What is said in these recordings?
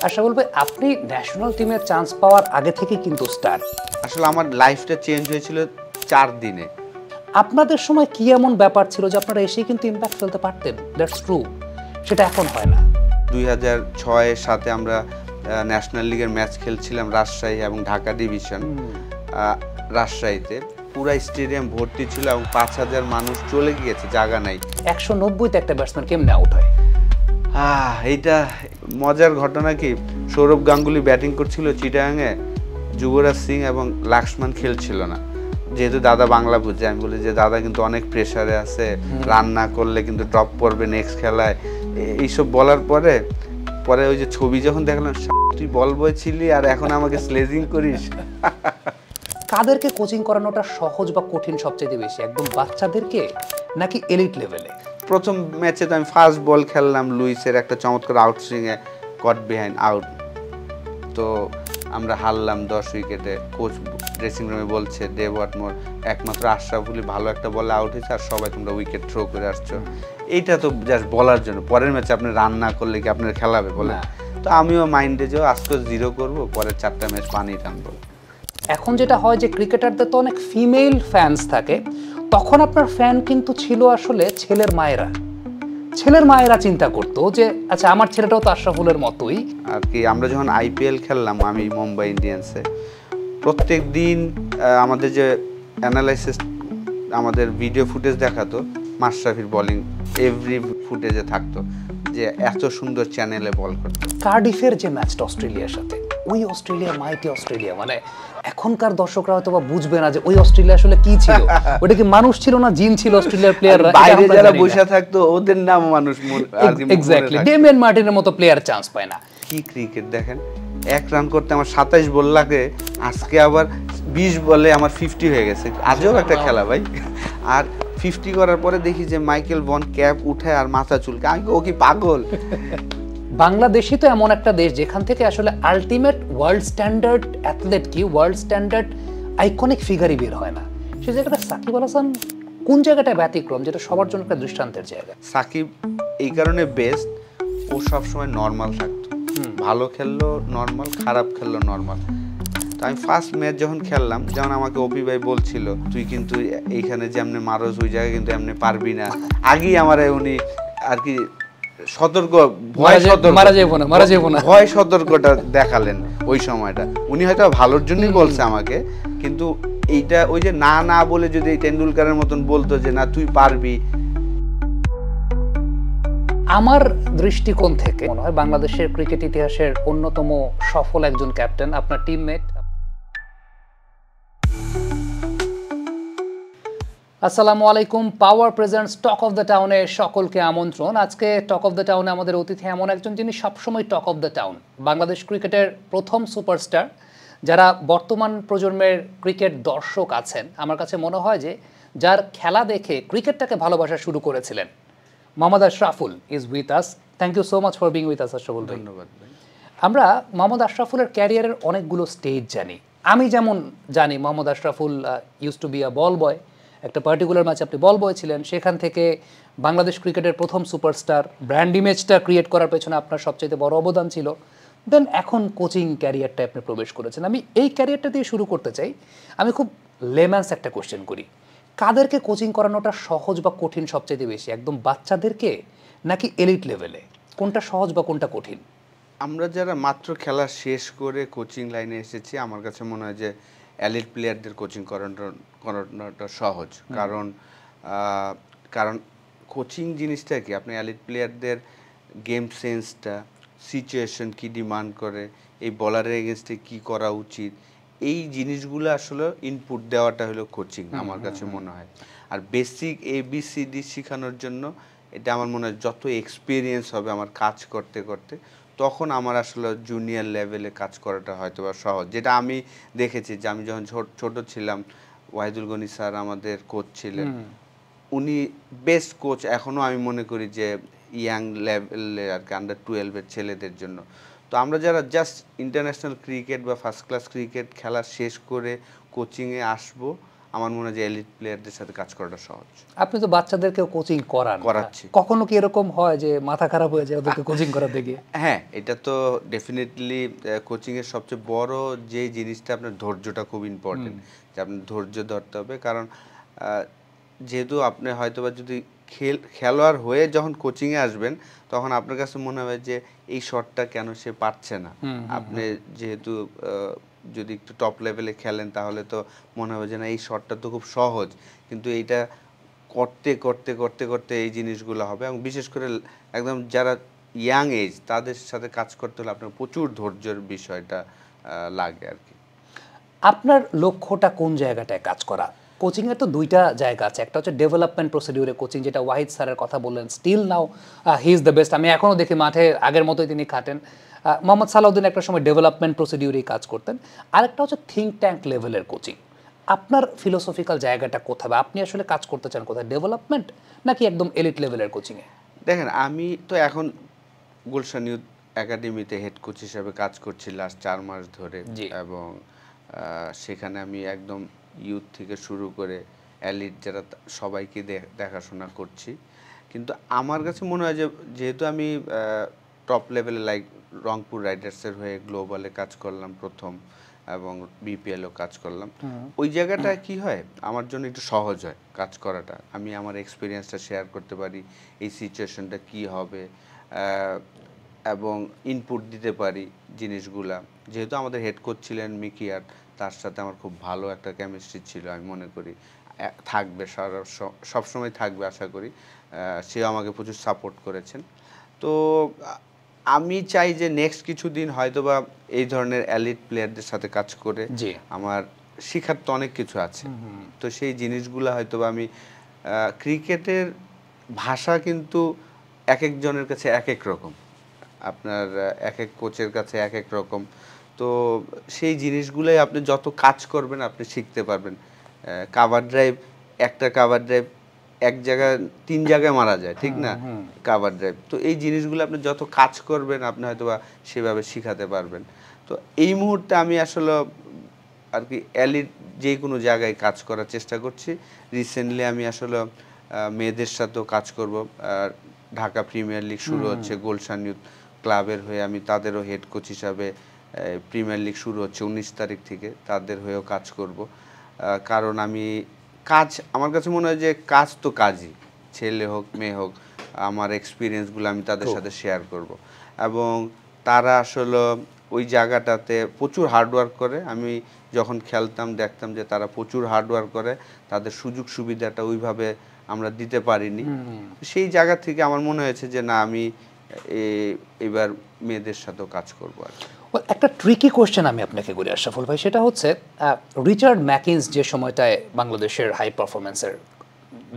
আশা বলবে আপনি ন্যাশনাল টিমের চান্স পাওয়ার আগে থেকে কিন্তু স্টার। আসলে আমার লাইফটা চেঞ্জ হয়েছিল 4 দিনে। আপনাদের সময় কি এমন ব্যাপার ছিল যে আপনারা এসেই কিন্তু ইম্প্যাক্ট ফেলতে পারতেন? দ্যাটস ট্রু, সেটা এখন হয় না। 2006-এর সাথে আমরা ন্যাশনাল লিগের ম্যাচ খেলছিলাম রাজশাহী এবং ঢাকা ডিভিশন। রাজশাহীতে পুরা স্টেডিয়াম ভর্তি ছিল এবং 5,000 মানুষ চলে গিয়েছে, জায়গা নাই। 190-তে একটা ব্যাটসম্যান কেমনে আউট হয়? এইটা মজার ঘটনা কি, সৌরভ গাঙ্গুলি ব্যাটিং করছিল চিটাগাংয়ে, যুবরাজ সিং এবং লাক্সমান খেলছিল না। যেহেতু দাদা বাংলা বুঝে, আমি বলি যে দাদা কিন্তু অনেক প্রেসারে আছে, রান না করলে কিন্তু ড্রপ পড়বে নেক্সট খেলায়, এইসব বলার পরে ওই যে ছবি যখন দেখলাম, তুই বল বয় ছিলি আর এখন আমাকে স্লেজিং করিস। কাদেরকে কোচিং করানোটা সহজ বা কঠিন সবচেয়ে বেশি, একদম বাচ্চাদেরকে নাকি এলিট লেভেলে? প্রথম ম্যাচে তো আমি ফার্স্ট বল খেললাম, লুইসের একটা চমৎকার আউটসুইংয়ে কট বিহাইন্ড আউট, তো আমরা হারলাম 10 উইকেটে। কোচ ড্রেসিং রুমে বলছে ডেভ ওয়াটমোর একমাত্র আশরাফুলই ভালো একটা বলে আউট হয়েছে, আর সবাই তোমরা উইকেট থ্রো করে আসছো। এইটা তো জাস্ট বলার জন্য, পরের ম্যাচে আপনি রান না করলে কি আপনার খেলাবে বলে? তো আমিও মাইন্ডে যে আজকে 0 করবো, পরের 4টা ম্যাচ পানি টানবো। এখন যেটা হয় যে ক্রিকেটারদের তো অনেক ফিমেল ফ্যান্স থাকে, তখন আপনার ফ্যান কিন্তু ছিল আসলে ছেলের মায়েরা। ছেলের মায়েরা চিন্তা করতো যে আচ্ছা আমার ছেলেটাও তো আশরাফুলের মতোই আর কি। আমরা যখন IPL খেললাম, আমি মুম্বাই ইন্ডিয়ান্সে, প্রত্যেক দিন আমাদের যে অ্যানালাইসিস, আমাদের ভিডিও ফুটেজ দেখাতো, মাশরাফির বোলিং এভরি ফুটেজে থাকতো যে এত সুন্দর চ্যানেলে বল করতো। কার্ডিফের যে ম্যাচটা অস্ট্রেলিয়ার সাথে, ওই অস্ট্রেলিয়া মাইটি অস্ট্রেলিয়া, মানে এখনকার দর্শকরা হয়তো বা বুঝবে না যে ওই অস্ট্রেলিয়া আসলে কি ছিল। ওটা কি মানুষ ছিল না জিন ছিল অস্ট্রেলিয়ার প্লেয়াররা? বাইরে যারা বসে থাকতো ওদের নাম মানুষ এক্স্যাক্টলি, ডেমিয়ান মার্টিনের মতো প্লেয়ার চান্স পায় না। কি ক্রিকেট দেখেন, 1 রান করতে আমার 27 বল লাগে, আজকে আবার 20 বলে আমার 50 হয়ে গেছে। আজও একটা খেলা ভাই। আর 50 করার পরে দেখি যে মাইকেল ভন ক্যাপ উঠে আর মাথা চুলকে, আমি ও কি পাগল? বাংলাদেশই তো এমন একটা দেশ যেখান থেকে আসলে আলটিমেট ওয়ার্ল্ড স্ট্যান্ডার্ড অ্যাথলেট কি, ওয়ার্ল্ড স্ট্যান্ডার্ড আইকনিক ফিগারই বের হয় না। সেই জায়গাটা সাকিব আল হাসান কোন জায়গাটা ব্যতিক্রম, যেটা সবার জন্য একটা দৃষ্টান্তের জায়গা? সাকিব এই কারণে বেস্ট, ও সবসময় নর্মাল থাকতো, ভালো খেললো নর্মাল, খারাপ খেললো নর্মাল। তো আমি ফার্স্ট ম্যাচ যখন খেললাম, যেমন আমাকে অপি ভাই বলছিল তুই কিন্তু এইখানে যেমনি মারোস ওই জায়গায় কিন্তু এমনি পারবি না, আগেই আমার উনি আর কি সতর্ক, ভয় সতর্কটা দেখালেন ওই সময়টা। উনি হয়তো ভালোর জন্যই বলছে আমাকে, কিন্তু এইটা ওই যে না না বলে যদি টেন্ডুলকারের মতন বলতো যে না তুই পারবি। আমার দৃষ্টিকোণ থেকে মনে হয় বাংলাদেশের ক্রিকেট ইতিহাসের অন্যতম সফল একজন ক্যাপ্টেন আপনার টিমমেট। আসসালামু আলাইকুম। পাওয়ার প্রেজেন্টস টক অফ দ্য টাউনে সকলকে আমন্ত্রণ। আজকে টক অফ দ্য টাউনে আমাদের অতিথি এমন একজন যিনি সবসময় টক অফ দ্য টাউন, বাংলাদেশ ক্রিকেটের প্রথম সুপারস্টার। যারা বর্তমান প্রজন্মের ক্রিকেট দর্শক আছেন, আমার কাছে মনে হয় যে যার খেলা দেখে ক্রিকেটটাকে ভালোবাসা শুরু করেছিলেন, Mohammad Ashraful is with us. Thank you so much for being with us Ashraful. ধন্যবাদ ভাই। আমরা মোহাম্মদ আশরাফুলের ক্যারিয়ারের অনেকগুলো স্টেজ জানি। আমি যেমন জানি Mohammad Ashraful use to be a ball boy, একটা পার্টিকুলার ম্যাচে আপনি বল বয় ছিলেন, সেখান থেকে বাংলাদেশ ক্রিকেটের প্রথম সুপারস্টার, ব্র্যান্ড ইমেজটা ক্রিয়েট করার পেছনে আপনার সবচেয়ে বড় অবদান ছিল। দেন এখন কোচিং ক্যারিয়ারটা আপনি প্রবেশ করেছেন। আমি এই ক্যারিয়ারটা দিয়ে শুরু করতে চাই। আমি খুব লেম্যান্স একটা কোশ্চেন করি, কাদেরকে কোচিং করানোটা সহজ বা কঠিন সবচেয়ে বেশি, একদম বাচ্চাদেরকে নাকি এলিট লেভেলে? কোনটা সহজ বা কোনটা কঠিন? আমরা যারা মাত্র খেলা শেষ করে কোচিং লাইনে এসেছি, আমার কাছে মনে হয় যে এলিট প্লেয়ারদের কোচিং করানোটা সহজ। কারণ কোচিং জিনিসটা কি, আপনি এলিট প্লেয়ারদের গেম সেন্সটা, সিচুয়েশন কি ডিমান্ড করে, এই বলারের এগেনস্টে কি করা উচিত, এই জিনিসগুলো আসলে ইনপুট দেওয়াটা হলো কোচিং আমার কাছে মনে হয়। আর বেসিক ABCD শেখানোর জন্য এটা আমার মনে হয় যত এক্সপিরিয়েন্স হবে আমার কাজ করতে করতে, তখন আমার আসলে জুনিয়র লেভেলে কাজ করাটা হয়তো বা সহজ। যেটা আমি দেখেছি যে আমি যখন ছোট ছিলাম, ওয়াহিদুল গনি স্যার আমাদের কোচ ছিলেন, উনি বেস্ট কোচ এখনও আমি মনে করি যে ইয়াং লেভেলে আর কি, আন্ডার-12-এর ছেলেদের জন্য। তো আমরা যারা জাস্ট ইন্টারন্যাশনাল ক্রিকেট বা ফার্স্ট ক্লাস ক্রিকেট খেলা শেষ করে কোচিংয়ে আসবো, আমার মনে হয় যে এলিট প্লেয়ারদের সাথে কাজ করাটা সহজ। আপনি তো বাচ্চাদেরকেও কোচিং করাচ্ছি। কখনো কি এরকম হয় যে মাথা খারাপ হয়ে যায় ওদেরকে কোচিং করাতে গিয়ে? হ্যাঁ, এটা তো ডেফিনেটলি কোচিংয়ের সবচেয়ে বড় যে জিনিসটা, আপনার ধৈর্যটা খুব ইম্পর্টেন্ট, যে আপনার ধৈর্য ধরতে হবে। কারণ যেহেতু আপনি হয়তোবা যদি খেলোয়াড় হয়ে যখন কোচিংয়ে আসবেন, তখন আপনার কাছে মনে হবে যে এই শটটা কেন সে পারছে না। আপনি যেহেতু যদি একটু টপ লেভেলে খেলেন, তাহলে তো মনে হবে যে না, এই শটটা তো খুব সহজ, কিন্তু এইটা করতে করতে করতে করতে এই জিনিসগুলো হবে। এবং বিশেষ করে একদম যারা ইয়াং এজ, তাদের সাথে কাজ করতে হলে আপনার প্রচুর ধৈর্যের বিষয়টা লাগে আর কি। আপনার লক্ষ্যটা কোন জায়গাটায় কাজ করা? কোচিংয়ের তো দুইটা জায়গা আছে, একটা হচ্ছে ডেভেলপমেন্ট প্রসিডিউরে কোচিং, যেটা ওয়াহিদ স্যারের কথা বললেন, still now he is the best. আমি এখনও দেখি মাঠে আগের মতোই তিনি খাটেন। মোহাম্মদ সালাউদ্দিন একটা সময় ডেভেলপমেন্ট প্রসিডিউরেই কাজ করতেন। আরেকটা হচ্ছে থিঙ্ক ট্যাঙ্ক লেভেলের কোচিং। আপনার ফিলোসফিক্যাল জায়গাটা কোথায়, বা আপনি আসলে কাজ করতে চান কোথায়, ডেভেলপমেন্ট নাকি একদম এলিট লেভেলের কোচিংয়ে? দেখেন, আমি তো এখন গুলশান ইউথ একাডেমিতে হেড কোচ হিসেবে কাজ করছি লাস্ট 4 মাস ধরে, এবং সেখানে আমি একদম ইউথ থেকে শুরু করে এলিট যারা সবাইকে দেখাশোনা করছি। কিন্তু আমার কাছে মনে হয় যে যেহেতু আমি টপ লেভেলে লাইক রংপুর রাইডার্সের হয়ে গ্লোবালে কাজ করলাম প্রথম, এবং বিপিএলও কাজ করলাম, ওই জায়গাটা কি হয় আমার জন্য একটু সহজ হয় কাজ করাটা। আমি আমার এক্সপিরিয়েন্সটা শেয়ার করতে পারি, এই সিচুয়েশনটা কি হবে, এবং ইনপুট দিতে পারি জিনিসগুলা। যেহেতু আমাদের হেড কোচ ছিলেন মিকিয়ার, তার সাথে আমার খুব ভালো একটা কেমিস্ট্রি ছিল, আমি মনে করি থাকবে, সবসময় থাকবে আশা করি। সেও আমাকে প্রচুর সাপোর্ট করেছেন। তো আমি চাই যে নেক্সট কিছুদিন হয়তোবা এই ধরনের এলিট প্লেয়ারদের সাথে কাজ করে আমার শেখার তো অনেক কিছু আছে, তো সেই জিনিসগুলো হয়তোবা আমি ক্রিকেটের ভাষা কিন্তু এক একজনের কাছে এক এক রকম, আপনার এক এক কোচের কাছে এক এক রকম। তো সেই জিনিসগুলোই আপনি যত কাজ করবেন আপনি শিখতে পারবেন। কাভার ড্রাইভ, একটা কাভার ড্রাইভ এক জায়গায় 3 জায়গায় মারা যায়, ঠিক না? Cover drive. তো এই জিনিসগুলো আপনি যত কাজ করবেন আপনি হয়তোবা সেভাবে শিখাতে পারবেন। তো এই মুহূর্তে আমি আসলে আর কি এলিট যে কোনো জায়গায় কাজ করার চেষ্টা করছি। রিসেন্টলি আমি আসলে মেয়েদের সাথেও কাজ করব। ঢাকা প্রিমিয়ার লিগ শুরু হচ্ছে, গুলশান ইউথ ক্লাবের হয়ে আমি তাদেরও হেড কোচ হিসাবে, প্রিমিয়ার লিগ শুরু হচ্ছে 19 তারিখ থেকে, তাদের হয়েও কাজ করব। কারণ আমি আমার কাছে মনে হয় যে কাজ তো কাজই, ছেলে হোক মেয়ে হোক, আমার এক্সপিরিয়েন্সগুলো আমি তাদের সাথে শেয়ার করব। এবং তারা আসলে ওই জায়গাটাতে প্রচুর হার্ডওয়ার্ক করে। আমি যখন খেলতাম দেখতাম যে তারা প্রচুর হার্ডওয়ার্ক করে, তাদের সুযোগ সুবিধাটা ওইভাবে আমরা দিতে পারিনি। সেই জায়গা থেকে আমার মনে হয়েছে যে না, আমি এবার মেয়েদের সাথেও কাজ করবো আর কি। একটা ট্রিকি কোশ্চেন আমি আপনাকে করি আশরাফুল ভাই, সেটা হচ্ছে রিচার্ড ম্যাকিন্স যে সময়টায় বাংলাদেশের হাই পারফরমেন্সের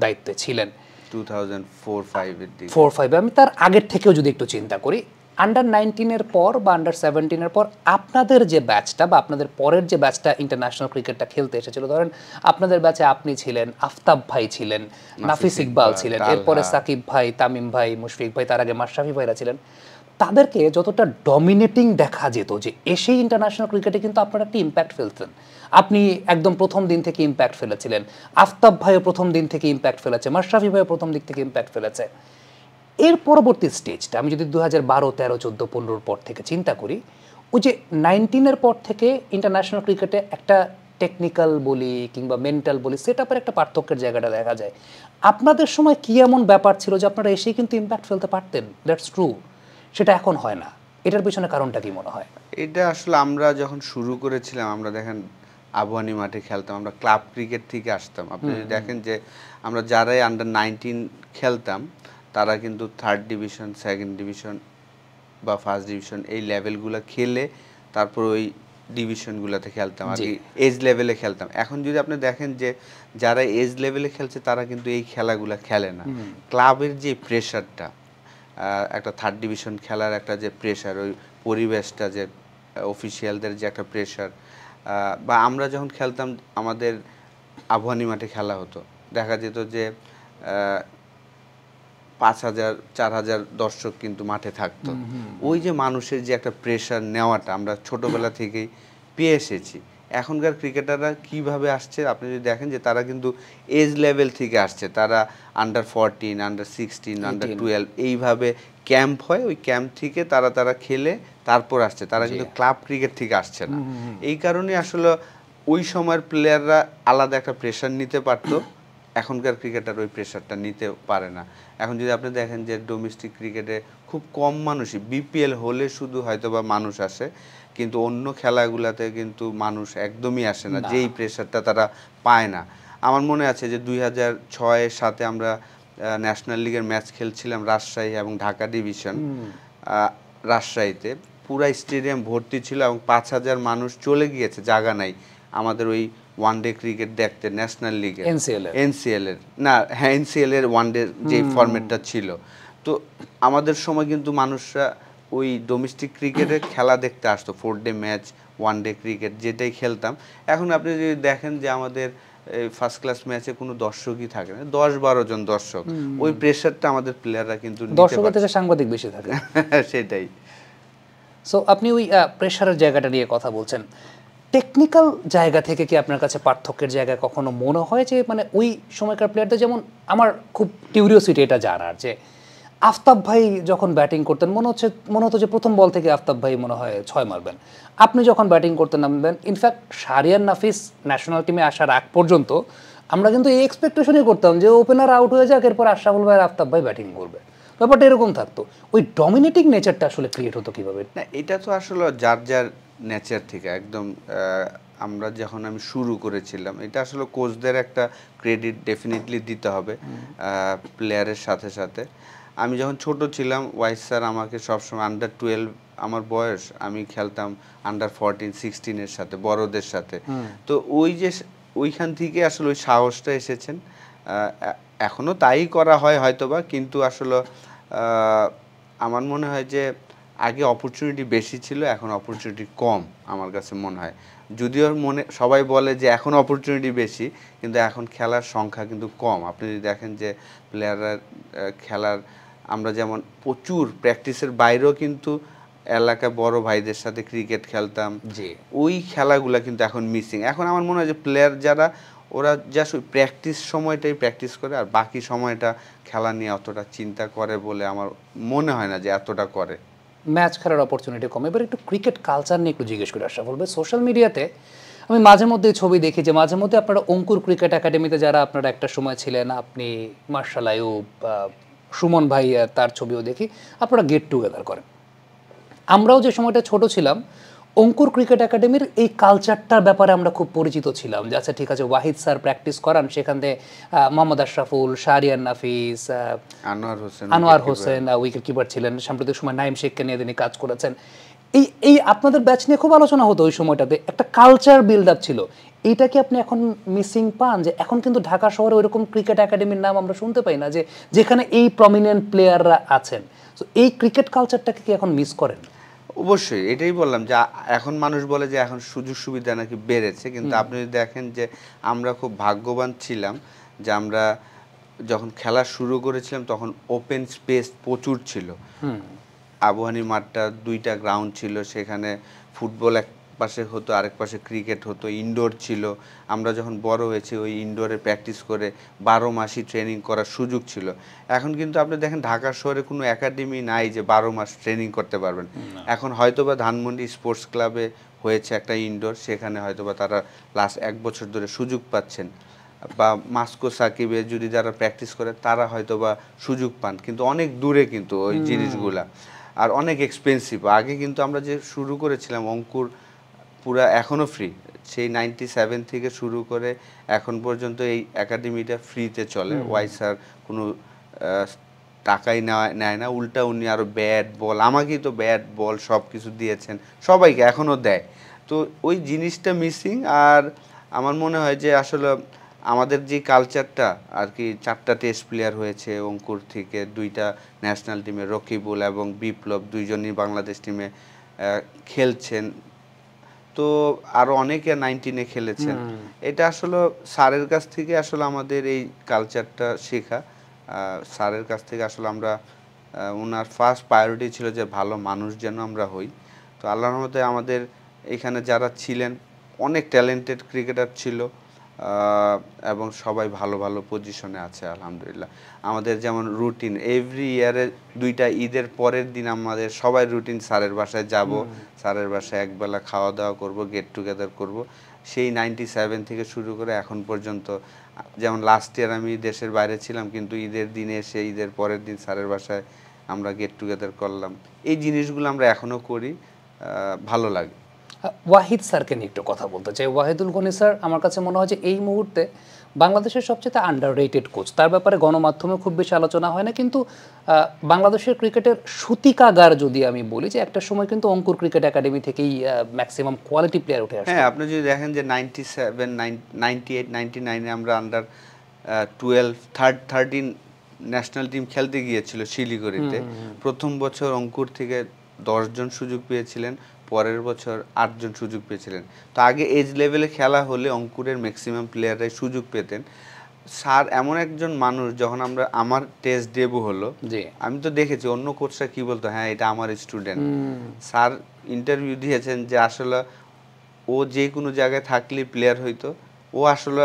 দায়িত্বে ছিলেন 2004-05 আমি তার আগের থেকেও যদি একটু চিন্তা করি, আন্ডার 19-এর পর বা আন্ডার 17-এর পর আপনাদের যে ব্যাচটা বা আপনাদের পরের যে ব্যাচটা ইন্টারন্যাশনাল ক্রিকেটটা খেলতে এসেছিল, ধরেন আপনাদের ব্যাচে আপনি ছিলেন, আফতাব ভাই ছিলেন, নাফিস ইকবাল ছিলেন, এরপরে সাকিব ভাই, তামিম ভাই, মুশফিক ভাই, তার আগে মাশরাফি ভাইরা ছিলেন, তাদেরকে যতটা ডমিনেটিং দেখা যেত যে এসেই ইন্টারন্যাশনাল ক্রিকেটে কিন্তু আপনারা একটা ইম্প্যাক্ট ফেলতেন। আপনি একদম প্রথম দিন থেকে ইম্প্যাক্ট ফেলেছিলেন, আফতাব ভাইও প্রথম দিন থেকে ইম্প্যাক্ট ফেলেছে, মাশরাফি ভাইও প্রথম দিক থেকে ইম্প্যাক্ট ফেলেছে। এর পরবর্তী স্টেজটা আমি যদি 2012, 13, 14, 15 পর থেকে চিন্তা করি, ওই যে 19-এর পর থেকে ইন্টারন্যাশনাল ক্রিকেটে একটা টেকনিক্যাল বলি কিংবা মেন্টাল বলি সেটআপের একটা পার্থক্যের জায়গাটা দেখা যায়। আপনাদের সময় কি এমন ব্যাপার ছিল যে আপনারা এসেই কিন্তু ইম্প্যাক্ট ফেলতে পারতেন? দ্যাটস ট্রু, সেটা এখন হয় না। এটার পিছনে কারণটা কি মনে হয়? এটা আসলে আমরা যখন শুরু করেছিলাম, আমরা দেখেন আবহানী মাঠে খেলতাম, আমরা ক্লাব ক্রিকেট থেকে আসতাম। আপনি যদি দেখেন যে আমরা যারাই আন্ডার 19 খেলতাম, তারা কিন্তু 3rd ডিভিশন, 2nd ডিভিশন বা 1st ডিভিশন এই লেভেলগুলো খেলে তারপর ওই ডিভিশনগুলোতে খেলতাম আর কি, এজ লেভেলে খেলতাম। এখন যদি আপনি দেখেন যে যারা এজ লেভেলে খেলছে তারা কিন্তু এই খেলাগুলো খেলে না। ক্লাবের যে প্রেশারটা, একটা 3rd ডিভিশন খেলার একটা যে প্রেশার, ওই পরিবেশটা, যে অফিসিয়ালদের যে একটা প্রেশার, বা আমরা যখন খেলতাম আমাদের আবহানী মাঠে খেলা হতো, দেখা যেত যে 5,000 4,000 দর্শক কিন্তু মাঠে থাকতো। ওই যে মানুষের যে একটা প্রেশার নেওয়াটা আমরা ছোটবেলা থেকেই পেয়ে এসেছি, এখনকার ক্রিকেটাররা কিভাবে আসছে আপনি যদি দেখেন যে তারা কিন্তু এজ লেভেল থেকে আসছে, তারা আন্ডার 14, আন্ডার 16, আন্ডার 12 এইভাবে ক্যাম্প হয়, ওই ক্যাম্প থেকে তারা খেলে তারপর আসছে, তারা কিন্তু ক্লাব ক্রিকেট থেকে আসছে না। এই কারণে আসলে ওই সময়ের প্লেয়াররা আলাদা একটা প্রেশার নিতে পারতো, এখনকার ক্রিকেটার ওই প্রেশারটা নিতে পারে না। এখন যদি আপনি দেখেন যে ডোমেস্টিক ক্রিকেটে খুব কম মানুষই, বিপিএল হলে শুধু হয়তো বা মানুষ আসে, কিন্তু অন্য খেলাগুলোতে কিন্তু মানুষ একদমই আসে না, যেই প্রেশারটা তারা পায় না। আমার মনে আছে যে 2006-এর সাথে আমরা ন্যাশনাল লিগের ম্যাচ খেলছিলাম রাজশাহী এবং ঢাকা ডিভিশন। রাজশাহীতে পুরা স্টেডিয়াম ভর্তি ছিল এবং 5,000 মানুষ চলে গিয়েছে, জায়গা নাই আমাদের ওই ওয়ানডে ক্রিকেট দেখতে ন্যাশনাল লিগে, এনসিএল এর না, হ্যাঁ এনসিএল এর ওয়ানডে যে ফরম্যাটটা ছিল। তো আমাদের সময় কিন্তু মানুষরা ওই ডোমেস্টিক ক্রিকেটের খেলা দেখতে আসতো, 4 ডে ম্যাচ, ওয়ানডে ক্রিকেট যেটাই খেলতাম। এখন আপনি যদি দেখেন যে আমাদের ফার্স্ট ক্লাস ম্যাচে কোনো দর্শকই থাকে না, 10-12 জন দর্শক, ওই প্রেশারটা আমাদের প্লেয়াররা কিন্তু দর্শকের থেকে সাংবাদিক বেশি থাকে। সেটাই। সো আপনি ওই প্রেশারের জায়গাটা নিয়ে কথা বলছেন, টেকনিক্যাল জায়গা থেকে কি আপনার কাছে পার্থক্যের জায়গায় কখনো মনে হয় যে মানে ওই সময়কার প্লেয়ারদের, যেমন আমার খুব কিউরিওসিটি এটা জানার যে আফতাব ভাই যখন ব্যাটিং করতেন মনে হতো যে প্রথম বল থেকে আফতাব ভাই মনে হয় 6 মারবেন। আপনি যখন ব্যাটিং করতে নামবেন, ইনফ্যাক্ট শাহরিয়ার নাফিস ন্যাশনাল টিমে আসার আগ পর্যন্ত আমরা কিন্তু এই এক্সপেকটেশনই করতাম যে ওপেনার আউট হয়ে যাক, এরপর আশরাফুল ভাই আর আফতাব ভাই ব্যাটিং করবে, ব্যাপারটা এরকম থাকতো। ওই ডমিনেটিং নেচারটা আসলে ক্রিয়েট হতো কিভাবে? না, এটা তো আসলে যার যার নেচার থেকে একদম। আমরা যখন আমি শুরু করেছিলাম, এটা আসলে কোচদের একটা ক্রেডিট ডেফিনেটলি দিতে হবে প্লেয়ারের সাথে সাথে। আমি যখন ছোট ছিলাম, ওয়াইস স্যার আমাকে সবসময় আন্ডার 12, আমার বয়স, আমি খেলতাম আন্ডার 14-16 সাথে, বড়দের সাথে। তো ওইখান থেকে আসলে ওই সাহসটা এসেছেন। এখনও তাই করা হয় হয়তোবা, কিন্তু আসলে আমার মনে হয় যে আগে অপরচুনিটি বেশি ছিল, এখন অপরচুনিটি কম আমার কাছে মনে হয়। যদিও সবাই বলে যে এখন অপরচুনিটি বেশি, কিন্তু এখন খেলার সংখ্যা কিন্তু কম। আপনি যদি দেখেন যে প্লেয়াররা খেলার, আমরা যেমন প্রচুর প্র্যাকটিসের বাইরেও কিন্তু এলাকায় বড় ভাইদের সাথে ক্রিকেট খেলতাম, ওই খেলাগুলো কিন্তু এখন মিসিং। এখন আমার মনে হয় যে প্লেয়ার যারা, ওরা জাস্ট ওই প্র্যাকটিস সময়টাই প্র্যাকটিস করে, আর বাকি সময়টা খেলা নিয়ে অতটা চিন্তা করে বলে আমার মনে হয় না যে এতটা করে। ম্যাচ খেলার অপরচুনিটি কম। এবার একটু ক্রিকেট কালচার নিয়ে একটু জিজ্ঞেস করে আসা বলবে। সোশ্যাল মিডিয়াতে আমি মাঝে মধ্যে ছবি দেখি যে মাঝে মধ্যে আপনারা অঙ্কুর ক্রিকেট একাডেমিতে যারা আপনারা একটা সময় ছিলেন, আপনি, মার্শাল আয়ুব, সুমন ভাই, তার ছবিও দেখি, আপনারা গেট টুগেদার করেন। আমরাও যে সময়টা ছোট ছিলাম, অঙ্কুর ক্রিকেট একাডেমির এই কালচারটার ব্যাপারে আমরা খুব পরিচিত ছিলাম যে আচ্ছা ঠিক আছে, ওয়াহিদ স্যার প্র্যাকটিস করান, সেখান থেকে মোহাম্মদ আশরাফুল, শাহরিয়ার নাফিস, আনোয়ার হোসেন উইকেট কিপার ছিলেন, সাম্প্রতিক সময় নাইম শেখকে নিয়ে তিনি কাজ করেছেন। এই আপনাদের ব্যাচ নিয়ে খুব আলোচনা হতো ওই সময়টাতে, একটা কালচার বিল্ড আপ ছিল। এইটা কি আপনি এখন মিসিং পান? যে এখন কিন্তু ঢাকা শহরে ওইরকম ক্রিকেট একাডেমির নাম আমরা শুনতে পাই না, যে যেখানে এই প্রমিনেন্ট প্লেয়াররা আছেন। তো এই ক্রিকেট কালচারটাকে কি এখন মিস করেন? অবশ্যই, এটাই বললাম যে এখন মানুষ বলে যে এখন সুযোগ সুবিধা নাকি বেড়েছে, কিন্তু আপনি যদি দেখেন যে আমরা খুব ভাগ্যবান ছিলাম যে আমরা যখন খেলা শুরু করেছিলাম তখন ওপেন স্পেস প্রচুর ছিল। আবুহানি মাঠটা 2টা গ্রাউন্ড ছিল, সেখানে ফুটবল এক পাশে হতো, আরেক পাশে ক্রিকেট হতো, ইনডোর ছিল। আমরা যখন বড় হয়েছি ওই ইনডোরে প্র্যাকটিস করে 12 মাসই ট্রেনিং করার সুযোগ ছিল। এখন কিন্তু আপনি দেখেন ঢাকা শহরে কোনো একাডেমি নাই যে 12 মাস ট্রেনিং করতে পারবেন। এখন হয়তোবা ধানমন্ডি স্পোর্টস ক্লাবে হয়েছে একটা ইনডোর, সেখানে হয়তোবা তারা লাস্ট 1 বছর ধরে সুযোগ পাচ্ছেন, বা মাস্কো সাকিবে যদি যারা প্র্যাকটিস করে তারা হয়তোবা সুযোগ পান, কিন্তু অনেক দূরে কিন্তু ওই জিনিসগুলা, আর অনেক এক্সপেন্সিভ। আগে কিন্তু আমরা যে শুরু করেছিলাম অঙ্কুর, পুরা এখনও ফ্রি, সেই 97 থেকে শুরু করে এখন পর্যন্ত এই একাডেমিটা ফ্রিতে চলে। ওয়াই স্যার কোনো টাকাই নেয় না, উল্টা উনি আরও ব্যাট বল, আমাকেই তো ব্যাট বল সব কিছু দিয়েছেন, সবাইকে এখনও দেয়। তো ওই জিনিসটা মিসিং। আর আমার মনে হয় যে আসলে আমাদের যে কালচারটা আর কি, 4টা টেস্ট প্লেয়ার হয়েছে অঙ্কুর থেকে, 2টা ন্যাশনাল টিমে, রকিবুল এবং বিপ্লব, 2জনই বাংলাদেশ টিমে খেলছেন, তো আরও অনেকে 19-এ খেলেছেন। এটা আসলে স্যারের কাছ থেকে আসলে আমাদের এই কালচারটা শেখা। স্যারের কাছ থেকে আসলে আমরা, ওনার ফার্স্ট প্রায়োরিটি ছিল যে ভালো মানুষ যেন আমরা হই। তো আল্লাহর রহমতে আমাদের এখানে যারা ছিলেন অনেক ট্যালেন্টেড ক্রিকেটার ছিল, এবং সবাই ভালো ভালো পজিশনে আছে আলহামদুলিল্লাহ। আমাদের যেমন রুটিন এভরি ইয়ারে 2টা ঈদের পরের দিন আমাদের সবাই রুটিন স্যারের বাসায় যাব, স্যারের বাসায় একবেলা খাওয়া দাওয়া করব, গেট টুগেদার করব। সেই 97 থেকে শুরু করে এখন পর্যন্ত, যেমন লাস্ট ইয়ার আমি দেশের বাইরে ছিলাম কিন্তু ঈদের দিনে এসে ঈদের পরের দিন স্যারের বাসায় আমরা গেট টুগেদার করলাম। এই জিনিসগুলো আমরা এখনও করি, ভালো লাগে। ওয়াহিদ স্যারকে নিয়ে একটু কথা বলতে চাই। ওয়াহিদুল গনি স্যার আমার কাছে মনে হয় যে এই মুহূর্তে বাংলাদেশের সবচেয়ে আন্ডাররেটেড কোচ। তার ব্যাপারে গণমাধ্যমে খুব বেশি আলোচনা হয় না, কিন্তু বাংলাদেশের ক্রিকেটের সূতিকাগার যদি আমি বলি, যে একটা সময় কিন্তু অঙ্কুর ক্রিকেট একাডেমি থেকেই ম্যাক্সিমাম কোয়ালিটি প্লেয়ার উঠে আসে। হ্যাঁ, আপনি যদি দেখেন যে 97, 98, 99-এ আমরা আন্ডার 12, 13 ন্যাশনাল টিম খেলতে গিয়েছিল শিলিগুড়িতে। প্রথম বছর অঙ্কুর থেকে 10 জন সুযোগ পেয়েছিলেন, পরের বছর 8 জন সুযোগ পেয়েছিলেন। তো আগে এজ লেভেলে খেলা হলে অঙ্কুরের ম্যাক্সিমাম প্লেয়াররাই সুযোগ পেতেন। স্যার এমন একজন মানুষ, যখন আমার টেস্ট ডেবু হলো, আমি তো দেখেছি অন্য কোচরা কি বলতো, হ্যাঁ এটা আমার স্টুডেন্ট। স্যার ইন্টারভিউ দিয়েছেন যে আসলে ও যে কোনো জায়গায় থাকলে প্লেয়ার হইতো। ও আসলে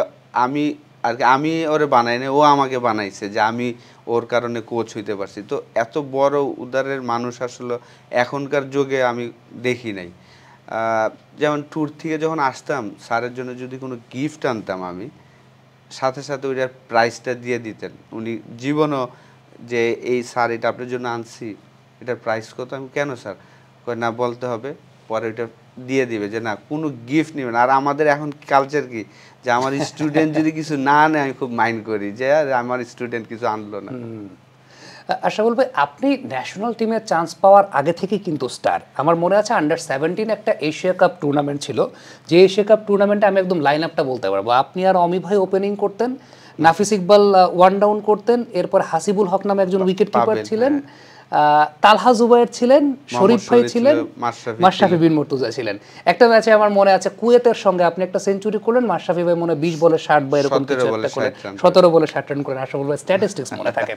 আমি ওরে বানাই না, ও আমাকে বানাইছে যে আমি ওর কারণে কোচ হইতে পারছি। তো এত বড় উদারের মানুষ আসলে এখনকার যুগে আমি দেখি নাই। যেমন ট্যুর থেকে যখন আসতাম, স্যারের জন্য যদি কোনো গিফট আনতাম, আমি সাথে সাথে ওইটার প্রাইসটা দিয়ে দিতেন। উনি জীবনও যে এই স্যার এটা আপনার জন্য আনছি, এটার প্রাইস কত? আমি কেন স্যার? কয় না বলতে হবে, পরে ওইটা দিয়ে দিবে, যে না কোনো গিফট নেবেন। আর আমাদের এখন কালচার কি, যে আমার স্টুডেন্ট যদি কিছু না নেয় আমি খুব মাইন্ড করি, যে আমার স্টুডেন্ট কিছু আনলো না। আশরাফুল ভাই, আপনি ন্যাশনাল টিমের চান্স পাওয়ার আগে থেকে কিন্তু স্টার। আমার মনে আছে আন্ডার-17 একটা এশিয়া কাপ টুর্নামেন্ট ছিল, যে এশিয়া কাপ টুর্নামেন্টে আমি একদম লাইন আপটা বলতে পারবো। আপনি আর অমি ভাই ওপেনিং করতেন, নাফিস ইকবাল ওয়ান ডাউন করতেন, এরপর হাসিবুল হক নামে একজন উইকেট কিপার ছিলেন, তালহা জুবায়ের ছিলেন, শরীফ ভাই ছিলেন, মাশরাফি বিন মুর্তজা ছিলেন। একটা ম্যাচে আমার মনে আছে কুয়েতের সঙ্গে আপনি একটা সেঞ্চুরি করলেন, মাশরাফি ভাই মনে 20 বলে 60 বা এরকম কিছু একটা করে 17 বলে 60 রান করেন, আশরাফুল ভাই স্ট্যাটিস্টিক্স মনে থাকে।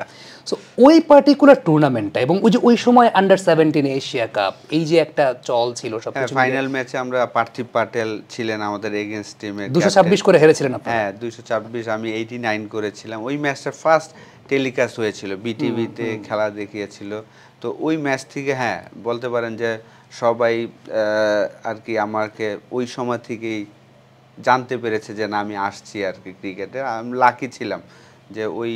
সো ওই পার্টিকুলার টুর্নামেন্টটা এবং ওই সময় আন্ডার-17 এশিয়া কাপ, এই যে একটা চল ছিল সবকিছু, ফাইনাল ম্যাচে আমরা পার্থিব পাটেল ছিলেন আমাদের এগেইনস্ট টিমে, 226 করে হেরেছিলেন আপনারা। হ্যাঁ 226, আমি 89 করেছিলাম। ওই ম্যাচটা ফার্স্ট টেলিকাস্ট হয়েছিল, বিটিভিতে খেলা দেখিয়েছিল। তো ওই ম্যাচ থেকে হ্যাঁ বলতে পারেন যে সবাই আর কি আমাকে ওই সময় থেকেই জানতে পেরেছে যে না আমি আসছি আর কি ক্রিকেটে। আমি লাকি ছিলাম যে ওই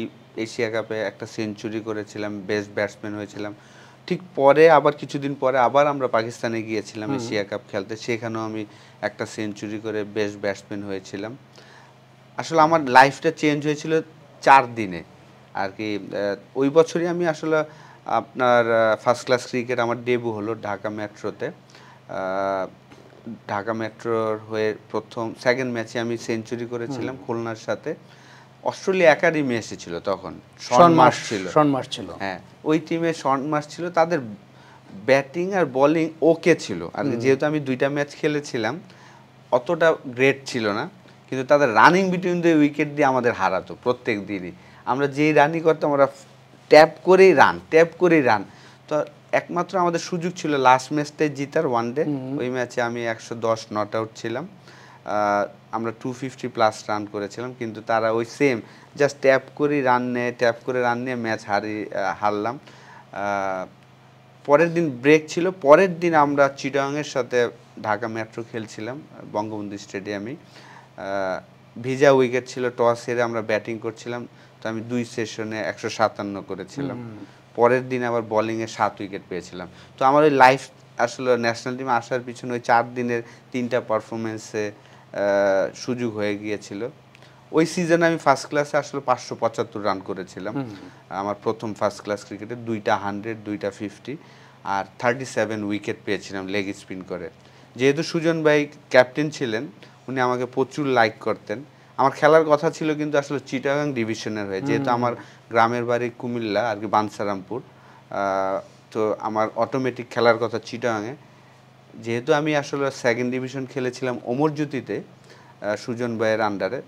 এশিয়া কাপে একটা সেঞ্চুরি করেছিলাম, বেস্ট ব্যাটসম্যান হয়েছিলাম। ঠিক পরে আবার কিছুদিন পরে আবার আমরা পাকিস্তানে গিয়েছিলাম এশিয়া কাপ খেলতে, সেখানেও আমি একটা সেঞ্চুরি করে বেস্ট ব্যাটসম্যান হয়েছিলাম। আসলে আমার লাইফটা চেঞ্জ হয়েছিল 4 দিনে আর কি। ওই বছরই আমি আসলে আপনার ফার্স্ট ক্লাস ক্রিকেট আমার ডেবু হলো ঢাকা মেট্রোতে। ঢাকা মেট্রোর হয়ে সেকেন্ড ম্যাচে আমি সেঞ্চুরি করেছিলাম খুলনার সাথে। অস্ট্রেলিয়া একাডেমি এসেছিল তখন, শন মার্শ ছিল। হ্যাঁ, ওই টিমে শন মার্শ ছিল। তাদের ব্যাটিং আর বোলিং ওকে ছিল আর যেহেতু আমি 2টা ম্যাচ খেলেছিলাম, অতটা গ্রেট ছিল না, কিন্তু তাদের রানিং বিটুইন দ্য উইকেট দিয়ে আমাদের হারাতো প্রত্যেক দিনই। আমরা যেই রানই করতাম আমরা ট্যাপ করেই রান। তো একমাত্র আমাদের সুযোগ ছিল লাস্ট ম্যাচটাই জিতার, ওয়ানডে। ওই ম্যাচে আমি 110 নট আউট ছিলাম, আমরা 250+ রান করেছিলাম, কিন্তু তারা ওই সেম জাস্ট ট্যাপ করে রান নিয়ে ম্যাচ হারলাম। পরের দিন ব্রেক ছিল, পরের দিন আমরা চিটাগাংয়ের সাথে ঢাকা মেট্রো খেলছিলাম বঙ্গবন্ধু স্টেডিয়ামে। ভিজা উইকেট ছিল, টস হেরে আমরা ব্যাটিং করছিলাম। তো আমি 2 সেশনে 157 করেছিলাম। পরের দিন আবার বোলিংয়ে 7 উইকেট পেয়েছিলাম। তো আমার ওই লাইফ আসলে ন্যাশনাল টিমে আসার পিছনে ওই 4 দিনের 3টা পারফরমেন্সে সুযোগ হয়ে গিয়েছিল। ওই সিজনে আমি ফার্স্ট ক্লাসে আসলে 575 রান করেছিলাম আমার প্রথম ফার্স্ট ক্লাস ক্রিকেটে, 2টা 100, 2টা 50 আর 37 উইকেট পেয়েছিলাম লেগ স্পিন করে। যেহেতু সুজন ভাই ক্যাপ্টেন ছিলেন, উনি আমাকে প্রচুর লাইক করতেন। আমার খেলার কথা ছিল কিন্তু আসলে চিটাগাং ডিভিশনের হয়ে, যেহেতু আমার গ্রামের বাড়ি কুমিল্লা আর কি বানসারামপুর, তো আমার অটোমেটিক খেলার কথা চিটাগাংয়ে। যেহেতু আমি আসলে সেকেন্ড ডিভিশন খেলেছিলাম অমরজ্যোতিতে সুজন ভাইয়ের আন্ডারে।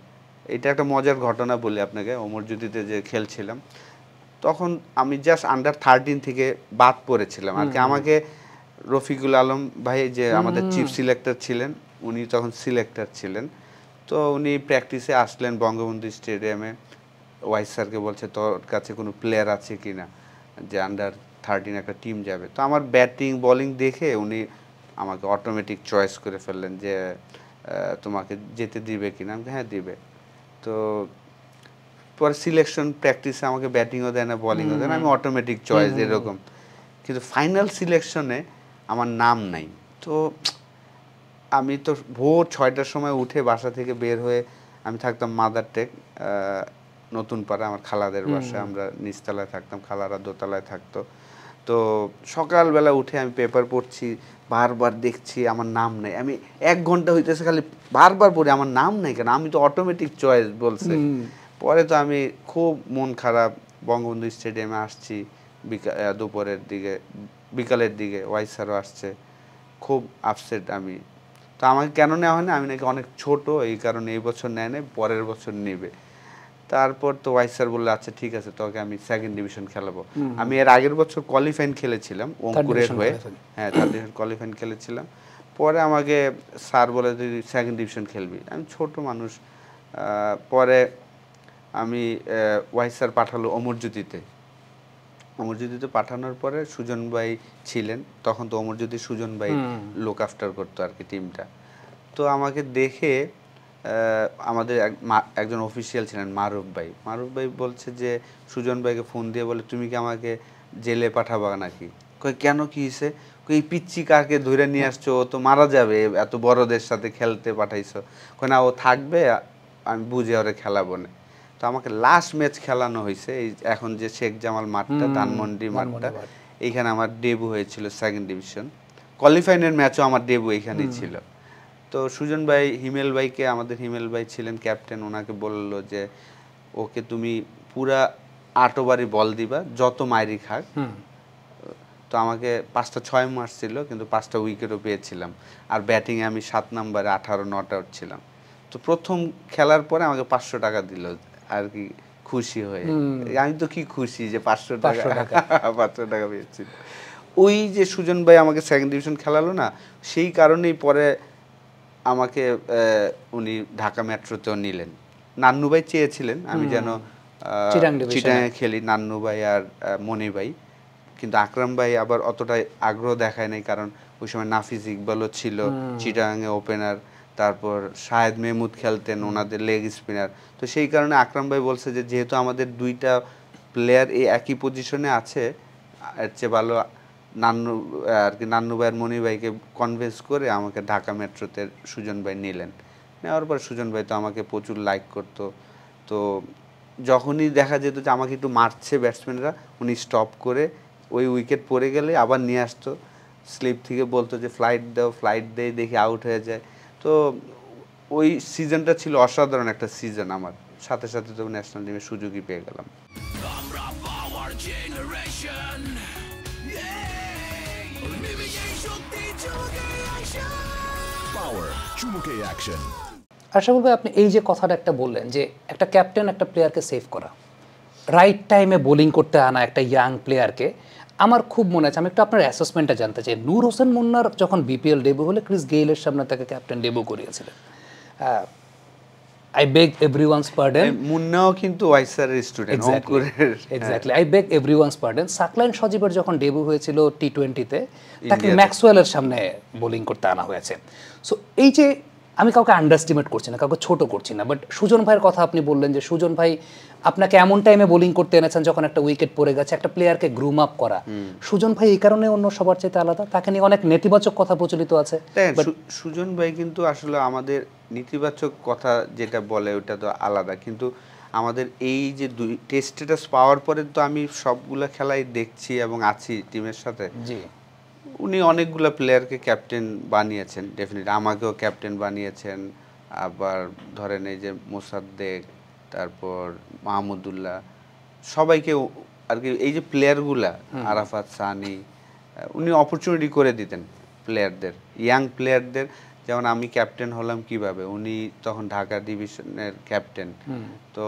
এটা একটা মজার ঘটনা বলি আপনাকে, অমরজ্যোতিতে যে খেলছিলাম তখন আমি জাস্ট আন্ডার 13 থেকে বাদ পড়েছিলাম আর কি। আমাকে রফিকুল আলম ভাই যে আমাদের চিফ সিলেক্টর ছিলেন, উনি তখন সিলেক্টর ছিলেন। তো উনি প্র্যাকটিসে আসলেন বঙ্গবন্ধু স্টেডিয়ামে। ওয়াইস স্যারকে বলছে তোর কাছে কোনো প্লেয়ার আছে কি না, যে আন্ডার-13 একটা টিম যাবে। তো আমার ব্যাটিং বোলিং দেখে উনি আমাকে অটোমেটিক চয়েস করে ফেললেন যে তোমাকে যেতে দিবে কিনা। আমি হ্যাঁ দিবে। তো পরে সিলেকশন প্র্যাকটিসে আমাকে ব্যাটিংও দেয় না, বোলিংও দেয় না, আমি অটোমেটিক চয়েস এরকম। কিন্তু ফাইনাল সিলেকশনে আমার নাম নাই। তো আমি তো ভোর 6টার সময় উঠে বাসা থেকে বের হয়ে, আমি থাকতাম মাদার টেক নতুন পাড়া, আমার খালাদের বাসায়, আমরা নিচতলায় থাকতাম, খালারা দোতলায় থাকতো। তো সকালবেলা উঠে আমি পেপার পড়ছি, বারবার দেখছি আমার নাম নেই। আমি 1 ঘন্টা হইতেছে খালি বারবার পড়ি আমার নাম নেই কেন, আমি তো অটোমেটিক চয়েস বলছে। পরে তো আমি খুব মন খারাপ, বঙ্গবন্ধু স্টেডিয়ামে আসছি দুপুরের দিকে, বিকালের দিকে ওয়াইস স্যারও আসছে, খুব আপসেট আমি। তো আমাকে কেন নেওয়া হয় না, আমি নাকি অনেক ছোট, এই কারণে এই বছর নেয় নাই, পরের বছর নেবে। তারপর তো ওয়াইস স্যার বললো আচ্ছা ঠিক আছে তোকে আমি 2nd ডিভিশন খেলাবো। আমি এর আগের বছর কোয়ালিফাইন খেলেছিলাম অঙ্কুরের হয়ে, হ্যাঁ 3rd ডিভিশন কোয়ালিফাইন খেলেছিলাম। পরে আমাকে স্যার বলে তুই 2nd ডিভিশন খেলবি, আমি ছোট মানুষ। পরে আমি ওয়াইস স্যার পাঠালো অমরজ্যোতিতে। অমরজ্যোতিতে পাঠানোর পরে সুজন ভাই ছিলেন তখন, তো অমরজ্যোতি সুজন ভাই লুক আফটার করতো আর কি টিমটা। তো আমাকে দেখে আমাদের একজন অফিসিয়াল ছিলেন মারুফ ভাই বলছে যে সুজন ভাইকে ফোন দিয়ে বলে তুমি কি আমাকে জেলে পাঠাবা নাকি। কই কেন, কি হয়েছে? এই পিচ্চি কাকে ধরে নিয়ে আসছো, ও তো মারা যাবে, এত বড়দের সাথে খেলতে পাঠাইছো। কই না ও থাকবে, আমি বুঝে ওরে খেলাবো না। তো আমাকে লাস্ট ম্যাচ খেলানো হয়েছে এই এখন যে শেখ জামাল মাঠটা, ধানমন্ডি মাঠটা, এইখানে আমার ডেবু হয়েছিল 2nd ডিভিশন। কোয়ালিফাইনের ম্যাচও আমার ডেবু এইখানেই ছিল। তো সুজন ভাই হিমেল ভাইকে, আমাদের হিমেল ভাই ছিলেন ক্যাপ্টেন, ওনাকে বললো যে ওকে তুমি পুরা 8 ওভারই বল দিবা, যত মাইরি খাক। তো আমাকে 5টা 6 মারছিল, কিন্তু 5টা উইকেটও পেয়েছিলাম। আর ব্যাটিংয়ে আমি 7 নম্বরে 18 নট আউট ছিলাম। তো প্রথম খেলার পরে আমাকে 500 টাকা দিল আর কি, খুশি হয়ে। আমি তো কি খুশি যে 500 টাকা 500 টাকা পেয়েছি। ওই যে সুজন ভাই আমাকে 2nd ডিভিশন খেলালো না, সেই কারণেই পরে আমাকে উনি ঢাকা মেট্রোতেও নিলেন। নান্নু ভাই চেয়েছিলেন আমি যেন চিটাগাংয়ে খেলি, নান্নু ভাই আর মনি ভাই। কিন্তু আকরাম ভাই আবার অতটা আগ্রহ দেখায় নাই, কারণ ওই সময় নাফিজ ইকবালও ছিল চিটাগাংয়ে ওপেনার, তারপর শাহেদ মেহমুদ খেলতেন ওনাদের লেগ স্পিনার। তো সেই কারণে আকরাম ভাই বলছে যে যেহেতু আমাদের 2টা প্লেয়ার এই একই পজিশনে আছে, এর চেয়ে ভালো নান্নু আর কি, নান্নু ভাই আর মনি ভাইকে কনভিন্স করে আমাকে ঢাকা মেট্রোতে সুজন ভাই নিলেন। নেওয়ার পর সুজন ভাই তো আমাকে প্রচুর লাইক করতো। তো যখনই দেখা যেত যে আমাকে একটু মারছে ব্যাটসম্যানরা, উনি স্টপ করে ওই উইকেট পড়ে গেলে আবার নিয়ে আসতো, স্লিপ থেকে বলতো যে ফ্লাইট দাও, ফ্লাইট দেয়, দেখি আউট হয়ে যায়। তো ওই সিজনটা ছিল অসাধারণ একটা সিজন আমার, সাথে সাথে তো ন্যাশনাল টিমের সুযোগই পেয়ে গেলাম। আশরাফুল ভাই, আপনি এই যে কথাটা একটা বললেন যে একটা ক্যাপ্টেন একটা প্লেয়ারকে সেভ করা, রাইট টাইমে বোলিং করতে আনা একটা ইয়াং প্লেয়ারকে, আমার খুব মনে আছে, আমি একটু আপনার অ্যাসেসমেন্টটা জানতে চাই। নূর হোসেন মুন্নার যখন বিপিএল ডেবু হলে ক্রিস গেইলের সামনে তাকে ক্যাপ্টেন ডেবু করিয়েছিলেন। আই বেগ এভরিওয়ানস পার্ডন, মুন্নাও কিন্তু ওয়াইসারের student, exactly, I beg everyone's pardon. Saqlain সজীবের যখন ডেবু হয়েছিল টি20তে, তাকে ম্যাক্সওয়েলের সামনে বোলিং করতে আনা হয়েছে। সো এই যে, আমি কাউকে আন্ডারস্টিমেট করছি না, কাউকে ছোট করছি না, বাট সুজন ভাইয়ের কথা আপনি বললেন যে সুজন ভাই আপনাকে এমন টাইমে বোলিং করতে এনেছেন যখন একটা উইকেট পড়ে গেছে, একটা প্লেয়ারকে গ্রুম আপ করা। সুজন ভাই এই কারণে অন্য সবার চাইতে আলাদা, তাকে নিয়ে অনেক নেতিবাচক কথা প্রচলিত আছে। সুজন ভাই কিন্তু আসলে আমাদের নেতিবাচক কথা যেটা বলে ওটা তো আলাদা, কিন্তু আমাদের এই যে টেস্ট স্ট্যাটাস পাওয়ার পরে তো আমি সবগুলা খেলাই দেখছি এবং আছি টিমের সাথে। জি, উনি অনেকগুলো প্লেয়ারকে ক্যাপ্টেন বানিয়েছেন, ডেফিনেটলি আমাকেও ক্যাপ্টেন বানিয়েছেন। আবার ধরেন এই যে মোসাদ্দেক, তারপর মাহমুদুল্লাহ, সবাইকে আর কি, এই যে প্লেয়ারগুলা আরাফাত সানি, উনি অপরচুনিটি করে দিতেন প্লেয়ারদের, ইয়াং প্লেয়ারদের। যেমন আমি ক্যাপ্টেন হলাম কিভাবে, উনি তখন ঢাকা ডিভিশনের ক্যাপ্টেন, তো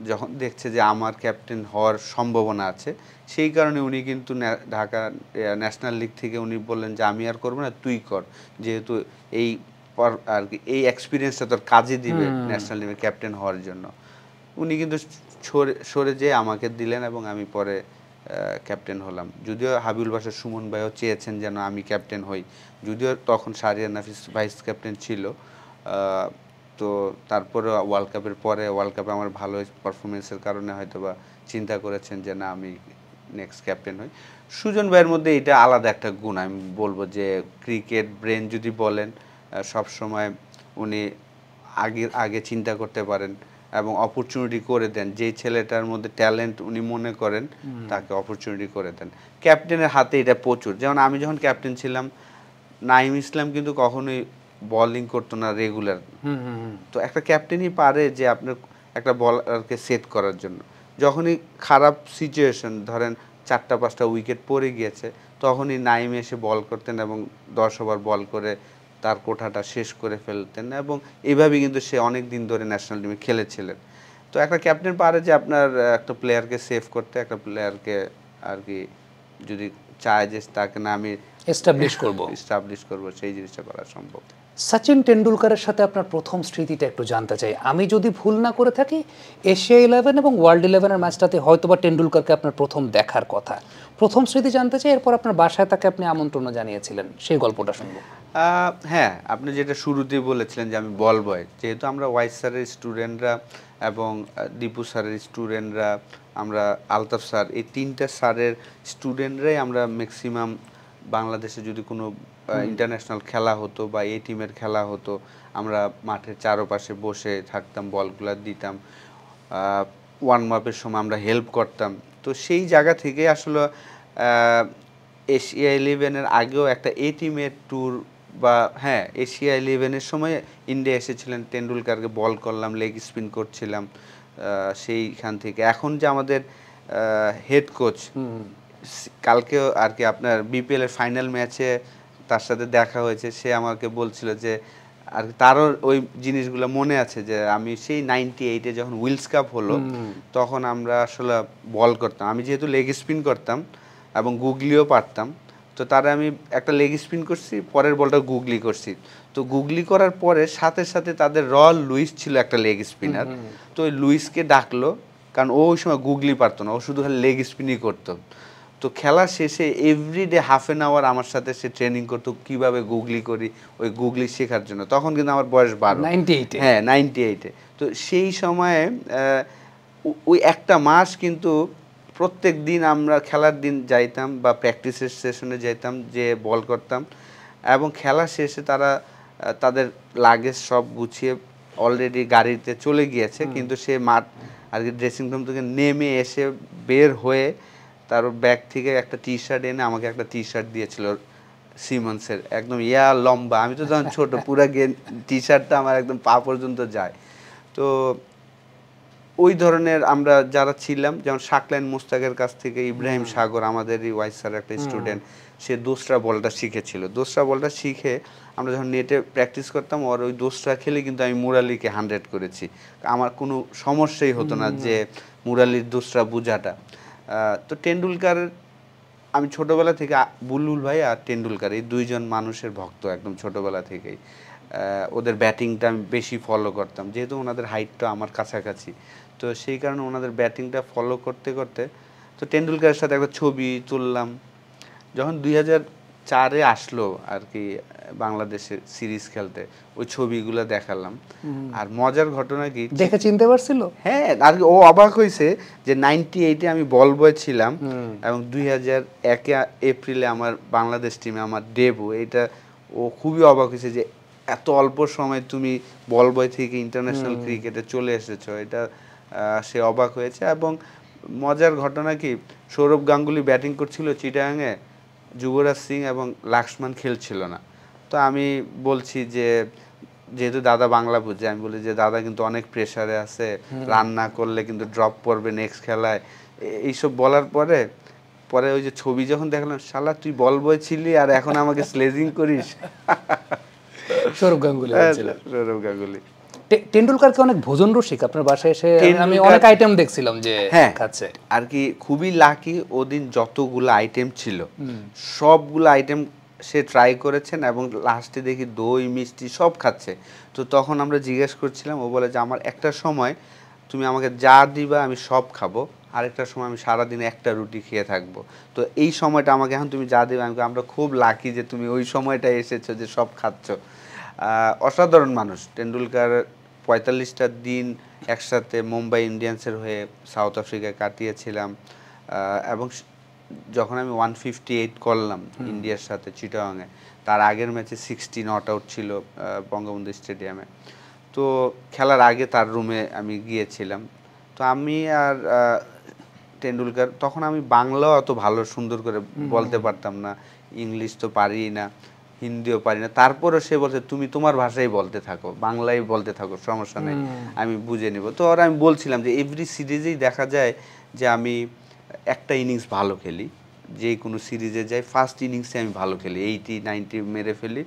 যখন দেখছে যে আমার ক্যাপ্টেন হওয়ার সম্ভাবনা আছে, সেই কারণে উনি কিন্তু ঢাকা ন্যাশনাল লিগ থেকে উনি বললেন যে আমি আর করবো না, তুই কর, যেহেতু এই আর কি এই এক্সপিরিয়েন্সটা তোর কাজে দিবে ন্যাশনাল টিমের ক্যাপ্টেন হওয়ার জন্য। উনি কিন্তু সরে যেয়ে আমাকে দিলেন এবং আমি পরে ক্যাপ্টেন হলাম। যদিও হাবিবুল বাশার সুমন ভাইও চেয়েছেন যেন আমি ক্যাপ্টেন হই, যদিও তখন শাহরিয়ার নাফিস ভাইস ক্যাপ্টেন ছিল। তো তারপরে ওয়ার্ল্ড কাপের পরে ওয়ার্ল্ড কাপে আমার ভালো পারফরমেন্সের কারণে হয়তো বা চিন্তা করেছেন যে না আমি নেক্সট ক্যাপ্টেন হই। সুজন ভাইয়ের মধ্যে এটা আলাদা একটা গুণ, আমি বলবো যে ক্রিকেট ব্রেন যদি বলেন, সব সময় উনি আগে চিন্তা করতে পারেন এবং অপরচুনিটি করে দেন। যেই ছেলেটার মধ্যে ট্যালেন্ট উনি মনে করেন তাকে অপরচুনিটি করে দেন। ক্যাপ্টেনের হাতে এটা প্রচুর। যেমন আমি যখন ক্যাপ্টেন ছিলাম, নাঈম ইসলাম কিন্তু কখনোই বোলিং করতো না রেগুলার। তো একটা ক্যাপ্টেনই পারে যে আপনার একটা বলারকে সেট করার জন্য। যখনই খারাপ সিচুয়েশন, ধরেন 4-5টা উইকেট পড়ে গিয়েছে, তখনই নাঈম এসে বল করতেন এবং 10 ওভার বল করে তার কোঠাটা শেষ করে ফেলতেন এবং এইভাবেই কিন্তু সে অনেক দিন ধরে ন্যাশনাল টিমে খেলেছিলেন। তো একটা ক্যাপ্টেন পারে যে আপনার একটা প্লেয়ারকে সেভ করতে, একটা প্লেয়ারকে আর কি যদি চায় যে তাকে না আমি এস্টাবলিশ করব, সেই জিনিসটা করা সম্ভব। সচিন টেন্ডুলকারের সাথে আপনার প্রথম স্মৃতিটা একটু জানতে চাই। আমি যদি ভুল না করে থাকি, এশিয়া 11 এবং ওয়ার্ল্ড 11-এর ম্যাচটাতে হয়তোবা টেন্ডুলকারকে আপনার প্রথম দেখার কথা। প্রথম স্মৃতি জানতে চাই, এরপর আপনার বাসায় তাকে আপনি আমন্ত্রণ জানিয়েছিলেন, সেই গল্পটা শুনবো। হ্যাঁ, আপনি যেটা শুরুতেই বলেছিলেন যে আমি বল বয়, যেহেতু আমরা ওয়াইস স্যারের স্টুডেন্টরা এবং দীপু স্যারের স্টুডেন্টরা, আমরা আলতাফ স্যার, এই 3টা স্যারের স্টুডেন্টরাই আমরা ম্যাক্সিমাম বাংলাদেশে যদি কোনো ইন্টারন্যাশনাল খেলা হতো বা এই টিমের খেলা হতো, আমরা মাঠের চারপাশে বসে থাকতাম, বলগুলো দিতাম, ওয়ার্ম আপের সময় আমরা হেল্প করতাম। তো সেই জায়গা থেকে আসলে এশিয়া 11-এর আগেও একটা এ টিমের ট্যুর বা হ্যাঁ, এশিয়া 11-এর সময় ইন্ডিয়া এসেছিলেন, টেন্ডুলকারকে বল করলাম, লেগ স্পিন করছিলাম। সেইখান থেকে এখন যে আমাদের হেড কোচ, কালকেও আর কি আপনার বিপিএল এর ফাইনাল ম্যাচে তার সাথে দেখা হয়েছে, সে আমাকে বলছিল যে আর তারও ওই জিনিসগুলো মনে আছে যে আমি সেই 98-এ যখন উইলস কাপ হলো, তখন আমরা আসলে বল করতাম, আমি যেহেতু লেগ স্পিন করতাম এবং গুগলিও পারতাম, তো তারা আমি একটা লেগ স্পিন করছি, পরের বলটা গুগলি করছি। তো গুগলি করার পরে সাথে সাথে তাদের লুইস ছিল একটা লেগ স্পিনার, তো ওই লুইসকে ডাকলো, কারণ ও ওই সময় গুগলি পারতো না, ও শুধু খালি লেগ স্পিনই করতো। তো খেলা শেষে এভরিডে হাফ অ্যান আওয়ার আমার সাথে সে ট্রেনিং করতো কীভাবে গুগলি করি, ওই গুগলি শেখার জন্য। তখন কিন্তু আমার বয়স 12, 98-এ। হ্যাঁ 98-এ। তো সেই সময়ে ওই একটা মাস কিন্তু প্রত্যেক দিন আমরা খেলার দিন যাইতাম বা প্র্যাকটিসের সেশনে যাইতাম, যে বল করতাম এবং খেলা শেষে তারা তাদের লাগেজ সব গুছিয়ে অলরেডি গাড়িতে চলে গিয়েছে, কিন্তু সে মাঠ আর কি ড্রেসিং রুম থেকে নেমে এসে বের হয়ে তার ব্যাগ থেকে একটা টি শার্ট এনে আমাকে একটা টি শার্ট দিয়েছিল সিমন্সের, একদম লম্বা, আমি তো তখন ছোট, পুরা টি শার্টটা আমার একদম পা পর্যন্ত যায়। তো ওই ধরনের আমরা যারা ছিলাম, যেমন শাকলাইন মুস্তাকের কাছ থেকে ইব্রাহিম সাগর, আমাদেরই ওয়াইস স্যার একটা স্টুডেন্ট, সে দোসরা বলটা শিখেছিল। দোসরা বলটা শিখে আমরা যখন নেটে প্র্যাকটিস করতাম, ওর ওই দোসরা খেলে কিন্তু আমি মুরালিকে 100 করেছি, আমার কোনো সমস্যাই হতো না যে মুরালির দোসরা বুঝাটা। তো টেন্ডুলকার, আমি ছোটোবেলা থেকে বুলবুল ভাই আর টেন্ডুলকার এই দুইজন মানুষের ভক্ত একদম ছোটোবেলা থেকেই। ওদের ব্যাটিংটা আমি বেশি ফলো করতাম, যেহেতু ওনাদের হাইটটা আমার কাছাকাছি, তো সেই কারণে ওনাদের ব্যাটিংটা ফলো করতে করতে তো টেন্ডুলকারের সাথে একটা ছবি তুললাম। যখন 2004-এ আসলো আর কি বাংলাদেশের সিরিজ খেলতে, ওই ছবিগুলো দেখালাম। আর মজার ঘটনা কি, দেখে চিনতে পারছিল? হ্যাঁ, আর ও অবাক হয়েছে যে 98-এ আমি বল বয় ছিলাম এবং 2001 এপ্রিলে আমার বাংলাদেশ টিমে আমার ডেবু। এটা ও খুবই অবাক হয়েছে যে এত অল্প সময় তুমি বল বয় থেকে ইন্টারন্যাশনাল ক্রিকেটে চলে এসেছো, এটা সে অবাক হয়েছে। এবং মজার ঘটনা কি, সৌরভ গাঙ্গুলি ব্যাটিং করছিল চিটাগাংয়ে, যুবরাজ সিং এবং লাক্সমান খেলছিল না। তো আমি বলছি যে, যেহেতু দাদা বাংলা বুঝে, আমি বলি যে দাদা কিন্তু অনেক প্রেসারে আছে, রান না করলে কিন্তু ড্রপ পড়বে নেক্সট খেলায়, এইসব বলার পরে পরে ওই যে ছবি যখন দেখলাম, শালা তুই বল বয় ছিলি আর এখন আমাকে স্লেজিং করিস। সৌরভ গাঙ্গুলি। সৌরভ গাঙ্গুলি। টেন্ডুলকারকে অনেক ভোজন রসিক, আপনার বাসায় এসে আমি অনেক আইটেম দেখছিলাম যে খাচ্ছে আর কি। খুবই লাকি, ওদিন যতগুলো আইটেম ছিল সবগুলো আইটেম সে ট্রাই করেছেন এবং লাস্টে দেখি দই মিষ্টি সব খাচ্ছে। তো তখন আমরা জিজ্ঞেস করছিলাম, ও বলে যে আমার একটা সময় তুমি আমাকে যা দিবা আমি সব খাবো, আরেকটা সময় আমি সারাদিন একটা রুটি খেয়ে থাকবো। তো এই সময়টা আমাকে এখন তুমি যা দিবে আমরা খুব লাকি যে তুমি ওই সময়টা এসেছো যে সব খাচ্ছ। অসাধারণ মানুষ টেন্ডুলকার। 45টা দিন একসাথে মুম্বাই ইন্ডিয়ান্সের হয়ে সাউথ আফ্রিকায় কাটিয়েছিলাম এবং যখন আমি 158 করলাম ইন্ডিয়ার সাথে চিটাগাংয়ে, তার আগের ম্যাচে 60 নট আউট ছিল বঙ্গবন্ধু স্টেডিয়ামে। তো খেলার আগে তার রুমে আমি গিয়েছিলাম। তো আমি আর টেন্ডুলকার, তখন আমি বাংলাও অত ভালো সুন্দর করে বলতে পারতাম না, ইংলিশ তো পারি না, হিন্দিও পারি না। তারপরে সে বলছে তুমি তোমার ভাষাই বলতে থাকো, বাংলায় বলতে থাকো, সমস্যা নেই, আমি বুঝে নিব। তো আর আমি বলছিলাম যে এভরি সিরিজেই দেখা যায় যে আমি একটা ইনিংস ভালো খেলি, যে কোনো সিরিজে যাই ফার্স্ট ইনিংসে আমি ভালো খেলি, 80-90 মেরে ফেলি,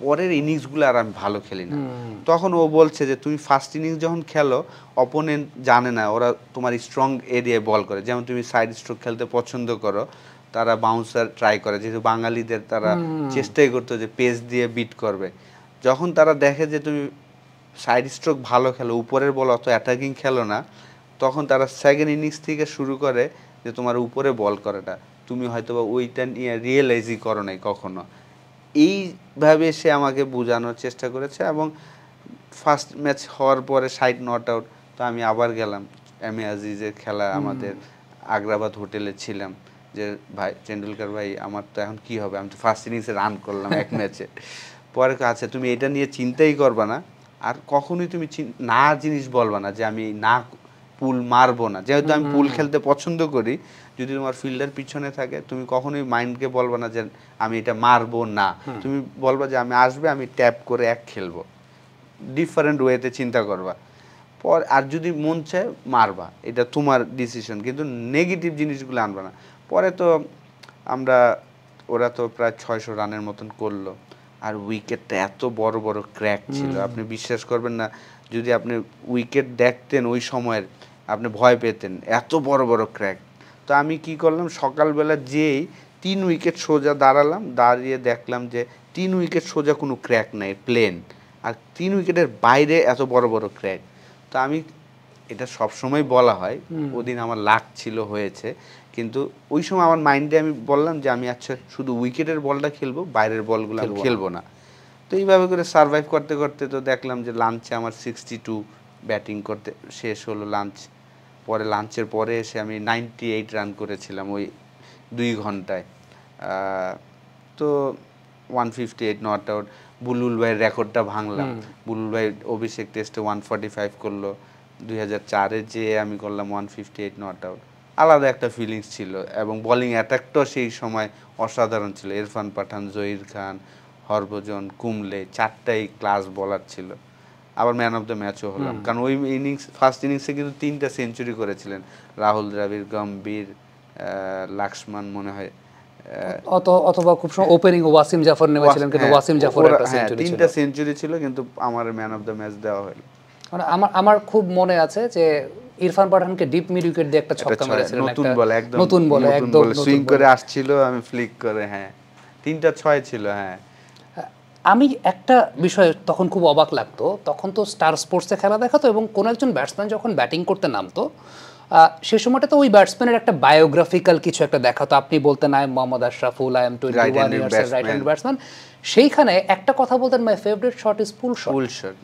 পরের ইনিংসগুলো আর আমি ভালো খেলি না। তখন ও বলছে যে তুমি ফার্স্ট ইনিংস যখন খেলো অপোনেন্ট জানে না, ওরা তোমার স্ট্রং এরিয়ায় বল করে, যেমন তুমি সাইড স্ট্রোক খেলতে পছন্দ করো, তারা বাউন্সার ট্রাই করে, যেহেতু বাঙালিদের তারা চেষ্টাই করতো যে পেস দিয়ে বিট করবে। যখন তারা দেখে যে তুমি সাইড স্ট্রোক ভালো খেলো, উপরের বল অত অ্যাটাকিং খেলো না, তখন তারা সেকেন্ড ইনিংস থেকে শুরু করে যে তোমার উপরে বল করাটা তুমি হয়তো বা ওইটা নিয়ে রিয়েলাইজই করো নাই কখনো। এইভাবে সে আমাকে বোঝানোর চেষ্টা করেছে। এবং ফার্স্ট ম্যাচ হওয়ার পরে 60 নট আউট, তো আমি আবার গেলাম এম এ আজিজের খেলা, আমাদের আগ্রাবাদ হোটেলে ছিলাম, যে ভাই টেন্ডুলকার ভাই আমার তো এখন কি হবে, আমি তো ফার্স্ট ইনিংসে রান করলাম এক ম্যাচে। পরে কাছে তুমি এটা নিয়ে চিন্তাই করবা না, আর কখনোই তুমি না জিনিস বলবা না যে আমি না পুল মারবো না, যেহেতু আমি পুল খেলতে পছন্দ করি, যদি তোমার ফিল্ডার পিছনে থাকে তুমি কখনোই মাইন্ডকে বলবা না যে আমি এটা মারবো না, তুমি বলবা যে আমি আসবে, আমি ট্যাপ করে এক খেলবো, ডিফারেন্ট ওয়েতে চিন্তা করবা। পর আর যদি মন চায় মারবা, এটা তোমার ডিসিশন, কিন্তু নেগেটিভ জিনিসগুলো আনবা না। পরে তো আমরা, ওরা তো প্রায় 600 রানের মতন করলো, আর উইকেটটা এত বড় বড় ক্র্যাক ছিল, আপনি বিশ্বাস করবেন না, যদি আপনি উইকেট দেখতেন ওই সময়ের আপনি ভয় পেতেন, এত বড় বড় ক্র্যাক। তো আমি কি করলাম, সকালবেলা যেই 3 উইকেট সোজা দাঁড়ালাম, দাঁড়িয়ে দেখলাম যে 3 উইকেট সোজা কোনো ক্র্যাক নাই, প্লেন, আর 3 উইকেটের বাইরে এত বড় বড় ক্র্যাক। তো আমি, এটা সবসময় বলা হয়, ওদিন আমার লাক ছিল হয়েছে, কিন্তু ওই সময় আমার মাইন্ডে আমি বললাম যে আমি আচ্ছা শুধু উইকেটের বলটা খেলবো, বাইরের বলগুলো আমি খেলবো না। তো এইভাবে করে সার্ভাইভ করতে করতে তো দেখলাম যে লাঞ্চে আমার 62 ব্যাটিং করতে শেষ হলো লাঞ্চ, পরে লাঞ্চের পরে এসে আমি 98 রান করেছিলাম ওই 2 ঘন্টায়। তো 158 নট আউট, বুলবুল ভাইয়ের রেকর্ডটা ভাঙলাম। বুলবুল ভাই অভিষেক টেস্টে 145 করলো, 2004-এ যে আমি করলাম 158 নট আউট। আলাদা একটা ফিলিংস ছিল, এবং বোলিং অ্যাটাকটাও সেই সময় অসাধারণ ছিল। ইরফান পাঠান, জহির খান, হরভজন, কুমলে, 4টাই ক্লাস বোলার ছিল। আবার ম্যান অফ দ্য ম্যাচও হলাম, কারণ ওই ইনিংস ফার্স্ট ইনিংসে কিন্তু 3টা সেঞ্চুরি করেছিলেন রাহুল দ্রাবিড়, গম্ভীর, লাক্সমান মনে হয়, অথবা খুব সময় ওপেনিং ওয়াসিম জাফর নেমেছিলেন, কিন্তু ওয়াসিম জাফরের একটা সেঞ্চুরি ছিল, 3টা সেঞ্চুরি ছিল, কিন্তু আমার ম্যান অফ দ্য ম্যাচ দেওয়া হলো। মানে আমার খুব মনে আছে যে ইরফান পাঠানকে ডিপ মিড উইকেট দিয়ে একটা ছক্কা মেরেছিলেন, নতুন বলে, একদম নতুন বলে, একদম সুইং করে আসছিল, আমি ফ্লিক করে, হ্যাঁ 3টা 6 ছিল। হ্যাঁ, আমি একটা বিষয় তখন খুব অবাক লাগতো, তখন তো স্টার স্পোর্টসে খেলা দেখাতো, এবং কোনো একজন ব্যাটসম্যান যখন ব্যাটিং করতে নামতো সে সময়টা তো ওই ব্যাটসম্যানের একটা বায়োগ্রাফিক্যাল কিছু একটা দেখাতো, আপনি বলতেন I am Mohammad Ashraful, I am 21 years right hand batsman, সেইখানে একটা কথা বলতেন, my favourite shot is pool shot.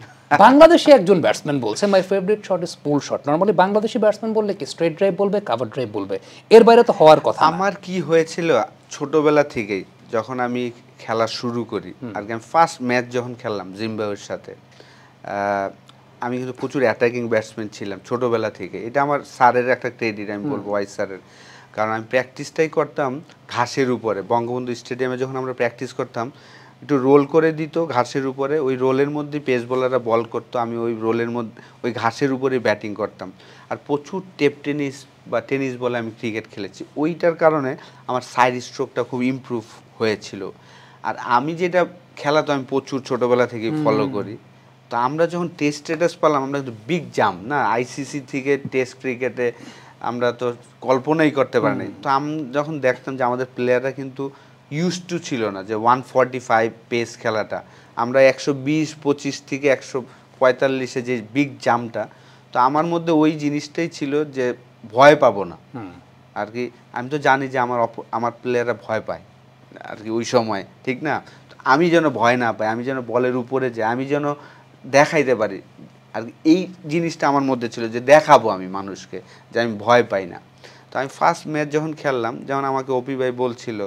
Bangladeshi একজন ব্যাটসম্যান বলছে my favourite shot is pool shot. Normally Bangladeshi batsman বললে কি স্ট্রেট ড্রাইভ বলবে, কাভার ড্রাইভ বলবে, এর বাইরে তো হওয়ার কথা। আমার কি হয়েছিল ছোটবেলা থেকেই, যখন আমি খেলা শুরু করি, আর আমি ফার্স্ট ম্যাচ যখন খেললাম জিম্বাবুয়ের সাথে, আমি কিন্তু প্রচুর অ্যাটাকিং ব্যাটসম্যান ছিলাম ছোটোবেলা থেকে। এটা আমার স্যারের একটা ক্রেডিট আমি বলবো, ওয়াইস স্যারের, কারণ আমি প্র্যাকটিসটাই করতাম ঘাসের উপরে। বঙ্গবন্ধু স্টেডিয়ামে যখন আমরা প্র্যাকটিস করতাম, একটু রোল করে দিত ঘাসের উপরে, ওই রোলের মধ্যে পেস বোলাররা বল করতো, আমি ওই রোলের মধ্যে ওই ঘাসের উপরে ব্যাটিং করতাম। আর প্রচুর টেপ টেনিস বা টেনিস বলে আমি ক্রিকেট খেলেছি, ওইটার কারণে আমার সাইড স্ট্রোকটা খুব ইমপ্রুভ হয়েছিল। আর আমি যেটা খেলা তো আমি প্রচুর ছোটোবেলা থেকে ফলো করি, তো আমরা যখন টেস্ট স্ট্যাটাস পেলাম, আমরা কিন্তু বিগ জাম্প না, আইসিসি থেকে টেস্ট ক্রিকেটে আমরা তো কল্পনাই করতে পারিনি। তো আমি যখন দেখতাম যে আমাদের প্লেয়াররা কিন্তু ইউজ টু ছিল না যে 145 পেস খেলাটা, আমরা 120-25 থেকে 145-এ যে বিগ জাম্পটা, তো আমার মধ্যে ওই জিনিসটাই ছিল যে ভয় পাবো না আর কি। আমি তো জানি যে আমার প্লেয়াররা ভয় পায় আর কি ওই সময়, ঠিক না? আমি যেন ভয় না পাই, আমি যেন বলের উপরে যাই, আমি যেন দেখাইতে পারি আর এই জিনিসটা আমার মধ্যে ছিল যে দেখাবো আমি মানুষকে যে আমি ভয় পাই না। তো আমি ফার্স্ট ম্যাচ যখন খেললাম, যেমন আমাকে অপি ভাই বলছিল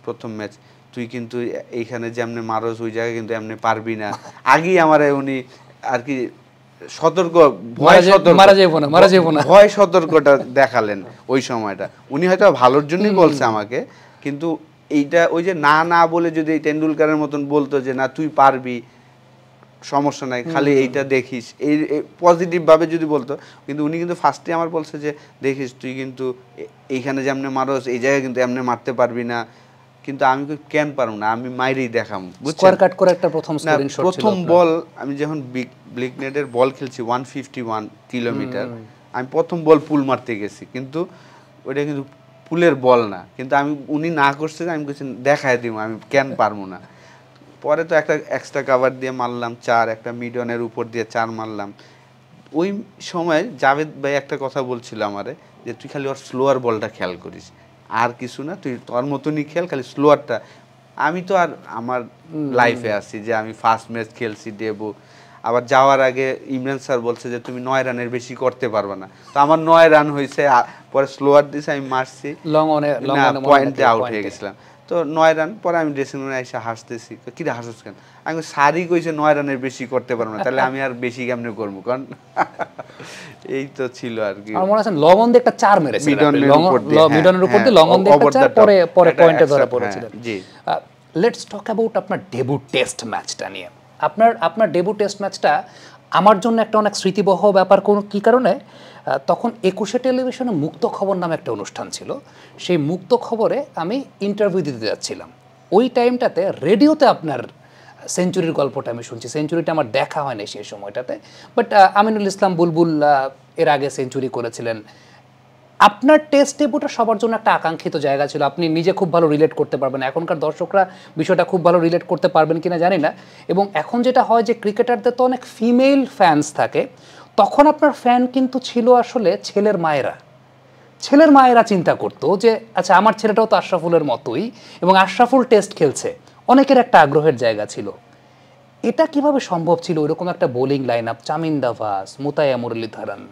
প্রথম ম্যাচ, তুই কিন্তু এইখানে যেমনি মারোস ওই জায়গায় কিন্তু এমনি পারবি না। আগেই আমার উনি আর কি সতর্ক, ভয় সতর্কটা দেখালেন ওই সময়টা। উনি হয়তো ভালোর জন্যই বলছে আমাকে, কিন্তু এইটা ওই যে না না বলে যদি টেন্ডুলকারের মতন বলতো যে না তুই পারবি, সমস্যা নাই, খালি এইটা দেখিস, এই পজিটিভভাবে যদি বলতো। কিন্তু উনি কিন্তু ফার্স্টে আমার বলছে যে দেখিস তুই কিন্তু এইখানে যেমনি মারোস এই জায়গায় কিন্তু এমনি মারতে পারবি না। কিন্তু আমি কেন পারবো না, আমি মাইরেই দেখাম, স্কোয়ার কাট করে একটা প্রথম স্কোরিং শট ছিল। প্রথম বল আমি যখন ব্লিকনেটের বল খেলছি 151 কিলোমিটার, আমি প্রথম বল পুল মারতে গেছি, কিন্তু ওইটা কিন্তু পুলের বল না, কিন্তু আমি উনি না করছে, আমি বলছি দেখায় দিব, আমি কেন পারবো না। পরে তো একটা এক্সট্রা কাভার দিয়ে মারলাম 4, একটা মিডনের উপর দিয়ে 4 মারলাম। ওই সময় জাভেদ ভাই একটা কথা বলছিল আমারে যে তুই খালি ওর স্লোয়ার বলটা খেয়াল করিস, আর কিছু না, তুই তোর মতনই খেল, খালি স্লোয়ারটা। আমি তো আর আমার লাইফে আছি যে আমি ফার্স্ট ম্যাচ খেলছি দেবো, আবার যাওয়ার আগে ইমরান স্যার বলছে যে তুমি 9 রানের বেশি করতে পারবে না, তো আমার 9 রান হয়েছে, পরে স্লোয়ার দিয়েছে, আমি মারছি, পয়েন্টে আউট হয়ে গেছিলাম। তো 9 রান পরে আমি ড্রেসিং রুমে এসে হাসতেছি, কিরে হাসছিস কেন? আমি সারি কইছে 9 রানের বেশি করতে পারবো না, তাহলে আমি আর বেশি কেমনে করবো? কারণ এই তো ছিল আর কি। আমার মনে আছে লঙ্গন দিয়ে একটা 4 মেরেছিল, মিডনের উপর দিয়ে লঙ্গন দিয়ে একটা 4, পরে পয়েন্টে ধরা পড়েছিলেন। জি, লেটস টক অ্যাবাউট আপনার ডেবিউ টেস্ট ম্যাচটা নিয়ে। আপনার ডেবিউ টেস্ট ম্যাচটা আমার জন্য একটা অনেক স্মৃতিবহ ব্যাপার। কোন কী কারণে? তখন 21 টেলিভিশনে মুক্ত খবর নামে একটা অনুষ্ঠান ছিল, সেই মুক্ত খবরে আমি ইন্টারভিউ দিতে যাচ্ছিলাম। ওই টাইমটাতে রেডিওতে আপনার সেঞ্চুরির গল্পটা আমি শুনছি। সেঞ্চুরিটা আমার দেখা হয়নি সেই সময়টাতে, বাট আমিনুল ইসলাম বুলবুল এর আগে সেঞ্চুরি করেছিলেন। আপনার টেস্ট ডেবিউটা সবার জন্য একটা আকাঙ্ক্ষিত জায়গা ছিল, আপনি নিজে খুব ভালো রিলেট করতে পারবেন। এখনকার দর্শকরা বিষয়টা খুব ভালো রিলেট করতে পারবেন কিনা জানি না। এবং এখন যেটা হয় যে ক্রিকেটারদের তো অনেক ফিমেল ফ্যান্স থাকে, তখন আপনার ফ্যান কিন্তু ছিল আসলে ছেলের মায়েরা চিন্তা করতো যে আচ্ছা আমার ছেলেটাও তো আশরাফুলের মতোই, এবং আশরাফুল টেস্ট খেলছে, অনেকের একটা আগ্রহের জায়গা ছিল। এটা কিভাবে সম্ভব ছিল ওইরকম একটা bowling line up, Chaminda Vaas, Muttiah Muralitharan,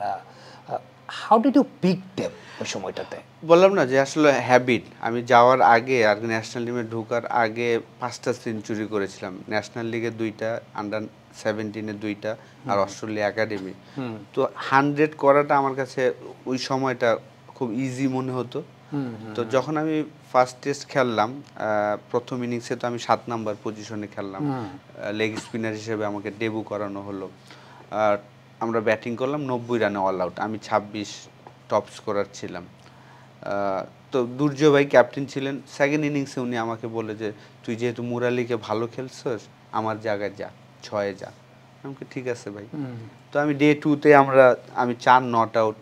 how did you pick them ওই সময়টাতে? বললাম না যে আসলে হ্যাবিট, আমি যাওয়ার আগে আর ন্যাশনাল টিমে ঢোকার আগে 5টা সেঞ্চুরি করেছিলাম, ন্যাশনাল লিগে 2টা, আন্ডার 17-এ 2টা, আর অস্ট্রেলিয়া একাডেমি। তো 100 করাটা আমার কাছে ওই সময়টা খুব ইজি মনে হতো। তো যখন আমি ফার্স্ট টেস্ট খেললাম, প্রথম ইনিংসে তো আমি 7 নাম্বার পজিশনে খেললাম, লেগ স্পিনার হিসেবে আমাকে ডেবু করানো হলো। আর আমরা ব্যাটিং করলাম, 90 রানে অল আউট, আমি 26 টপ স্কোরার ছিলাম। তো দুর্জয় ভাই ক্যাপ্টেন ছিলেন। সেকেন্ড ইনিংসে উনি আমাকে বলে যে তুই যেহেতু মুরালিকে ভালো খেলছস, আমার জায়গায় যা, 6-এ যা। আমাকে ঠিক আছে ভাই। তো আমি ডে 2-তে আমি 4 নট আউট।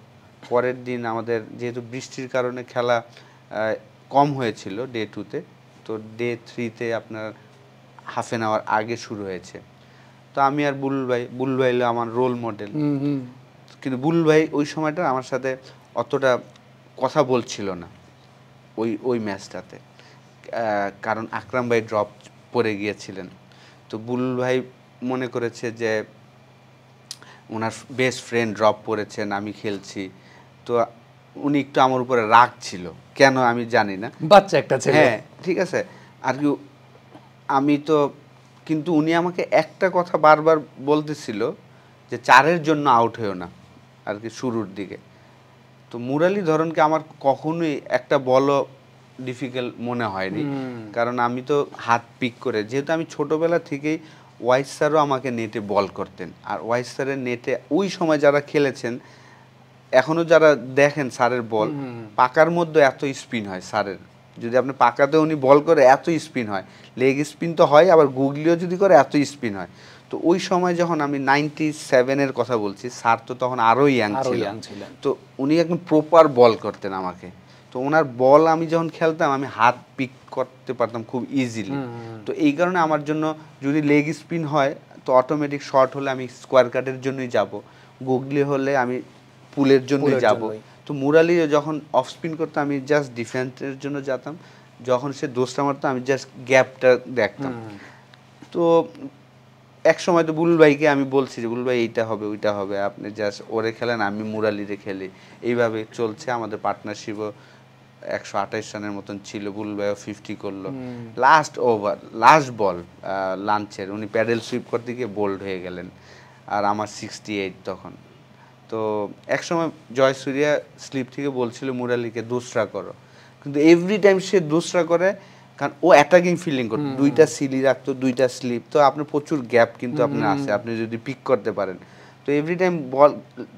পরের দিন আমাদের যেহেতু বৃষ্টির কারণে খেলা কম হয়েছিল ডে 2-তে, তো ডে 3-তে আপনার হাফ অ্যান আওয়ার আগে শুরু হয়েছে। তো আমি আর বুলবুল ভাই হলো আমার রোল মডেল, কিন্তু বুলবুল ভাই ওই সময়টা আমার সাথে অতটা কথা বলছিল না ওই ম্যাচটাতে, কারণ আকরাম ভাই ড্রপ পড়ে গিয়েছিলেন। তো বুলবুল ভাই মনে করেছে যে ওনার বেস্ট ফ্রেন্ড ড্রপ পড়েছেন, আমি খেলছি, তো উনি একটু আমার উপরে রাগ ছিল, কেন আমি জানি না, বাচ্চা একটা ছেলে। হ্যাঁ ঠিক আছে আর কি। আমি তো, কিন্তু উনি আমাকে একটা কথা বারবার বলতেছিল যে 4-এর জন্য আউট হয়েও না আর কি শুরুর দিকে। তো মুরালীধরনকে আমার কখনোই একটা বলও ডিফিকাল্ট মনে হয়নি, কারণ আমি তো হাত পিক করে, যেহেতু আমি ছোটোবেলা থেকেই ওয়াইস স্যারও আমাকে নেটে বল করতেন, আর ওয়াইস স্যারের নেটে ওই সময় যারা খেলেছেন, এখনও যারা দেখেন স্যারের বল, পাকার মধ্যে এত স্পিন হয় স্যারের যদি আপনি পাকাতে উনি বল করে এত স্পিন হয়, লেগ স্পিন তো হয়, আবার গুগলিও যদি করে এত স্পিন হয়। তো ওই সময় যখন আমি 97-এর কথা বলছি, স্যার তো তখন আরও ইয়াং ছিলেন, তো উনি একদম প্রপার বল করতেন আমাকে। তো ওনার বল আমি যখন খেলতাম আমি হাত পিক করতে পারতাম খুব ইজিলি। তো এই কারণে আমার জন্য যদি লেগ স্পিন হয় তো অটোমেটিক শট হলে আমি স্কোয়ার কাটের জন্যই যাব, গুগলি হলে আমি পুলের জন্যই যাব। তো মুরালি যখন অফ স্পিন করতো আমি জাস্ট ডিফেন্সের জন্য যেতাম, যখন সে দোষটা মারতো আমি জাস্ট গ্যাপটা দেখতাম। তো এক সময় তো বুলবুল ভাইকে আমি বলছি যে বুলবুল ভাই এইটা হবে ওইটা হবে, আপনি জাস্ট ওরে খেলেন, আমি মুরালিরে খেলি। এইভাবে চলছে আমাদের পার্টনারশিপও। 128 রানের মতন ছিল, বুলবুল ভাইও 50 করলো। লাস্ট ওভার, লাস্ট বল লাঞ্চের, উনি প্যাডেল সুইপ করতে গিয়ে বোল্ড হয়ে গেলেন, আর আমার 68 তখন। তো একসময় জয়সূর্যা স্লিপ থেকে বলছিল মুরালিকে দোসরা করো, কিন্তু এভরি টাইম সে দোসরা করে, কারণ ও অ্যাটাকিং ফিল্ডিং করতো, দুইটা সিলি রাখতো, দুইটা স্লিপ, তো আপনার প্রচুর গ্যাপ কিন্তু আপনার আছে, আপনি যদি পিক করতে পারেন। তো এভরি টাইম বল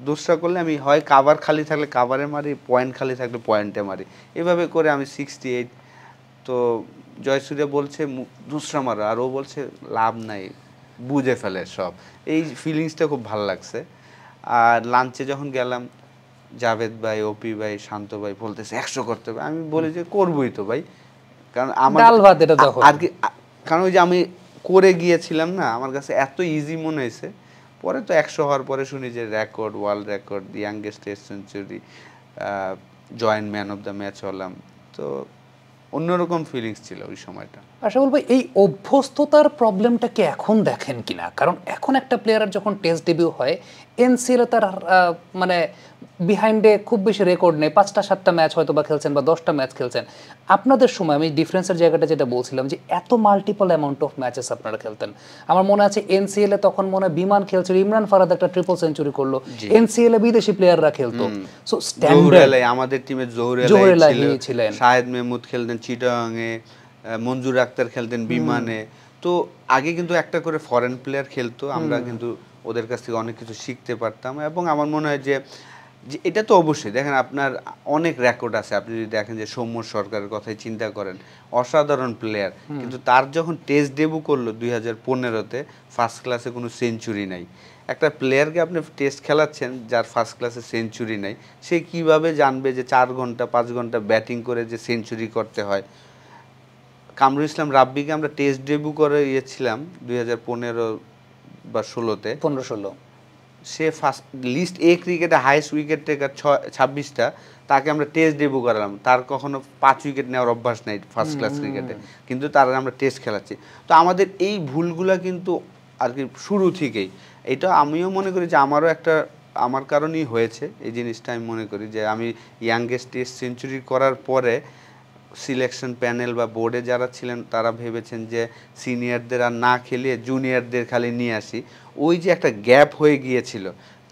দোসরা করলে আমি হয় কাভার খালি থাকলে কাভারে মারি, পয়েন্ট খালি থাকলে পয়েন্টে মারি, এভাবে করে আমি 68। তো জয়সূর্যা বলছে দোসরা মারো, আর ও বলছে লাভ নাই, বুঝে ফেলে সব। এই ফিলিংসটা খুব ভালো লাগছে। আর লাঞ্চে যখন গেলাম, জাভেদ ভাই, ওপি ভাই, শান্ত ভাই বলতেছে 100 করতে হবে, আমি বলি যে করবই তো ভাই, কারণ আমার আর কি, কারণ ওই যে আমি করে গিয়েছিলাম না, আমার কাছে এত ইজি মনে হয়েছে। পরে তো 100 হওয়ার পরে শুনি যে record, world record, youngest test century, joint man of the match হলাম। তো অন্যরকম ফিলিংস ছিল ওই সময়টা। আশা বলবো এই অভ্যস্ততার প্রবলেমটাকে এখন দেখেন কিনা, কারণ এখন একটা প্লেয়ারের যখন টেস্ট ডেবিউ হয়, এনসিএলে তার মানে বিহাইন্ডে খুব বেশি রেকর্ড নেই, 5টা-7টা ম্যাচ হয়তো বা খেলছেন বা 10টা ম্যাচ খেলছেন। আপনাদের সময় আমি ডিফারেন্সের জায়গাটা যেটা বলছিলাম যে এত মাল্টিপল অ্যামাউন্ট অফ ম্যাচেস আপনারা খেলতেন। আমার মনে আছে এনসিএলে তখন মনে হয় বিমান খেলছিল, ইমরান ফারাদ একটা ট্রিপল সেঞ্চুরি করলো, এনসিএলে বিদেশি প্লেয়াররা খেলতো। সো স্ট্যান্ডার্ড আমাদের টিমে জহুরুল্লাহ ছিলেন, শাহেদ মেহমুদ খেলতেন চিটাগাংয়ে, মঞ্জুর আক্তার খেলতেন বিমানে। তো আগে কিন্তু একটা করে ফরেন প্লেয়ার খেলতো, আমরা কিন্তু ওদের কাছ থেকে অনেক কিছু শিখতে পারতাম। এবং আমার মনে হয় যে এটা তো অবশ্যই দেখেন আপনার অনেক রেকর্ড আছে, আপনি যদি দেখেন যে সৌম্য সরকারের কথাই চিন্তা করেন, অসাধারণ প্লেয়ার, কিন্তু তার যখন টেস্ট ডেবিউ করলো 2015-তে, ফার্স্ট ক্লাসে কোনো সেঞ্চুরি নাই। একটা প্লেয়ারকে আপনি টেস্ট খেলাচ্ছেন যার ফার্স্ট ক্লাসে সেঞ্চুরি নাই, সে কিভাবে জানবে যে 4 ঘন্টা 5 ঘন্টা ব্যাটিং করে যে সেঞ্চুরি করতে হয়। কামরুল ইসলাম রাব্বিকে আমরা টেস্ট ডেবিউ করে ইয়েছিলাম 2015 বা 16-তে, 15-16, সে ফার্স্ট লিস্ট এ ক্রিকেটে হাইয়েস্ট উইকেট টেকার 26টা, তাকে আমরা টেস্ট ডেবিউ করালাম। তার কখনো 5 উইকেট নেওয়ার অভ্যাস নাই ফার্স্ট ক্লাস ক্রিকেটে, কিন্তু তার আমরা টেস্ট খেলাচ্ছি। তো আমাদের এই ভুলগুলা কিন্তু আর কি শুরু থেকেই, এটা আমিও মনে করি যে আমারও একটা আমার কারণেই হয়েছে এই জিনিসটা। আমি মনে করি যে আমি ইয়াংগেস্ট টেস্ট সেঞ্চুরি করার পরে সিলেকশন প্যানেল বা বোর্ডে যারা ছিলেন তারা ভেবেছেন যে সিনিয়রদের আর না খেলিয়ে জুনিয়রদের খালি নিয়ে আসি, ওই যে একটা গ্যাপ হয়ে গিয়েছিল।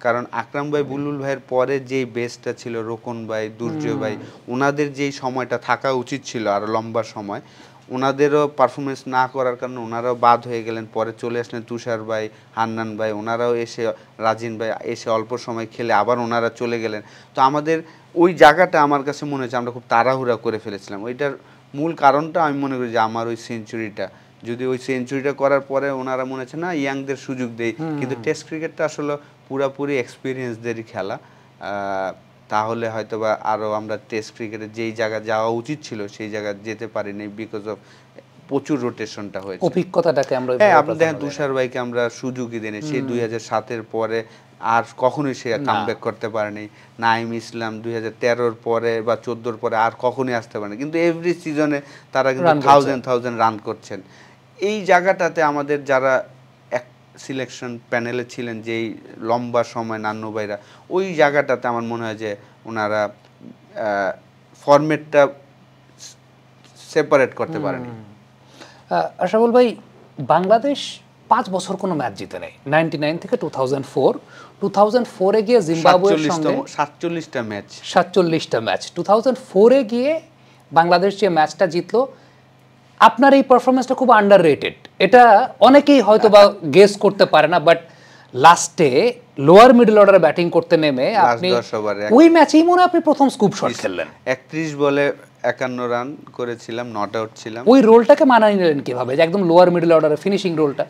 কারণ আকরাম ভাই, বুলবুল ভাইয়ের পরে যেই বেসটা ছিল, রোকন ভাই, দুর্জয় ভাই, ওনাদের যেই সময়টা থাকা উচিত ছিল আরও লম্বা সময়, ওনাদেরও পারফরমেন্স না করার কারণে ওনারাও বাদ হয়ে গেলেন। পরে চলে আসলেন তুষার ভাই, হান্নান ভাই, ওনারাও এসে, রাজিন ভাই এসে অল্প সময় খেলে আবার ওনারা চলে গেলেন। তো আমাদের ওই জায়গাটা আমার কাছে মনে হচ্ছে আমরা খুব তাড়াহুড়া করে ফেলেছিলাম। ওইটার মূল কারণটা আমি মনে করি যে আমার ওই সেঞ্চুরিটা, যদি ওই সেঞ্চুরিটা করার পরে ওনারা মনে হচ্ছে না ইয়াংদের সুযোগ দেয়, কিন্তু টেস্ট ক্রিকেটটা আসলে পুরাপুরি এক্সপিরিয়েন্সদেরই খেলা। তাহলে হয়তো বা আরও আমরা টেস্ট ক্রিকেটে যেই জায়গায় যাওয়া উচিত ছিল সেই জায়গায় যেতে পারিনি, বিকজ অফ প্রচুর রোটেশনটা হয়েছে, অভিজ্ঞতাটাকে আমরা। হ্যাঁ, আপনি দেখেন তুষার ভাইকে আমরা সুযোগই দেনি, সেই 2007-এর পরে আর কখনোই সে কামব্যাক করতে পারেনি। নাইম ইসলাম 2013-র পরে বা 14-র পরে আর কখনোই আসতে পারেনি, কিন্তু এভরি সিজনে তারা কিন্তু 1000 রান করছেন। এই জায়গাটাতে আমাদের যারা এক সিলেকশন প্যানেলে ছিলেন, যেই লম্বা সময় নান্নু ভাইরা, ওই জায়গাটাতে আমার মনে হয় যে ওনারা ফরম্যাটটা সেপারেট করতে পারেনি। আশাবুল ভাই, বাংলাদেশ 5 বছর কোনো ম্যাচ জিতে নেই, 99 থেকে 2004-এ গিয়ে জিম্বাবুয়ের সঙ্গে 47টা ম্যাচ 2004-এ গিয়ে বাংলাদেশ যে ম্যাচটা জিতলো, আপনার এই পারফরমেন্সটা খুব আন্ডাররেটেড। এটা অনেকেই হয়তো বা গেস করতে পারে না, বাট লাস্টে লোয়ার মিডল অর্ডারে ব্যাটিং করতে নেমে আপনি ওই ম্যাচেই মনে আপনি প্রথম স্কুপ শট খেললেন। 31 বলে 51 রান করেছিলাম, নট আউট ছিলাম। ওই রোলটাকে মানায় নিলেন কিভাবে, যে একদম লোয়ার মিডল অর্ডারে ফিনিশিং রোলটা?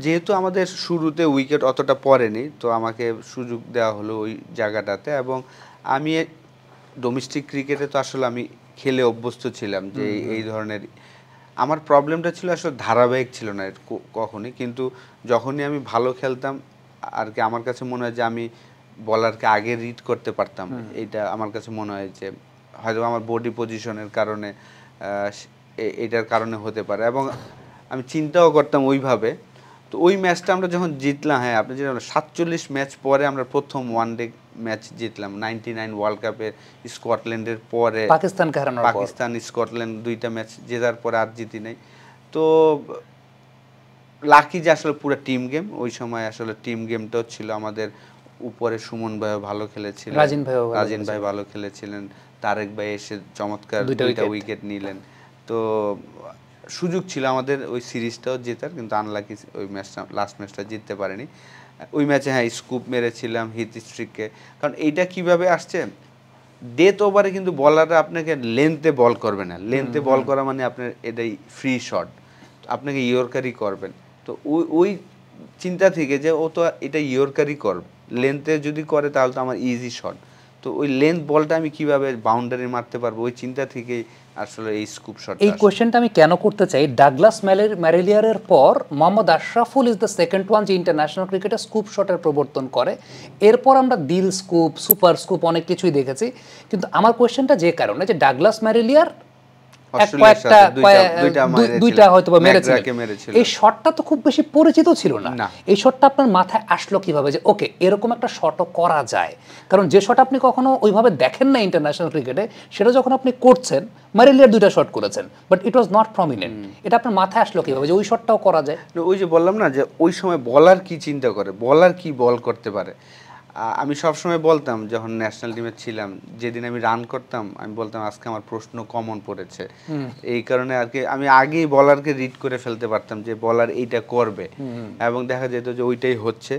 যেহেতু আমাদের শুরুতে উইকেট অতটা পড়েনি, তো আমাকে সুযোগ দেওয়া হলো ওই জায়গাটাতে। এবং আমি ডোমেস্টিক ক্রিকেটে তো আসলে আমি খেলে অভ্যস্ত ছিলাম যে এই ধরনের। আমার প্রবলেমটা ছিল আসলে ধারাবাহিক ছিল না কখনই, কিন্তু যখনই আমি ভালো খেলতাম আর কি আমার কাছে মনে হয় যে আমি বলারকে আগে রিড করতে পারতাম। এইটা আমার কাছে মনে হয় যে হয়তো আমার বডি পজিশনের কারণে এটার কারণে হতে পারে, এবং আমি চিন্তাও করতাম ওইভাবে। তো ওই ম্যাচটা আমরা যখন জিতলাম, হ্যাঁ আপনি জানেন 47 ম্যাচ পরে আমরা প্রথম ওয়ানডে ম্যাচ জিতলাম 99 ওয়ার্ল্ড কাপের, স্কটল্যান্ডের পরে, পাকিস্তানকে হারানোর পর। পাকিস্তান স্কটল্যান্ড দুইটা ম্যাচ জেতার পরে আর জিতি নাই। তো লাকি যে আসলে পুরো টিম গেম, ওই সময় আসলে টিম গেমটাও ছিল আমাদের উপরে। সুমন ভাইও ভালো খেলেছিলেন, রাজিন ভাই ভালো খেলেছিলেন, তারেক ভাই এসে চমৎকার দুইটা উইকেট নিলেন। তো সুযোগ ছিল আমাদের ওই সিরিজটাও জেতার, কিন্তু আনলাকি ওই ম্যাচটা, লাস্ট ম্যাচটা জিততে পারেনি। ওই ম্যাচে হ্যাঁ স্কুপ মেরেছিলাম হিথ স্ট্রিককে। কারণ এইটা কিভাবে আসছে, ডেথ ওভারে কিন্তু বলাররা আপনাকে লেন্থে বল করবে না। লেন্থে বল করা মানে আপনার এটাই ফ্রি শট, আপনাকে ইয়র্কারই করবেন। তো ওই চিন্তা থেকে যে ও তো এটা ইয়র্কারই করবে, লেন্থে যদি করে তাহলে তো আমার ইজি শট। তো ওই লেন্থ বলটা আমি কিভাবে বাউন্ডারি মারতে পারবো, ওই চিন্তা থেকেই আসলে এই স্কুপ শট। এই কোশ্চেনটা আমি কেন করতে চাই, ডাগলাস ম্যারেলিয়ারের পর Mohammad Ashraful is the second one যে ইন্টারন্যাশনাল ক্রিকেটে স্কুপ শটের প্রবর্তন করে। এরপর আমরা দিল স্কুপ, সুপার স্কুপ অনেক কিছুই দেখেছি। কিন্তু আমার কোশ্চেনটা যে কারণে, যে ডাগলাস ম্যারেলিয়ার দুইটা হয়তো মেরেছিলেন, এই শটটা তো খুব বেশি পরিচিত ছিল না। এই শটটা আপনার মাথায় আসলো কিভাবে যে ওকে এরকম একটা শটও করা যায়? কারণ যে শট আপনি কখনো ওইভাবে দেখেন না ইন্টারন্যাশনাল ক্রিকেটে, সেটা যখন আপনি করছেন, ম্যারেলিয়ার দুইটা শট করেছেন but it was not prominent, এটা আপনার মাথায় আসলো কিভাবে যে ওই শটটাও করা যায়? ওই যে বললাম না যে ওই সময় বলার কি চিন্তা করে, বলার কি বল করতে পারে। আমি সবসময় বলতাম যখন ন্যাশনাল টিমে ছিলাম, যেদিন আমি রান করতাম আমি বলতাম আজকে আমার প্রশ্ন কমন পড়েছে। এই কারণে আর কি আমি আগেই বলারকে রিড করে ফেলতে পারতাম যে বলার এইটা করবে, এবং দেখা যেত যে ওইটাই হচ্ছে।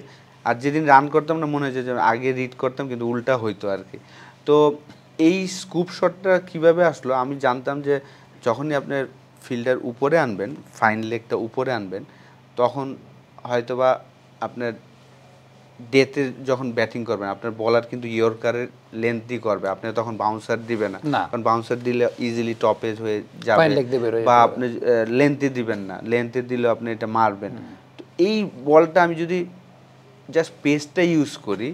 আর যেদিন রান করতাম না মনে হয়েছে যে আগে রিড করতাম কিন্তু উল্টা হইতো আর কি। তো এই স্কুপ শটটা কিভাবে আসলো, আমি জানতাম যে যখনই আপনার ফিল্ডার উপরে আনবেন, ফাইন লেগটা উপরে আনবেন, তখন হয়তোবা আপনার ডেতে যখন ব্যাটিং করবেন আপনার বলার কিন্তু ইয়র্কারের লেন্থই করবে, আপনি তখন বাউন্সার দিবে না। কারণ বাউন্সার দিলে ইজিলি টপেজ হয়ে যাবে, বা আপনি লেন্থে দিবেন না, লেন্থে দিলে আপনি এটা মারবেন। তো এই বলটা আমি যদি জাস্ট পেসটা ইউজ করি,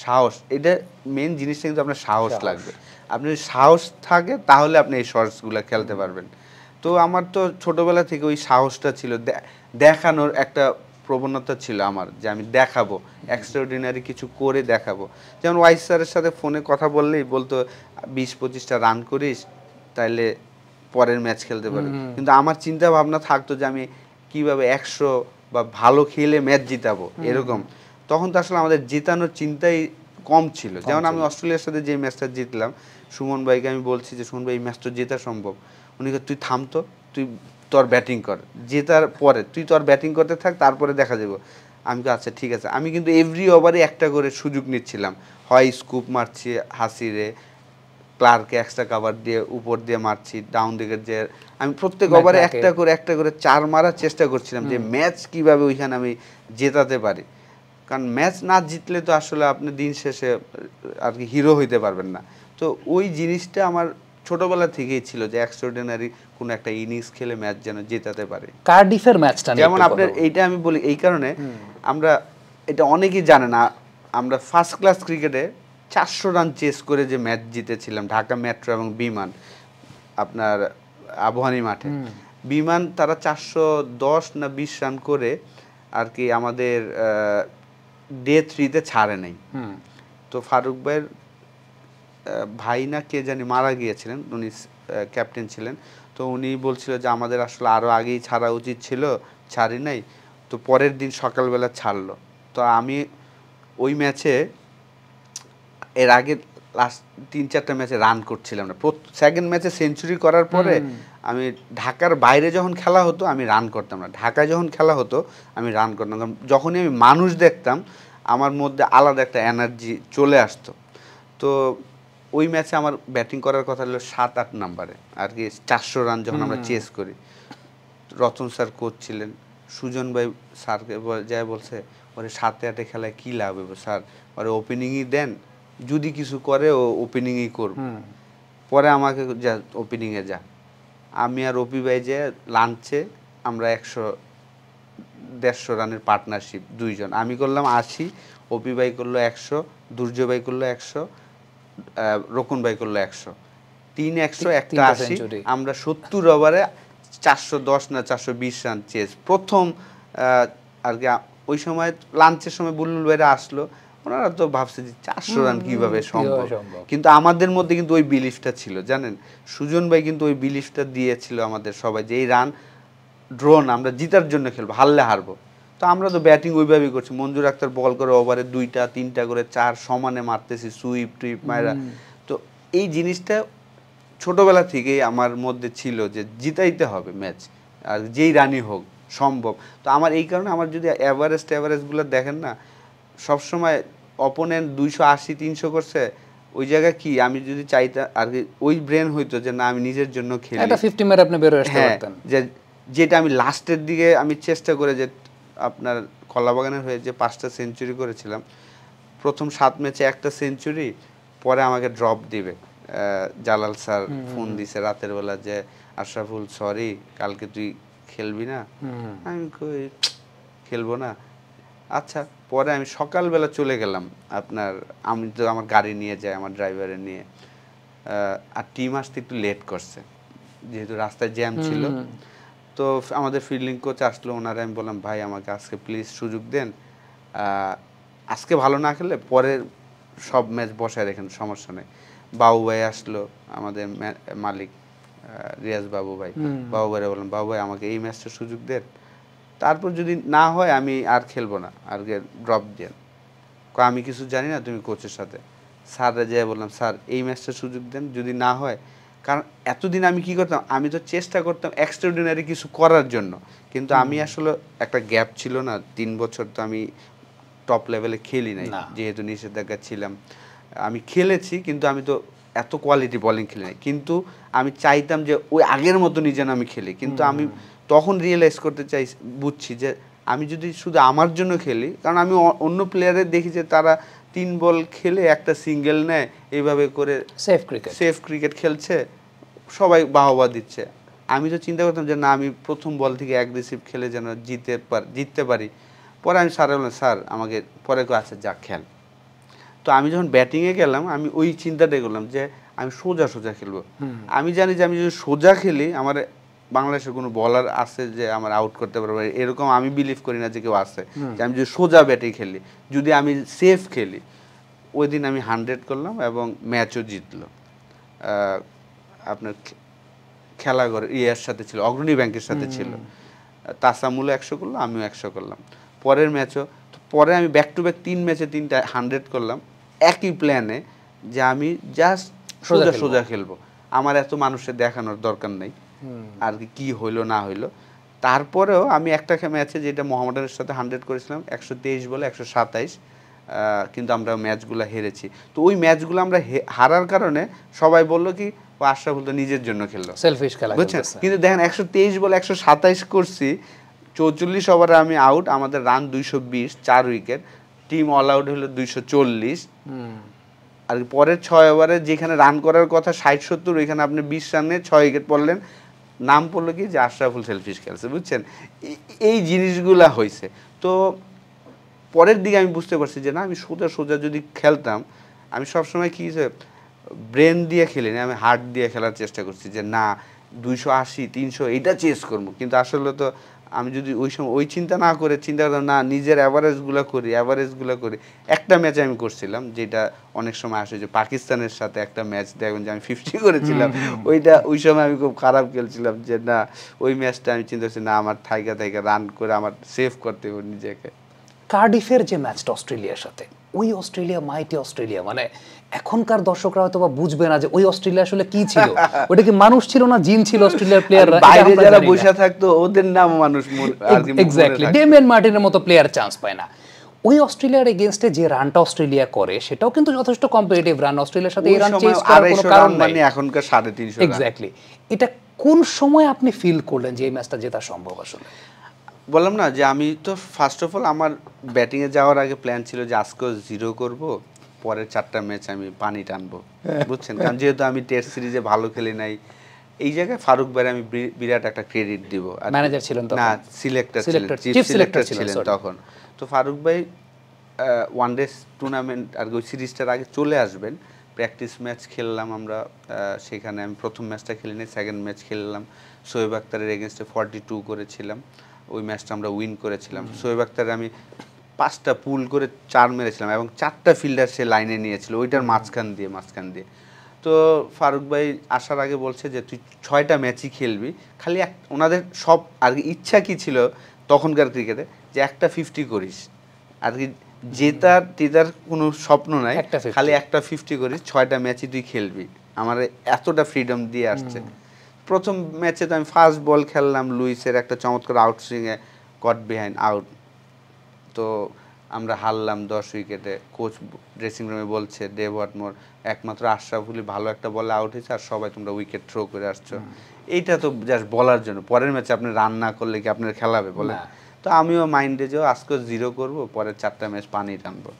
সাহস, এটা মেন জিনিসটা কিন্তু আপনার সাহস লাগবে। আপনি সাহস থাকে তাহলে আপনি এই শটসগুলো খেলতে পারবেন। তো আমার তো ছোটবেলা থেকে ওই সাহসটা ছিল, দেখানোর একটা প্রবণতা ছিল আমার, যে আমি দেখাবো, এক্সট্রাঅর্ডিনারি কিছু করে দেখাবো। যেমন ওয়াইস স্যারের সাথে ফোনে কথা বললেই বলতো 20-25টা রান করিস তাইলে পরের ম্যাচ খেলতে পারি। কিন্তু আমার চিন্তা ভাবনা থাকতো যে আমি কিভাবে 100 বা ভালো খেলে ম্যাচ জিতাবো এরকম। তখন তো আসলে আমাদের জেতানোর চিন্তাই কম ছিল। যেমন আমি অস্ট্রেলিয়ার সাথে যে ম্যাচটা জিতলাম, সুমন ভাইকে আমি বলছি যে সুমন ভাই এই ম্যাচটা জেতা সম্ভব। উনি তুই থামতো, তুই তোর ব্যাটিং কর, জেতার পরে তুই তোর ব্যাটিং করতে থাক, তারপরে দেখা যাবো। আমি তো আচ্ছা ঠিক আছে। আমি কিন্তু এভরি ওভারে একটা করে সুযোগ নিচ্ছিলাম, হয় স্কুপ মারছি হাসিরে, ক্লার্কে এক্সট্রা কাভার দিয়ে উপর দিয়ে মারছি, ডাউন দিকের যে আমি প্রত্যেক ওভারে একটা করে 4 মারার চেষ্টা করছিলাম, যে ম্যাচ কিভাবে ওইখানে আমি জেতাতে পারি। কারণ ম্যাচ না জিতলে তো আসলে আপনি দিন শেষে আর কি হিরো হইতে পারবেন না। তো ওই জিনিসটা আমার ছোটবেলা থেকেই ছিল, যে এক্সট্রাঅর্ডিনারি কোন একটা ইনিংস খেলে ম্যাচ যেন জেতাতে পারে। কার্ডিফের ম্যাচটা যেমন আপনার এইটা আমি বলি এই কারণে, আমরা এটা অনেকেই জানে না, আমরা ফার্স্ট ক্লাস ক্রিকেটে 400 রান চেস করে যে ম্যাচ জিতেছিলাম ঢাকা মেট্রো এবং বিমান, আপনার আবহানী মাঠে। বিমান তারা 410 না 20 রান করে আর কি আমাদের ডে 3-তে ছাড়ে নাই। তো ফারুক ভাইয়ের ভাই না কে জানি মারা গিয়েছিলেন, উনি ক্যাপ্টেন ছিলেন। তো উনি বলছিল যে আমাদের আসলে আরও আগেই ছাড়া উচিত ছিল, ছাড়ি নাই। তো পরের দিন সকালবেলা ছাড়লো। তো আমি ওই ম্যাচে এর আগে লাস্ট 3-4টা ম্যাচে রান করছিলাম না, সেকেন্ড ম্যাচে সেঞ্চুরি করার পরে আমি ঢাকার বাইরে যখন খেলা হতো আমি রান করতাম না, ঢাকায় যখন খেলা হতো আমি রান করতাম। কারণ যখনই আমি মানুষ দেখতাম আমার মধ্যে আলাদা একটা এনার্জি চলে আসতো। তো ওই ম্যাচে আমার ব্যাটিং করার কথা হলো 7-8 নম্বরে আর কি 400 রান যখন আমরা চেস করি, রতন স্যার কোচ ছিলেন, সুজন ভাই স্যারকে যায় বলছে ওরে 7-8 খেলায় কি লাভ হবে স্যার, ওরে ওপেনিংই দেন, যদি কিছু করে ও ওপেনিংই করবে। পরে আমাকে যা ওপেনিংয়ে যা, আমি আর অপি ভাই যে লাঞ্চে আমরা 100-150 রানের পার্টনারশিপ দুইজন, আমি করলাম 80, অপি ভাই করলো 100, দুর্য ভাই করলো 100, রকুন ভাই করলো 100, 3-100 একটা 80, আমরা 70 ওভারে 410 না 420 রান চেস প্রথম আর কি। ওই সময় লাঞ্চের সময় বুলবুল ভাইরা আসলো, ওনারা তো ভাবছে যে 400 রান কিভাবে সম্ভব, কিন্তু আমাদের মধ্যে কিন্তু ওই বিলিফটা ছিল জানেন, সুজন ভাই কিন্তু ওই বিলিফটা দিয়েছিল আমাদের সবাই যে এই রান ড্রোন আমরা জিতার জন্য খেলবো, হারলে হারবো। তো আমরা তো ব্যাটিং ওইভাবেই করছি, মঞ্জুর আক্তার বল করে ওভারে 2-3টা করে 4 সমানে মারতেছি, সুইপ টুইপ মায়েরা। তো এই জিনিসটা ছোটবেলা থেকেই আমার মধ্যে ছিল যে জিতাইতে হবে ম্যাচ, আর যেই রানই হোক সম্ভব। তো আমার এই কারণে আমার যদি অ্যাভারেজগুলো দেখেন না, সবসময় অপোনেন্ট 280-300 করছে, ওই জায়গায় কি আমি যদি চাইতাম আর কি ওই ব্রেন হইতো যে না আমি নিজের জন্য খেলি, একটা 50 মেরে আপনি বের হয়ে আসতে পারতেন। যেটা আমি লাস্টের দিকে আমি চেষ্টা করে যে আপনার কলাবাগানের হয়ে যে 5টা সেঞ্চুরি করেছিলাম, প্রথম 7 ম্যাচে একটা সেঞ্চুরি, পরে আমাকে ড্রপ দিবে জালাল স্যার ফোন দিছে রাতের বেলা যে আশরাফুল সরি কালকে তুই খেলবি না, আমি কই খেলবো না, আচ্ছা। পরে আমি সকালবেলা চলে গেলাম আপনার, আমি তো আমার গাড়ি নিয়ে যাই আমার ড্রাইভারে নিয়ে, আর টিম আসতে একটু লেট করছে যেহেতু রাস্তায় জ্যাম ছিল। তো আমাদের ফিল্ডিং কোচ আসলো, ওনারা আমি বললাম ভাই আমাকে আজকে প্লিজ সুযোগ দেন, আজকে ভালো না খেলে পরের সব ম্যাচ বসায় রেখেন, সমস্যা নেই। বাবু ভাই আসলো আমাদের মালিক রিয়াজ বাবু ভাই, বাবু ভাইরা বললাম বাবু ভাই আমাকে এই ম্যাচটা সুযোগ দেন, তারপর যদি না হয় আমি আর খেলবো না, আর ড্রপ দেন। আমি কিছু জানি না, তুমি কোচের সাথে। স্যাররা যেয়ে বললাম স্যার এই ম্যাচটা সুযোগ দেন, যদি না হয়, কারণ এতদিন আমি কি করতাম, আমি তো চেষ্টা করতাম এক্সট্রাঅর্ডিনারি কিছু করার জন্য, কিন্তু আমি আসলে একটা গ্যাপ ছিল না, 3 বছর তো আমি টপ লেভেলে খেলি নাই, যেহেতু নিষেধাজ্ঞা ছিলাম। আমি খেলেছি কিন্তু আমি তো এত কোয়ালিটি বোলিং খেলি নাই, কিন্তু আমি চাইতাম যে ওই আগের মতো যেন আমি খেলি। কিন্তু আমি তখন রিয়েলাইজ করতে বুঝছি যে আমি যদি শুধু আমার জন্য খেলি, কারণ আমি অন্য প্লেয়ারের দেখি যে তারা 3 বল খেলে একটা সিঙ্গেল নেয়, এইভাবে করে সেফ ক্রিকেট খেলছে, সবাই বাহবা দিচ্ছে। আমি তো চিন্তা করতাম যে না আমি প্রথম বল থেকে অ্যাগ্রেসিভ খেলে যেন জিততে পারি। পরে আমি স্যার বললাম স্যার আমাকে পরে আচ্ছা যা খেল। তো আমি যখন ব্যাটিংয়ে গেলাম আমি ওই চিন্তাটাই করলাম যে আমি সোজা খেলবো। আমি জানি যে আমি যদি সোজা খেলি আমার বাংলাদেশের কোনো বলার আছে যে আমার আউট করতে পারবে, এরকম আমি বিলিভ করি না যে কেউ আছে, যে আমি যদি সোজা ব্যাটিং খেলি, যদি আমি সেফ খেলি। ওই দিন আমি 100 করলাম এবং ম্যাচও জিতলো। আপনার খেলাঘর ইয়ার সাথে ছিল, অগ্রণী ব্যাংকের সাথে ছিল, তাসামুলও 100 করলো, আমিও 100 করলাম। পরের ম্যাচও, পরে আমি ব্যাক টু ব্যাক 3 ম্যাচে 3টা 100 করলাম, একই প্ল্যানে যে আমি জাস্ট সোজা খেলবো, আমার এত মানুষের দেখানোর দরকার নেই আর কি হইলো না হইলো। তারপরেও আমি একটা ম্যাচে যেটা মোহামেডানের সাথে 100 করেছিলাম 123 বলে 127, কিন্তু আমরা ম্যাচগুলো হেরেছি। তো ওই ম্যাচগুলো আমরা হারার কারণে সবাই বললো কি আশরাফুল তো নিজের জন্য খেললো, সেলফিশ খেলা, বুঝছেন। কিন্তু দেখেন 123 বলে 127 করছি, 44 ওভারে আমি আউট, আমাদের run 220, 4 wicket, team all out হলো 240। আর পরের 6 ওভারে যেখানে রান করার কথা 60-70, ওইখানে আপনি 20 রানে 6 উইকেট পড়লেন, নাম পড়লো কি যে আশরাফুল সেলফিশ খেলছে, বুঝছেন। এই জিনিসগুলা হয়েছে। তো পরের দিকে আমি বুঝতে পারছি যে না আমি সোজা যদি খেলতাম, আমি সবসময় কি ব্রেন দিয়ে খেলি না, আমি হার্ট দিয়ে খেলার চেষ্টা করছি যে না 280-300 এইটা চেস করবো। কিন্তু আসলে তো আমি যদি ওই সময় ওই চিন্তা না করে চিন্তা করতাম না নিজের অ্যাভারেজগুলো করি। একটা ম্যাচ আমি করছিলাম যেটা অনেক সময় আসে, যে পাকিস্তানের সাথে একটা ম্যাচ দেখবেন যে আমি 50 করেছিলাম, ওই সময় আমি খুব খারাপ খেলছিলাম, যে না ওই ম্যাচটা আমি চিন্তা করছি না আমার থাইকা রান করে আমার সেভ করতে হবে নিজেকে। কার্ডিফের যে ম্যাচটা অস্ট্রেলিয়ার সাথে, ওই অস্ট্রেলিয়া মাইটি অস্ট্রেলিয়া, মানে এখনকার দর্শকরা হয়তো বা বুঝবে না যে ওই অস্ট্রেলিয়া আসলে কি ছিল, ওটা কি মানুষ ছিল না জিন ছিল অস্ট্রেলিয়ার প্লেয়াররা, বাইরে যারা বসে থাকতো ওদের নাম মানুষ এক্স্যাক্টলি ডেমিয়ান মার্টিনের মতো প্লেয়ার চান্স পায় না। ওই অস্ট্রেলিয়ার এগেইনস্টে যে রানটা অস্ট্রেলিয়া করে সেটাও কিন্তু যথেষ্ট কম্পিটিটিভ রান, অস্ট্রেলিয়ার সাথে এই রান চেঞ্জ করার কোনো কারণ নাই, মানে এখনকার 350 রান। এক্স্যাক্টলি। এটা কোন সময় আপনি ফিল করলেন যে এই ম্যাচটা জেতা সম্ভব? আসলে বললাম না যে আমি তো ফার্স্ট অফ অল আমার ব্যাটিংয়ে যাওয়ার আগে প্ল্যান ছিল যে আজকেও 0 করব, পরের 4টা ম্যাচ আমি পানি টানবো, বুঝছেন? কারণ যেহেতু আমি টেস্ট সিরিজে ভালো খেলি নাই, এই জায়গায় ফারুক ভাইয়ের আমি বিরাট একটা ক্রেডিট দিব। ম্যানেজার ছিলেন তখন? না, সিলেক্টর ছিলেন, চিফ সিলেক্টর ছিলেন তখন। তো ফারুক ভাই ওয়ানডে টুর্নামেন্ট আর ওই সিরিজটার আগে চলে আসবেন, প্র্যাকটিস ম্যাচ খেললাম আমরা সেখানে। আমি প্রথম ম্যাচটা খেলিনি, সেকেন্ড ম্যাচ খেললাম, শোয়েব আক্তারের এগেনস্টে 42 করেছিলাম, ওই ম্যাচটা আমরা উইন করেছিলাম। শোয়েব আক্তারের আমি 5টা পুল করে 4 মেরেছিলাম এবং 4টা ফিল্ডার সে লাইনে নিয়েছিল ওইটার মাঝখান দিয়ে। তো ফারুক ভাই আসার আগে বলছে যে তুই 6টা ম্যাচই খেলবি, খালি ওনাদের সব আর কি ইচ্ছা কি ছিল তখনকার ক্রিকেটে যে একটা 50 করিস আর কি, জেতার কোনো স্বপ্ন নাই, খালি একটা 50 করিস, 6টা ম্যাচই তুই খেলবি। আমার এতটা ফ্রিডম দিয়ে আসছে। প্রথম ম্যাচে তো আমি ফার্স্ট বল খেললাম, লুইসের একটা চমৎকার আউটসুইংয়ে কট বিহাইন্ড আউট, তো আমরা হারলাম 10 উইকেটে। কোচ ড্রেসিং রুমে বলছে ডেভ ওয়াটমোর একমাত্র আশরাফুলই ভালো একটা বলে আউট হয়েছে, আর সবাই তোমরা উইকেট থ্রো করে আসছো। এইটা তো জাস্ট বলার জন্য, পরের ম্যাচে আপনি রান না করলে কি আপনার খেলাবে বলেন? তো আমিও মাইন্ডে যে আজকে 0 করব, পরের 4টা ম্যাচ পানি টানবো।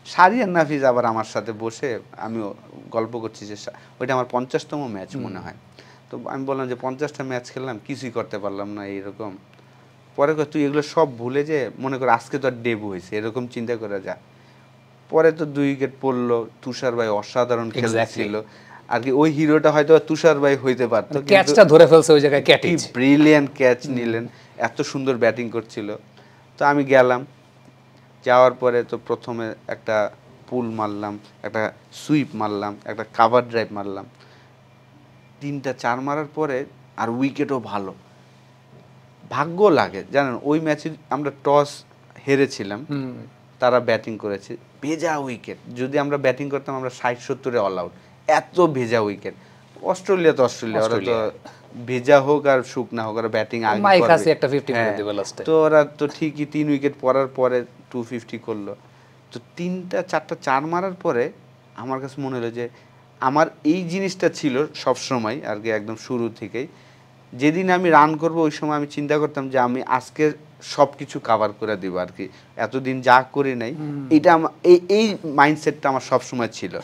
সারিয়ান নাফিজ আবার আমার সাথে বসে, আমিও গল্প করছি যে ওইটা আমার 50তম ম্যাচ মনে হয়। তো আমি বললাম যে 50টা ম্যাচ খেললাম, কিছুই করতে পারলাম না এইরকম। পরে তুই এগুলো সব ভুলে যে মনে কর আজকে তো আর ডেবু হয়েছে, এরকম চিন্তা করে যা। পরে তো 2 উইকেট পড়লো, তুষার ভাই অসাধারণ খেলছিল আর কি, ওই হিরোটা হয়তো তুষার ভাই হইতে পারতো, ক্যাচটা ধরে ফেলছে ওই জায়গায়, ক্যাচ, ব্রিলিয়ান্ট ক্যাচ নিলেন, এত সুন্দর ব্যাটিং করছিল। তো আমি গেলাম, যাওয়ার পরে তো প্রথমে একটা পুল মারলাম, একটা সুইপ মারলাম, একটা কাভার ড্রাইভ মারলাম, 3টা 4 মারার পরে আর উইকেটও ভালো। ভাগ্য লাগে জানেন, ওই ম্যাচে আমরা টস হেরেছিলাম, তারা ব্যাটিং করেছে, ভেজা উইকেট। যদি আমরা ব্যাটিং করতাম আমরা 60-70-এ অল আউট, এত ভেজা উইকেট। অস্ট্রেলিয়া ওরা তো ভেজা হোক আর শুকনা হোক, ওরা ব্যাটিং আগে করবে। তো ওরা তো ঠিকই 3 উইকেট পড়ার পরে 250 করলো। তো 3টা 4টা 4 মারার পরে আমার কাছে মনে হলো যে আমার এই জিনিসটা ছিল সবসময় আর কি, একদম শুরু থেকেই, যেদিন আমি রান করব ওই সময় আমি চিন্তা করতাম যে আমি আজকে সব কিছু কাভার করে দেবো আর কি, এতদিন যা করি নাই। এটা এই মাইন্ডসেটটা আমার সবসময় ছিল।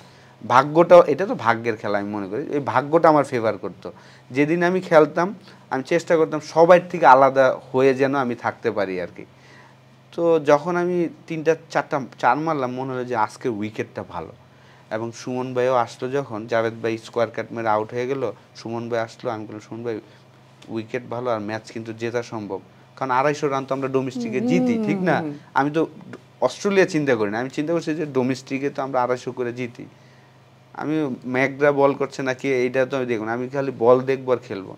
ভাগ্যটাও, এটা তো ভাগ্যের খেলা আমি মনে করি, এই ভাগ্যটা আমার ফেভার করতো। যেদিন আমি খেলতাম আমি চেষ্টা করতাম সবার থেকে আলাদা হয়ে যেন আমি থাকতে পারি আর কি। তো যখন আমি 3টা 4টা 4 মারলাম, মনে হলো যে আজকের উইকেটটা ভালো। এবং সুমন ভাইও আসলো, যখন জাভেদ ভাই স্কোয়ার কাট মেরে আউট হয়ে গেল, সুমন ভাই আসলো, আমি বললাম সুমন ভাই উইকেট ভালো আর ম্যাচ কিন্তু জেতা সম্ভব, কারণ 250 রান তো আমরা ডোমেস্টিকে জিতি, ঠিক না? আমি তো অস্ট্রেলিয়া চিন্তা করি না, আমি চিন্তা করছি যে ডোমেস্টিকে তো আমরা 250 করে জিতি। আমি ম্যাকড্রা বল করছে নাকি এইটা তো আমি দেখব না, আমি খালি বল দেখবো আর খেলবো।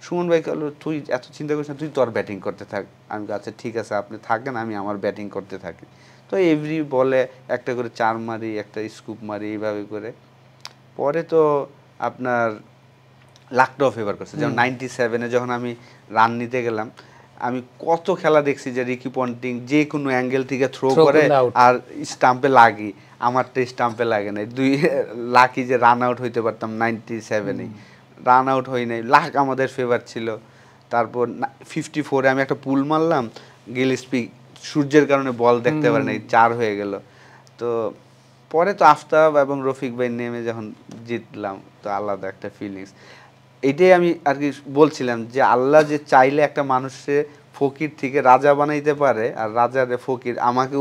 সুমন ভাই বলল তুই এত চিন্তা করিস না, তুই তোর ব্যাটিং করতে থাক। আমি আচ্ছা ঠিক আছে, আপনি থাকেন, আমি আমার ব্যাটিং করতে থাকি। তো এভরি বলে একটা করে 4 মারি, একটা স্কুপ মারি, এইভাবে করে। পরে তো আপনার লাকটাও ফেভার করছে, যেমন 97-এ যখন আমি রান নিতে গেলাম, আমি কত খেলা দেখছি যে রিকি পন্টিং যে কোনো অ্যাঙ্গেল থেকে থ্রো করে আর স্টাম্পে লাগি, আমারটা স্টাম্পে লাগে নাই। লাকি যে রান আউট হইতে পারতাম 97-এ, রান আউট হই নাই, লাক আমাদের ফেভার ছিল। তারপর 54-এ আমি একটা পুল মারলাম, গিলস্পি সূর্যের কারণে বল দেখতে পারে নাই, 4 হয়ে গেল। তো পরে তো আফতাব এবং রফিক ভাই নেমে যখন জিতলাম, তো আলাদা একটা ফিলিংস। এটাই আমি আর কি বলছিলাম যে আল্লাহ যে চাইলে একটা মানুষের ফকির থেকে রাজা বানাইতে পারে, আর রাজারে ফকির। আমাকে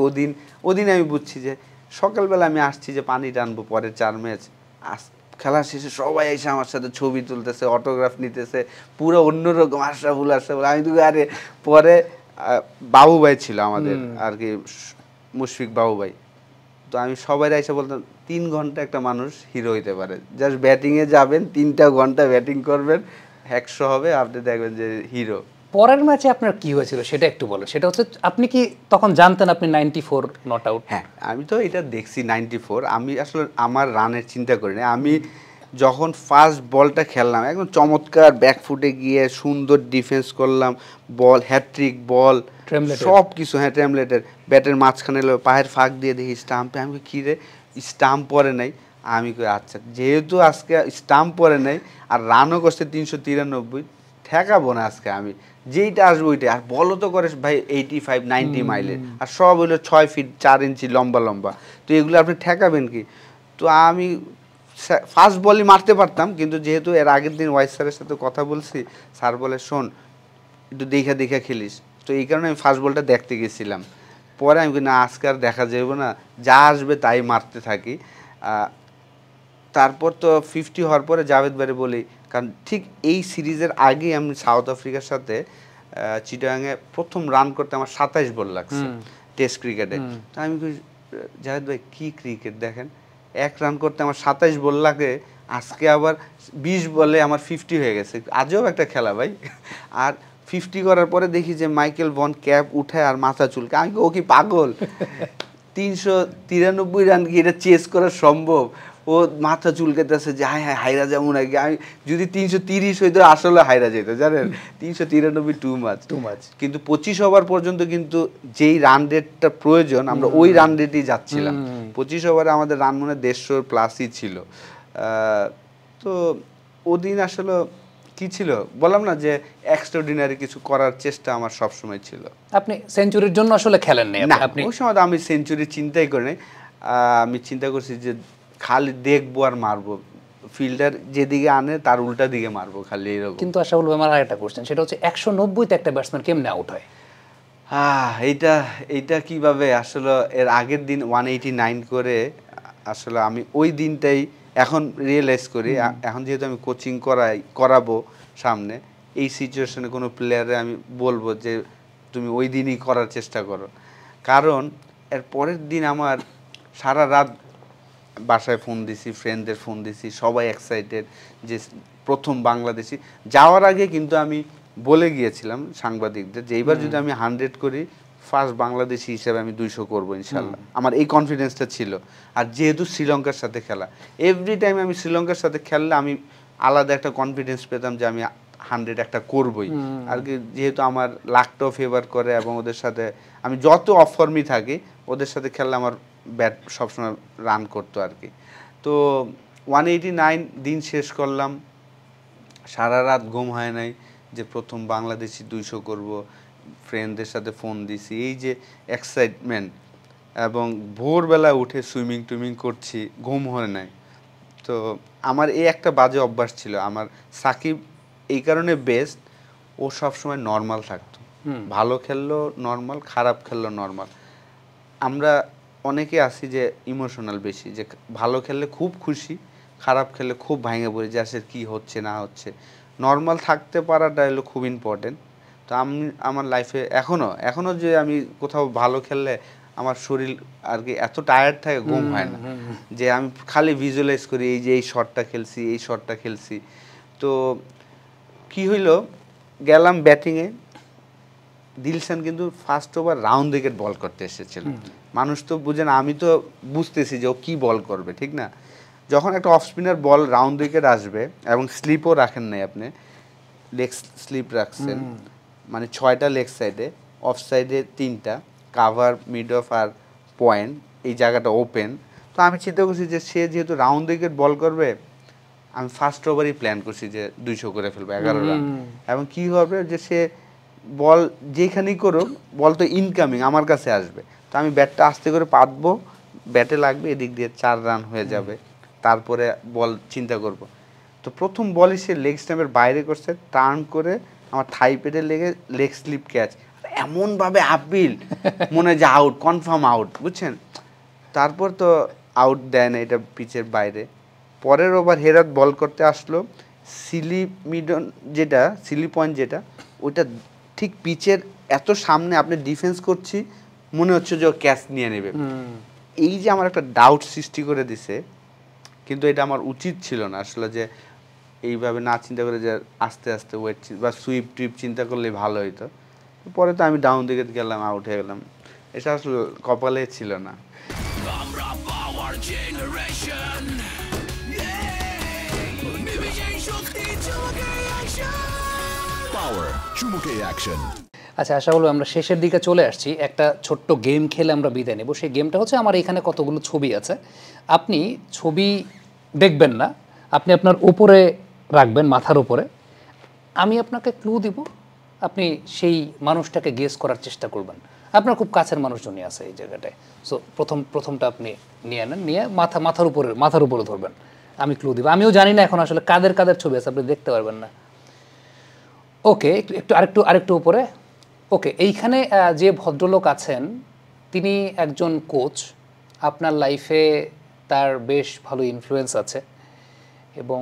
ওদিন আমি বুঝছি যে সকালবেলা আমি আসছি যে পানি টানবো, পরের 4 ম্যাচ খেলা শেষে সবাই এসে আমার সাথে ছবি তুলতেছে, অটোগ্রাফ নিতেছে, পুরো অন্যরকম আশরাফুল। আমি তো আরে পরে বাবু ভাই ছিল আমাদের আর কি, মুশফিক বাবু ভাই। তো আমি সবাই এসে বলতাম 3 ঘন্টা একটা মানুষ হিরো হইতে পারে, জাস্ট ব্যাটিংয়ে যাবেন, 3টা ঘন্টা ব্যাটিং করবেন, 100 হবে, আপনি দেখবেন যে হিরো। পরের ম্যাচে আপনার কি হয়েছিল সেটা একটু বলেন। সেটা হচ্ছে আপনি কি তখন জানতেন আপনি 94 নট আউট? হ্যাঁ, আমি তো এটা দেখছি 94। আমি আসলে আমার রানের চিন্তা করি না, আমি যখন ফার্স্ট বলটা খেললাম একদম চমৎকার ব্যাকফুটে গিয়ে সুন্দর ডিফেন্স করলাম, বল হ্যাট্রিক বল সব কিছু, হ্যাঁ ট্রেমলেটের ব্যাটের মাঝখানে পায়ের ফাঁক দিয়ে দেখি স্টাম্পে, আমি কী রে স্টাম্প পরে নাই, আমি কই আচ্ছা যেহেতু আজকে স্টাম্প পরে নাই আর রানও করছে 393, ঠেকাবো না আজকে আমি, যেইটা আসবো ওইটাই। আর বলও তো করে ভাই 85-90 মাইলের, আর সব হইলো 6 ফিট 4 ইঞ্চি লম্বা লম্বা, তো এগুলো আপনি ঠেকাবেন কি? তো আমি ফার্স্ট বলই মারতে পারতাম, কিন্তু যেহেতু এর আগের দিন ওয়াইস স্যারের সাথে কথা বলছি, স্যার বলে শোন একটু দেখা খেলিস, তো এই কারণে আমি ফার্স্ট বলটা দেখতে গেছিলাম। পরে আমি না আজকে আর দেখা যাবে না, যা আসবে তাই মারতে থাকি। তারপর তো 50 হওয়ার পরে জাভেদ ভাইরে বলি, কারণ ঠিক এই সিরিজের আগে আমি সাউথ আফ্রিকার সাথে চিটাগাংয়ে প্রথম রান করতে আমার 27 বল লাগছে টেস্ট ক্রিকেটে। তো আমি জাভেদ ভাই কী ক্রিকেট দেখেন, 1 রান করতে আমার 27 বল লাগে, আজকে আবার 20 বলে আমার 50 হয়ে গেছে, আজও একটা খেলা ভাই। আর 50 করার পরে দেখি যে মাইকেল ভন ক্যাপ উঠে আর মাথা চুলকে, আমি ও কি পাগল, 393 রান কি এটা চেস করা সম্ভব? ও মাথা চুলকাতেছে যে হ্যাঁ হাইরা যেমন আগে, আমি যদি 330 হইতো আসলে হাইরা যেত, জানেন 393 টু মাচ। কিন্তু 25 ওভার পর্যন্ত কিন্তু যেই রান রেটটা প্রয়োজন আমরা ওই রান রেটেই যাচ্ছিলাম। 25 ওভারে আমাদের রান মনে 150 প্লাসই ছিল। তো ওদিন আসলে কি ছিল বললাম না যে এক্সট্রাঅর্ডিনারি কিছু করার চেষ্টা আমার সবসময় ছিল। আপনি সেঞ্চুরির জন্য আসলে খেলেন না আপনি? ওই সময় আমি সেঞ্চুরি চিন্তাই করি নাই, আমি চিন্তা করছি যে খালি দেখবো আর মারবো, ফিল্ডার যেদিকে আনে তার উল্টা দিকে মারবো খালি এরকম। কিন্তু আশাফুল ভাই আমার আরেকটা কোশ্চেন, সেটা হচ্ছে 190তে একটা ব্যাটসম্যান কেমনে আউট হয়? এইটা কিভাবে আসলে এর আগের দিন 189 করে আসলে আমি ওই দিনটাই এখন রিয়েলাইজ করি। এখন যেহেতু আমি কোচিং করাবো সামনে, এই সিচুয়েশনে কোনো প্লেয়ারে আমি বলবো যে তুমি ওই দিনই করার চেষ্টা করো, কারণ এর পরের দিন আমার সারা রাত বাসায় ফোন দিছি, ফ্রেন্ডদের ফোন দিছি, সবাই এক্সাইটেড যে প্রথম বাংলাদেশি। যাওয়ার আগে কিন্তু আমি বলে গিয়েছিলাম সাংবাদিকদের যে এইবার যদি আমি 100 করি, ফার্স্ট বাংলাদেশি হিসেবে আমি 200 করবো ইনশাল্লাহ, আমার এই কনফিডেন্সটা ছিল। আর যেহেতু শ্রীলঙ্কার সাথে খেলা, এভরি টাইম আমি শ্রীলঙ্কার সাথে খেললে আমি আলাদা একটা কনফিডেন্স পেতাম যে আমি 100 একটা করবই। আর কি যেহেতু আমার লাকটাও ফেভার করে এবং ওদের সাথে আমি যত অফর্মি থাকি ওদের সাথে খেললে আমার ব্যাট সবসময় রান করতো আর কি। তো 189 দিন শেষ করলাম, সারা রাত ঘুম হয় নাই যে প্রথম বাংলাদেশি 200 করব, ফ্রেন্ডদের সাথে ফোন দিছি, এই যে এক্সাইটমেন্ট, এবং ভোরবেলা উঠে সুইমিং করছি, ঘুম হয় নাই। তো আমার এই একটা বাজে অভ্যাস ছিল, আমার সাকিব এই কারণে বেস্ট, ও সবসময় নর্মাল থাকতো, ভালো খেললো নর্মাল, খারাপ খেললো নর্মাল। আমরা অনেকে আছি যে ইমোশনাল বেশি, যে ভালো খেললে খুব খুশি, খারাপ খেললে খুব ভাঙে পড়ি যে আসলে কী হচ্ছে না হচ্ছে। নর্মাল থাকতে পারাটা হলো খুব ইম্পর্টেন্ট। তো আমি আমার লাইফে এখনও যে আমি কোথাও ভালো খেললে আমার শরীর আর কি এত টায়ার্ড থাকে, ঘুম হয় না, যে আমি খালি ভিজুয়ালাইজ করি এই যে এই শটটা খেলছি। তো কি হইলো, গেলাম ব্যাটিংয়ে, দিলশান কিন্তু ফার্স্ট ওভার রাউন্ড উইকেট বল করতে এসেছিল। মানুষ তো বুঝে না, আমি তো বুঝতেছি যে ও কী বল করবে, ঠিক না? যখন একটা অফ স্পিনার বল রাউন্ড উইকেট আসবে এবং স্লিপও রাখেন নাই আপনি, লেগ স্লিপ রাখছেন, মানে 6টা লেগ সাইডে, অফ সাইডে 3টা, কাভার, মিড অফ আর পয়েন্ট, এই জায়গাটা ওপেন। তো আমি চিন্তা করছি যে সে যেহেতু রাউন্ড উইকেট বল করবে, আমি ফার্স্ট ওভারই প্ল্যান করছি যে 200 করে ফেলবো, 11 রান। এবং কী হবে যে সে বল যেখানেই করুক, বল তো ইনকামিং আমার কাছে আসবে, তো আমি ব্যাটটা আস্তে করে পাতবো, ব্যাটে লাগবে, এদিক দিয়ে 4 রান হয়ে যাবে, তারপরে বল চিন্তা করব। তো প্রথম বলই সে লেগ স্ট্যাম্পের বাইরে করছে, টার্ন করে আমার থাই পেটে লেগে লেগ স্লিপ ক্যাচ, এমনভাবে আপিল মনে হয় যে আউট, কনফার্ম আউট, বুঝছেন? তারপর তো আউট দেয় না, এটা পিচের বাইরে। পরের ওভার হেরাত বল করতে আসলো, সিলি পয়েন্ট যেটা, ওইটা ঠিক পিচের এত সামনে, আপনি ডিফেন্স করছি মনে হচ্ছে যে ও ক্যাচ নিয়ে নেবে। এই যে আমার একটা ডাউট সৃষ্টি করে দিছে, কিন্তু এটা আমার উচিত ছিল না আসলে, যে এইভাবে না চিন্তা করে যে আস্তে আস্তে ওয়েট বা সুইপ টুইপ চিন্তা করলে ভালো হইতো। পরে তো আমি ডাউন দিকে গেলাম, আউট হয়ে গেলাম, এটা আসলে কপালে ছিল না। আমরা পাওয়ার জেনারেশন, Power চুমুকে অ্যাকশন। আচ্ছা আশা বলবো আমরা শেষের দিকে চলে আসছি, একটা ছোট্ট গেম খেলে আমরা বিদায় নেব। সেই গেমটা হচ্ছে আমার এখানে কতগুলো ছবি আছে, আপনি ছবি দেখবেন না, আপনি আপনার উপরে রাখবেন, মাথার উপরে। আমি আপনাকে ক্লু দিব, আপনি সেই মানুষটাকে গেস করার চেষ্টা করবেন। আপনার খুব কাছের মানুষজনই আছে এই জায়গাটায়। সো প্রথমটা আপনি নিয়ে নেন, নিয়ে মাথার উপরে ধরবেন। আমি ক্লু দিব। আমিও জানি না এখন আসলে কাদের কাদের ছবি আছে, আপনি দেখতে পারবেন না। ওকে, আরেকটু উপরে। ওকে, এইখানে যে ভদ্রলোক আছেন তিনি একজন কোচ। আপনার লাইফে তার বেশ ভালো ইনফ্লুয়েন্স আছে এবং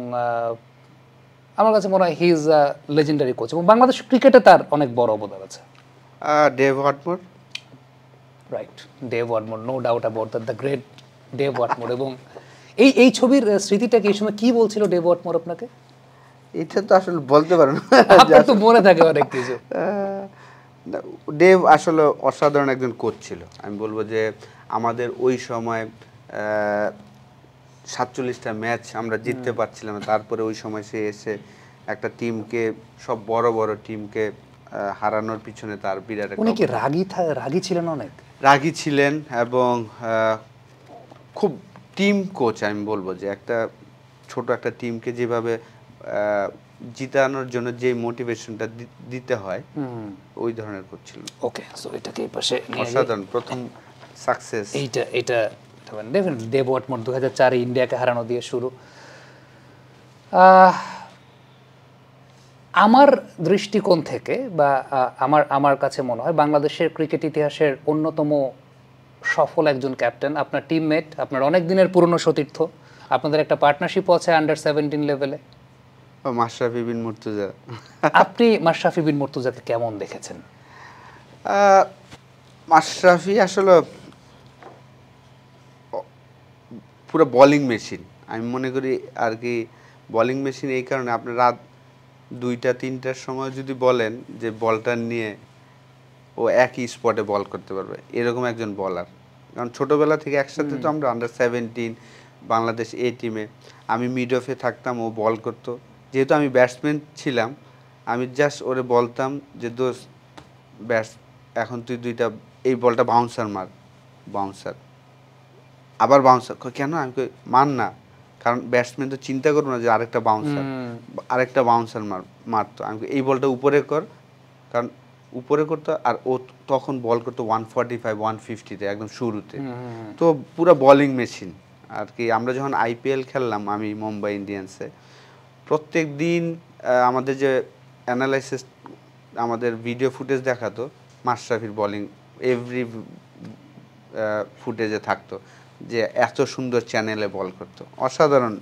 আমার কাছে মনে হয় he is a legendary coach, এবং বাংলাদেশ ক্রিকেটে তার অনেক বড় অবদান আছে। Dav Whatmore. Right, Dav Whatmore, no doubt about that, the great Dav Whatmore. এবং এই ছবির স্মৃতিটা কি, এই সময় কি বলছিল ডেভ ওয়াটমোর আপনাকে? এটা তো আসলে বলতে পারো না, আপনার তো মনে থাকে অনেক কিছু। ডেভ আসলে অসাধারণ একজন কোচ ছিল। আমি বলবো যে আমাদের ওই সময় 47টা ম্যাচ আমরা জিততে পারছিলাম না, তারপরে ওই সময় সে এসে একটা টিমকে, সব বড় বড় টিমকে হারানোর পিছনে তার বিরাট উনি কি রাগী ছিলেন? অনেক রাগী ছিলেন এবং খুব টিম কোচ। আমি বলবো যে ছোট একটা টিমকে যেভাবে জিতানোর জন্য যে মোটিভেশনটা দিতে হয়, ওই ধরনের কোচ ছিল। ওকে, সো এটাকে এই পাশে নিয়ে যাই। অসাধারণ প্রথম সাকসেস। এটা ডেফিনেটলি ডেভ ওয়াটমোর 2004 ইন্ডিয়াকে হারানো দিয়ে শুরু। আমার দৃষ্টিকোণ থেকে বা আমার কাছে মনে হয় বাংলাদেশের ক্রিকেট ইতিহাসের অন্যতম সফল একজন ক্যাপ্টেন, আপনার টিমমেট, আপনার অনেক দিনের পুরনো সতীর্থ, আপনাদের একটা পার্টনারশিপও আছে আন্ডার-17 লেভেলে। মাশরাফি বিন মুর্তজা। আপনি মাশরাফি বিন মুর্তজাকে কেমন দেখেছেন? মাশরাফি আসলে পুরো বোলিং মেশিন। আমি মনে করি আর কি, বোলিং মেশিন এই কারণে, আপনি রাত 2টা-3টার সময় যদি বলেন যে বলটা নিয়ে, ও একই স্পটে বল করতে পারবে, এরকম একজন বলার। কারণ ছোটোবেলা থেকে একসাথে তো আমরা আন্ডার-17 বাংলাদেশ এ টিমে, আমি মিড অফে থাকতাম, ও বল করতো। যেহেতু আমি ব্যাটসম্যান ছিলাম, আমি জাস্ট ওরে বলতাম যে দোস্ত এখন তুই এই বলটা বাউন্সার আবার বাউন্সার। কেন? আমি মান না, কারণ ব্যাটসম্যান তো চিন্তা করবো না যে আরেকটা বাউন্সার মারতো। আমি এই বলটা উপরে কর, কারণ উপরে করতো। আর ও তখন বল করতো 145-150-তে একদম শুরুতে। তো পুরো বোলিং মেশিন আর কি। আমরা যখন IPL খেললাম, আমি মুম্বাই ইন্ডিয়ান্সে, প্রত্যেক দিন আমাদের যে অ্যানালাইসিস, আমাদের ভিডিও ফুটেজ দেখাতো, মাশরাফির বোলিং এভরি ফুটেজে থাকতো যে এত সুন্দর চ্যানেলে বল করতো, অসাধারণ।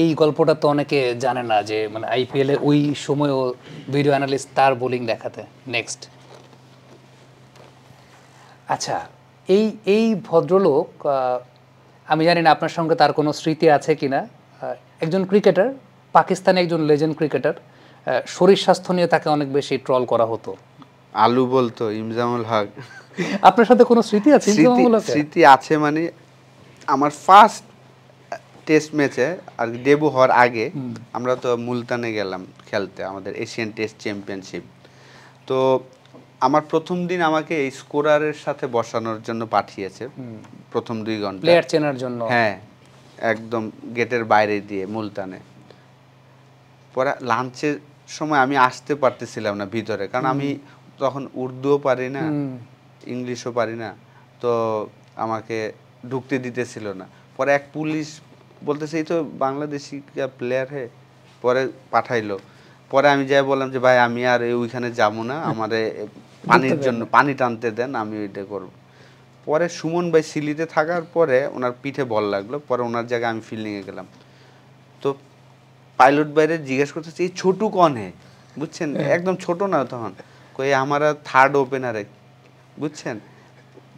এই গল্পটা তো অনেকে জানে না যে মানে IPL-এ ওই সময়ও ভিডিও অ্যানালিস্ট তার বোলিং দেখাতে। নেক্সট, আচ্ছা, এই ভদ্রলোক, আমি জানি না আপনার সঙ্গে তার কোনো স্মৃতি আছে কিনা। একজন ক্রিকেটার, পাকিস্তানি একজন লেজেন্ড ক্রিকেটার, শরীর স্বাস্থ্য নিয়ে তাকে অনেক বেশি ট্রল করা হতো। আলু বলতো ইমজামুল হক। আপনার সাথে কোনো স্মৃতি আছে? স্মৃতি আছে, মানে আমার ফার্স্ট টেস্ট ম্যাচে আর ডেবু হওয়ার আগে আমরা তো মুলতানে গেলাম খেলতে, আমাদের এশিয়ান টেস্ট চ্যাম্পিয়নশিপ। তো আমার প্রথম দিন আমাকে এই স্কোরারের সাথে বসানোর জন্য পাঠিয়েছে, প্রথম 2 ঘন্টা প্লেয়ার চেনার জন্য। হ্যাঁ, একদম গেটের বাইরে দিয়ে মুলতানে। পরে লাঞ্চের সময় আমি আসতে পারতেছিলাম না ভিতরে, কারণ আমি তখন উর্দুও পারি না, ইংলিশও পারি না, তো আমাকে ঢুকতে দিতেছিল না। পরে এক পুলিশ বলতেছে এই তো বাংলাদেশি প্লেয়ার হে, পরে পাঠাইলো। পরে আমি যাই বললাম যে ভাই আমি আর ওইখানে যাবো না, আমারে পানির জন্য পানি টানতে দেন, আমি ওইটা করবো। পরে সুমন ভাই সিলিতে থাকার পরে ওনার পিঠে বল লাগলো, পরে ওনার জায়গায় আমি ফিল্ডিংয়ে গেলাম। তো পাইলট বাইরে জিজ্ঞেস করতেছে এই ছোটু কন হে, বুঝছেন, একদম ছোট না তখন, কই আমারা থার্ড ওপেনারে, বুঝছেন।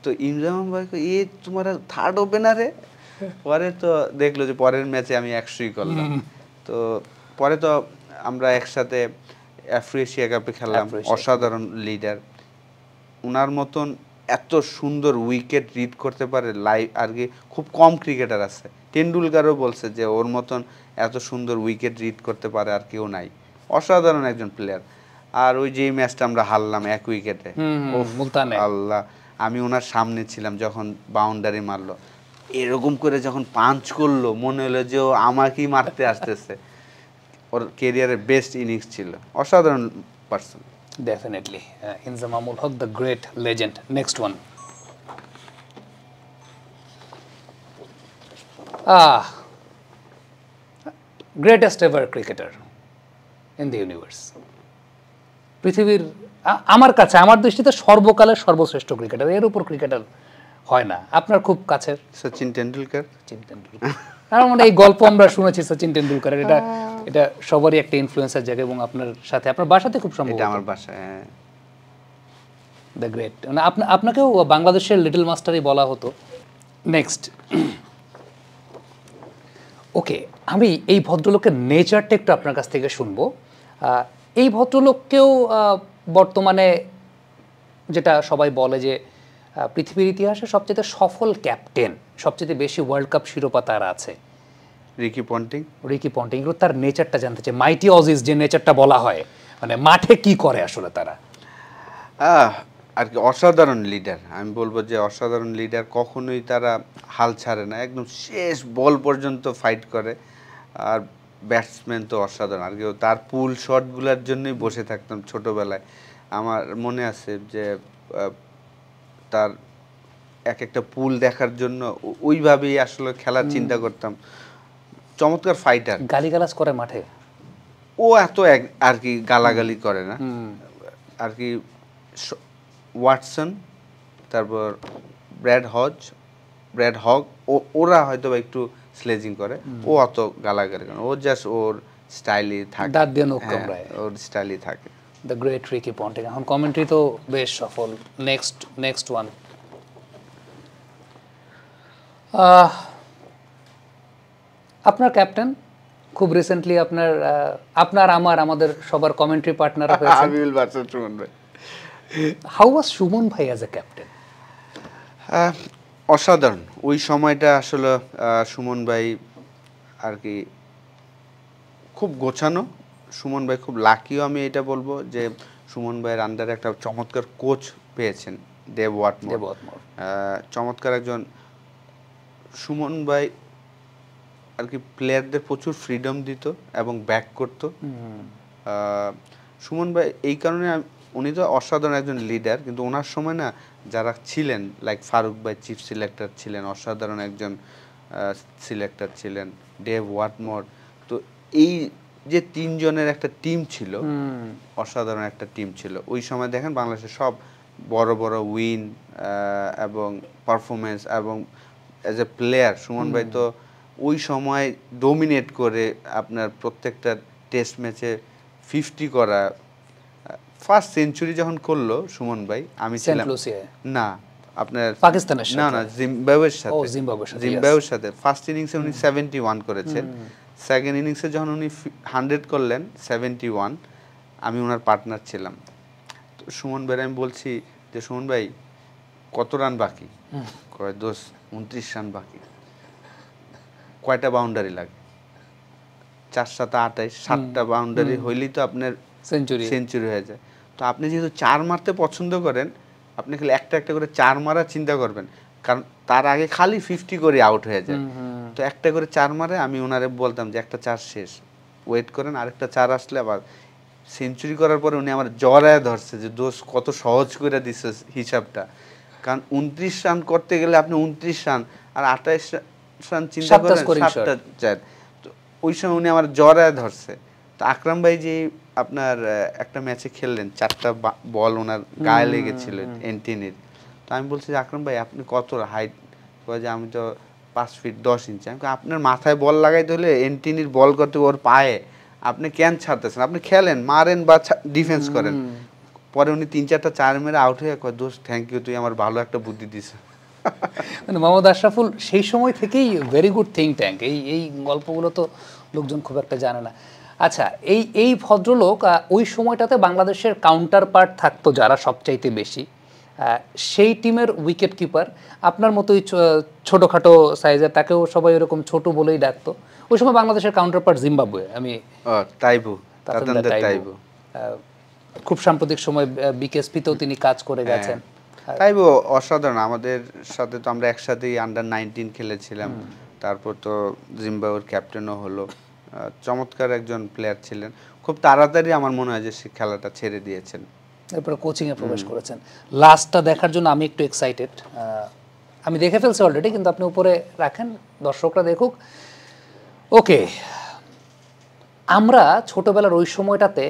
তো ইমজাম ভাই এ তোমারা থার্ড ওপেনারে। পরে তো দেখলো যে পরের ম্যাচে আমি 100ই করলাম। তো পরে তো আমরা একসাথে এশিয়া কাপে খেললাম, অসাধারণ লিডার। ওনার মতন এত সুন্দর উইকেট রিড করতে পারে লাইভ আর কি খুব কম ক্রিকেটার আছে। টেন্ডুলকারও বলছে যে ওর মতন এত সুন্দর উইকেট রিড করতে পারে আর কেউ নাই, অসাধারণ একজন প্লেয়ার। আর ওই যে ম্যাচটা আমরা হারলাম 1 উইকেটে, আল্লাহ, আমি ওনার সামনে ছিলাম যখন বাউন্ডারি মারলো, এরকম করে যখন পাঞ্চ করলো মনে হলো যে ও আমাকেই মারতে আসতেছে। ওর ক্যারিয়ারের বেস্ট ইনিংস ছিল, অসাধারণ person. Definitely. Inzam Amul Haq, the great legend. Next one. Greatest ever cricketer in the universe. পৃথিবীর আমার কাছে, আমার দৃষ্টিতে সর্বকালের সর্বশ্রেষ্ঠ ক্রিকেটার, এর উপর ক্রিকেটার হয় না। আপনার খুব কাছের সচিন টেন্ডুলকার। আর মানে এই গল্প আমরা শুনেছি সচিন টেন্ডুলকারের, এটা সবারই একটা ইনফ্লুয়েন্সের জায়গা, এবং আপনার সাথে, আপনার বাসাতে খুব সম্ভব, এটা আমার বাসা। দ্য গ্রেট, মানে আপনাকেও বাংলাদেশের লিটল মাস্টারই বলা হতো। নেক্সট, ওকে, আমি এই ভদ্রলোকের নেচারটা একটু আপনার কাছ থেকে শুনবো। এই ভদ্রলোককেও বর্তমানে যেটা সবাই বলে যে পৃথিবীর ইতিহাসে সবচেয়ে সফল ক্যাপ্টেন, সবচেয়ে বেশি ওয়ার্ল্ড কাপ শিরোপা তার আছে, রিকি পন্টিং। এগুলো তার নেচারটা জানতে চাই। মাইটি অজিজ যে নেচারটা বলা হয়, মানে মাঠে কি করে আসলে তারা, আর কি অসাধারণ লিডার। আমি বলবো যে অসাধারণ লিডার, কখনোই তারা হাল ছাড়ে না, একদম শেষ বল পর্যন্ত ফাইট করে। আর ব্যাটসম্যান তো অসাধারণ, আর কি তার পুল শটগুলোর জন্যই বসে থাকতাম ছোটোবেলায়। আমার মনে আছে যে তার এক একটা পুল দেখার জন্য ওইভাবেই আসলে খেলার চিন্তা করতাম। চমৎকার ফাইটার। গালিগালাজ করে মাঠে, ও এত আর কি গালাগালি করে না আর কি। ওয়াটসন, তারপর ব্র্যাড হগ, ওরা হয়তো একটু স্লেজিং করে, ও অত গালাগালি করে, ও জাস্ট ওর স্টাইলই থাকে, দাঁত দিয়ে নখ কামড়ায়, ওর স্টাইলই থাকে। The great Ricky Ponting. এখন কমেন্ট্রি তো বেশ সফল। নেক্সট ওয়ান, আপনার ক্যাপ্টেন খুব রিসেন্টলি আমাদের সবার কমেন্ট্রি পার্টনার হয়েছে, আবিউল বাদশা সুমন ভাই। হাউ ওয়াজ সুমন ভাই অ্যাজ এ ক্যাপ্টেন? অসাধারণ। ওই সময়টা আসলে সুমন ভাই আর কি খুব গোছানো। সুমন ভাই খুব লাকিও, আমি এটা বলবো যে সুমন ভাইয়ের আন্ডারে একটা চমৎকার কোচ পেয়েছেন, ডেভ ওয়াটমোর। চমৎকার একজন। সুমন ভাই আর কি প্লেয়ারদের প্রচুর ফ্রিডম দিত এবং ব্যাক করতো। সুমন ভাই এই কারণে, উনি তো অসাধারণ একজন লিডার, কিন্তু ওনার সময় না যারা ছিলেন, লাইক ফারুক ভাই চিফ সিলেক্টর ছিলেন, অসাধারণ একজন সিলেক্টর ছিলেন, ডেভ ওয়াটমোর। তো এই যে 3 জনের একটা টিম ছিল, অসাধারণ একটা টিম ছিল। ওই সময় দেখেন বাংলাদেশের সব বড় বড় উইন এবং পারফরমেন্স, এবং অ্যাজ এ প্লেয়ার সুমন ভাই তো ওই সময় ডোমিনেট করে আপনার প্রত্যেকটা টেস্ট ম্যাচে 50 করা। ফার্স্ট সেঞ্চুরি যখন করলো সুমন ভাই, আমি ছিলাম না আপনার পাকিস্তানের সাথে, না জিম্বাবুয়ের সাথে ফার্স্ট ইনিংসে উনি 71 করেছেন। সেকেন্ড ইনিংসে যখন উনি 100 করলেন 71, আমি ওনার পার্টনার ছিলাম। তো সুমন ভাই আমি বলছি যে সুমন ভাই কত রান বাকি? কয় দোস্ত 29 রান বাকি। কয়টা বাউন্ডারি লাগে? 4 7 28, 7টা বাউন্ডারি হইলেই তো আপনার সেঞ্চুরি হয়ে যায়। তো আপনি যেহেতু 4 মারতে পছন্দ করেন, আপনি খালি একটা একটা করে 4 মারার চিন্তা করবেন, কারণ তার আগে খালি 50 করে আউট হয়ে যায়। তো একটা করে 4 মারে, আমি ওনারে বলতাম যে একটা 4 শেষ, ওয়েট করেন, আরেকটা 4 আসলে আবার সেঞ্চুরি করার পরে উনি আমার জড়ায় ধরছে যে দোস্ত কত সহজ করে দিচ্ছে হিসাবটা। কারণ 29 রান করতে গেলে আপনি 29 রান আর 28 রান চিন্তা করেন, 7টা চার। তো ওই সময় উনি আমার জড়ায় ধরছে। তো আকরাম ভাই যে আপনার একটা ম্যাচে খেললেন, 4টা বল ওনার গায়ে লেগেছিল এন্টিনির। তো আমি বলছি যে আকরাম ভাই আপনি কত হাইট? যে আমি তো 5 ফিট 10 ইঞ্চি। আমি আপনার মাথায় বল লাগাইতে হলে এন্টিনির বল করতে ওর পায়ে, আপনি কেন ছাড়তেছেন? আপনি খেলেন, মারেন বা ডিফেন্স করেন। পরে উনি 3-4টা 4 মেরে আউট হয়ে কয় দোস্ত থ্যাংক ইউ, তুই আমার ভালো একটা বুদ্ধি দিস। মানে মোহাম্মদ আশরাফুল সেই সময় থেকেই ভেরি গুড থিঙ্ক ট্যাঙ্ক। এই গল্পগুলো তো লোকজন খুব একটা জানে না। আচ্ছা, এই ভদ্রলোক ওই সময়টাতে বাংলাদেশের কাউন্টার পার্ট থাকতো যারা সবচাইতে বেশি, সেই টিমের উইকেট কিপার আপনার মতোই ছোটোখাটো সাইজের, তাকেও সবাই এরকম ছোট বলেই ডাকতো। ওই সময় বাংলাদেশের কাউন্টার পার্ট জিম্বাবুয়ে, আমি তাইবু তাতান্দা তাইবু, খুব সাম্প্রতিক সময় বিকেএসপিতেও তিনি কাজ করে গেছেন। তাইবু অসাধারণ, আমাদের সাথে তো আমরা একসাথেই আন্ডার-19 খেলেছিলাম, তারপর তো জিম্বাবুয়ের ক্যাপ্টেনও হলো। চমৎকার একজন প্লেয়ার ছিলেন, খুব তাড়াতাড়ি আমার মনে হয় যে সে খেলাটা ছেড়ে দিয়েছেন, এরপরে কোচিংয়ে প্রবেশ করেছেন। লাস্টটা দেখার জন্য আমি একটু এক্সাইটেড, আমি দেখে ফেলছি অলরেডি, কিন্তু আপনি উপরে রাখেন, দর্শকরা দেখুক। ওকে, আমরা ছোটবেলার ওই সময়টাতে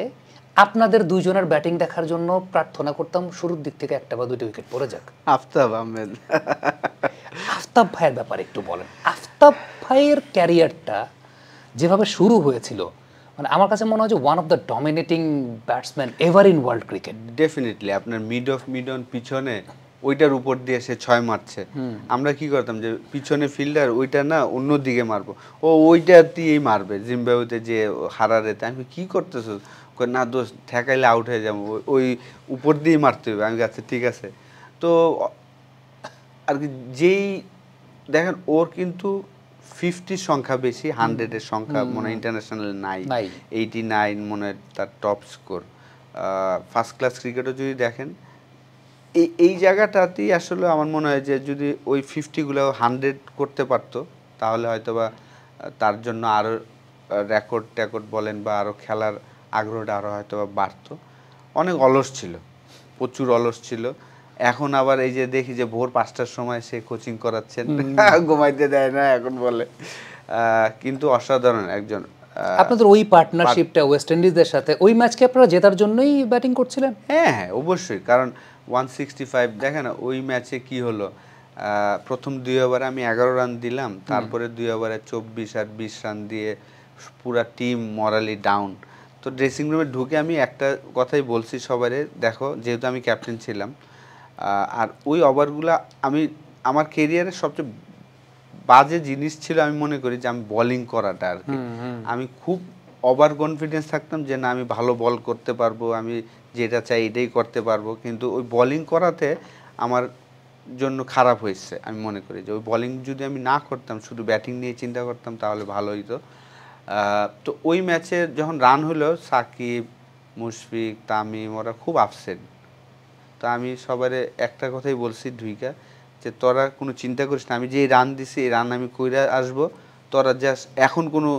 আপনাদের দুইজনের ব্যাটিং দেখার জন্য প্রার্থনা করতাম শুরুর দিক থেকে একটা বা দুটো উইকেট পড়ে যাক। আফতাব আহমেদ, আফতাব ভাইয়ের ব্যাপারে একটু বলেন। আফতাব ভাইয়ের ক্যারিয়ারটা যেভাবে শুরু হয়েছিল, মানে আমার কাছে মনে হয় যে one of the dominating batsman ever in world cricket. Definitely আপনার মিড অন পিছনে ওইটার উপর দিয়ে সে 6 মারছে, আমরা কি করতাম যে পিছনে ফিল্ডার ওইটা না অন্য দিকে মারবো, ও ওইটাতেই মারবে জিম্বাবুয়েতে যে হারারেতে। আমি কি করতেছো, না দোষ ঠেকাইলে আউট হয়ে যাবো, ওই উপর দিয়েই মারতে হবে। আমি আচ্ছা ঠিক আছে। তো আর কি যেই দেখেন ওর কিন্তু 50 সংখ্যা বেশি, 100-এর সংখ্যা মনে হয় ইন্টারন্যাশনাল নাই, 89 মনে হয় তার টপ স্কোর। ফার্স্ট ক্লাস ক্রিকেটও যদি দেখেন এই জায়গাটাতেই আসলে আমার মনে হয় যে যদি ওই 50গুলো 100 করতে পারতো তাহলে হয়তোবা তার জন্য আরও রেকর্ড বলেন বা আরও খেলার আগ্রহটা আরও হয়তোবা বাড়তো। অনেক অলস ছিল, প্রচুর অলস ছিল। এখন আবার এই যে দেখি যে ভোর 5টার সময় সে কোচিং করাচ্ছেন, ঘুমাইতে দেয় না এখন বলে, কিন্তু অসাধারণ একজন। আপনাদের ওই পার্টনারশিপটা ওয়েস্ট ইন্ডিজের সাথে, ওই ম্যাচকে আপনারা জেতার জন্যই ব্যাটিং করছিলেন? হ্যাঁ হ্যাঁ অবশ্যই, কারণ 165 দেখেন ওই ম্যাচে কি হলো, প্রথম 2 ওভারে আমি 11 রান দিলাম, তারপরে 2 ওভারে 24 আর 20 রান দিয়ে পুরা টিম মরালি ডাউন। তো ড্রেসিং রুমে ঢুকে আমি একটা কথাই বলছি সবারে, দেখো যেহেতু আমি ক্যাপ্টেন ছিলাম, আর ওই ওভারগুলো আমি আমার কেরিয়ারের সবচেয়ে বাজে জিনিস ছিল আমি মনে করি যে আমি বোলিং করাটা আর কি। আমি খুব ওভার কনফিডেন্স থাকতাম যে না আমি ভালো বল করতে পারবো, আমি যেটা চাই এটাই করতে পারবো, কিন্তু ওই বোলিং করাতে আমার জন্য খারাপ হয়েছে। আমি মনে করি যে ওই বোলিং যদি আমি না করতাম, শুধু ব্যাটিং নিয়ে চিন্তা করতাম তাহলে ভালো হইতো। তো ওই ম্যাচে যখন রান হলো, সাকিব, মুশফিক, তামিম ওরা খুব আপসেট। তো আমি সবারে একটা কথাই বলছি ঢুইকা, যে তোরা কোনো চিন্তা করিস না, আমি যে রান দিছি এই রান আমি কইরা আসবো, তোরা জাস্ট এখন কোনো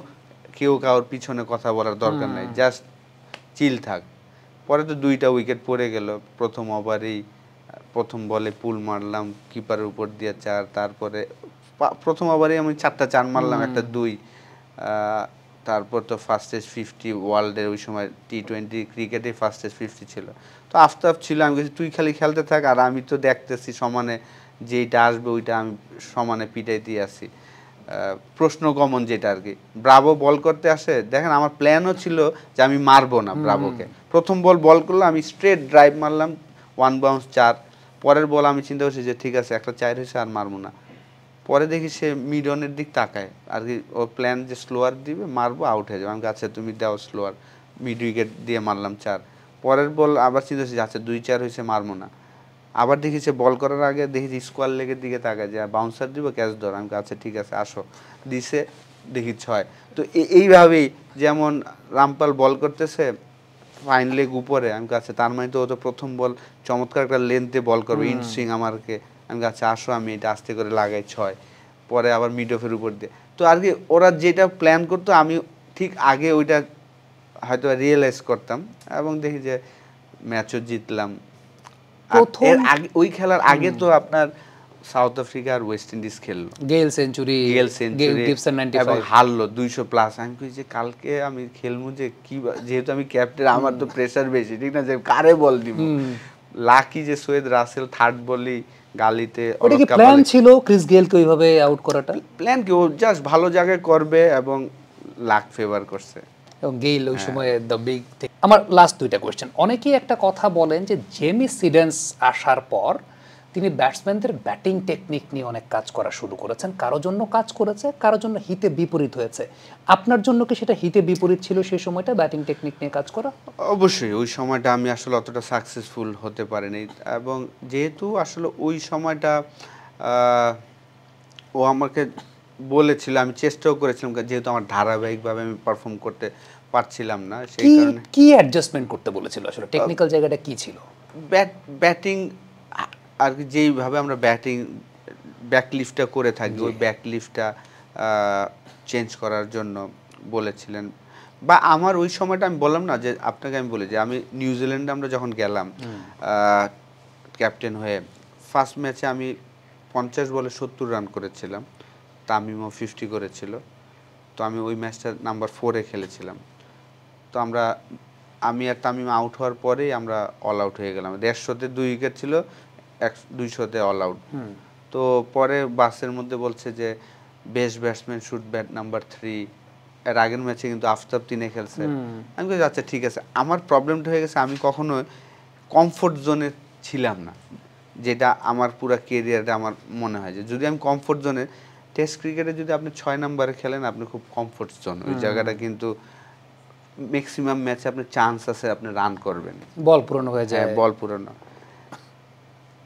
কেউ কারোর পিছনে কথা বলার দরকার নাই, জাস্ট চিল থাক। পরে তো 2টা উইকেট পড়ে গেল প্রথম ওভারেই, প্রথম বলে পুল মারলাম কিপারের উপর দিয়ে 4, তারপরে প্রথম ওভারেই আমি 4টা 4 মারলাম, একটা 2। তারপর তো ফাস্টেস্ট 50 ওয়ার্ল্ডের ওই সময় T20 ক্রিকেটে ফাস্টেস্ট 50 ছিল। তো আফতাব ছিল, আমি বলছি তুই খালি খেলতে থাক, আর আমি তো দেখতেছি সমানে যেইটা আসবে ওইটা আমি সমানে পিটাইতেই আসি। প্রশ্ন কমন যেটা আর কি, ব্রাভো বল করতে আসে, দেখেন আমার প্ল্যানও ছিল যে আমি মারবো না ব্রাভোকে। প্রথম বল করলাম আমি স্ট্রেট ড্রাইভ মারলাম, 1 বাউন্স 4। পরের বল আমি চিন্তা করছি যে ঠিক আছে একটা 4 হয়েছে আর মারবো না। পরে দেখি সে মিড অনের দিক তাকায় আর কি, ও প্ল্যান যে স্লোয়ার দিবে মারবো আউট হয়ে যাবে। আমি আচ্ছা তুমি দাও স্লোয়ার, মিড উইকেট দিয়ে মারলাম 4। পরের বল আবার চিন্তা করছি আচ্ছা 2-4 হয়েছে মারবো না। আবার দেখি সে বল করার আগে দেখি স্কোয়ার লেগের দিকে তাকায় যে বাউন্সার দিব ক্যাচ ধর। আমি আচ্ছা ঠিক আছে আসো, দিছে দেখি 6। তো এইভাবেই যেমন রামপাল বল করতেছে ফাইন লেগ উপরে, আমি কাছে তার মানে তো ও তো প্রথম বল চমৎকার একটা লেন্থে বল করবে, ইনসুইং আমাকে। আমি কাছে আসো আমি এটা আস্তে করে লাগাই 6। পরে আবার মিড অফের উপর দিয়ে, তো আর কি ওরা যেটা প্ল্যান করতো আমি ঠিক আগে ওইটা হয়তো রিয়েলাইজ করতাম, এবং দেখি যে ম্যাচও জিতলাম। এর আগে ওই খেলার আগে তো আপনার সাউথ আফ্রিকা আর ওয়েস্ট ইন্ডিজ খেললো, গেল সেঞ্চুরি গিবসন 95 হারলো 200 প্লাস। আমি কই যে কালকে আমি খেলবো যে কি, যেহেতু আমি ক্যাপ্টেন আমার তো প্রেসার বেশি, ঠিক না, যে কারে বল দিব। লাকি যে সৈয়দ রাসেল 3rd বলই গালিতে। ওটা কি প্ল্যান ছিল ক্রিস গেলকে ওইভাবে আউট করাটা? প্ল্যান কি, ও জাস্ট ভালো জায়গায় করবে এবং লাক ফেভার করছে। এবং গেইল ওই সময় দ্য বিগ থিং। আমার লাস্ট 2টা কোয়েশ্চেন। অনেকেই একটা কথা বলেন যে জেমি সিডেন্স আসার পর তিনি ব্যাটসম্যানদের ব্যাটিং টেকনিক নিয়ে অনেক কাজ করা শুরু করেছেন, কারো জন্য কাজ করেছে, কারো জন্য হিতে বিপরীত হয়েছে। আপনার জন্য কি সেটা হিতে বিপরীত ছিল সেই সময়টা ব্যাটিং টেকনিক নিয়ে কাজ করা? অবশ্যই ওই সময়টা আমি আসলে অতটা সাকসেসফুল হতে পারিনি, এবং যেহেতু আসলে ওই সময়টা ও আমাকে বলেছিল, আমি চেষ্টাও করেছিলাম, যেহেতু আমার ধারাবাহিকভাবে আমি পারফর্ম করতে পারছিলাম না, সেই কারণে কি অ্যাডজাস্টমেন্ট করতে বলেছিল, আসলে টেকনিক্যাল জায়গাটা কি ছিল? ব্যাটিং আর কি, যেইভাবে আমরা ব্যাকলিফটটা করে থাকি, ওই ব্যাকলিফটটা চেঞ্জ করার জন্য বলেছিলেন। বা আমার ওই সময়টা আমি বললাম না যে আপনাকে, আমি বলি যে আমি নিউজিল্যান্ডে আমরা যখন গেলাম ক্যাপ্টেন হয়ে, ফার্স্ট ম্যাচে আমি 50 বলে 70 রান করেছিলাম, তামিমও 50 করেছিল। তো আমি ওই ম্যাচটা নাম্বার 4-এ খেলেছিলাম। তো আমি আর তামিম আউট হওয়ার পরেই আমরা অল আউট হয়ে গেলাম। 150-তে 2 উইকেট ছিল, 200-তে অল আউট। তো পরে বাসের মধ্যে বলছে যে best batsman should bat number 3। এর আগের ম্যাচে কিন্তু আফতাব 3-এ খেলছে। আমি বলছি আচ্ছা ঠিক আছে। আমার প্রবলেমটা হয়ে গেছে, আমি কখনো কমফোর্ট জোনে ছিলাম না, যেটা আমার পুরো কেরিয়ারে আমার মনে হয় যে যদি আমি কমফোর্ট জোনে, টেস্ট ক্রিকেটে যদি আপনি 6 নম্বরে খেলেন আপনি খুব কমফোর্ট জোন, ওই জায়গাটা কিন্তু ম্যাক্সিমাম ম্যাচে আপনার চান্স আছে আপনি রান করবেন, বল পুরনো হয়ে যায়। বল পুরনো।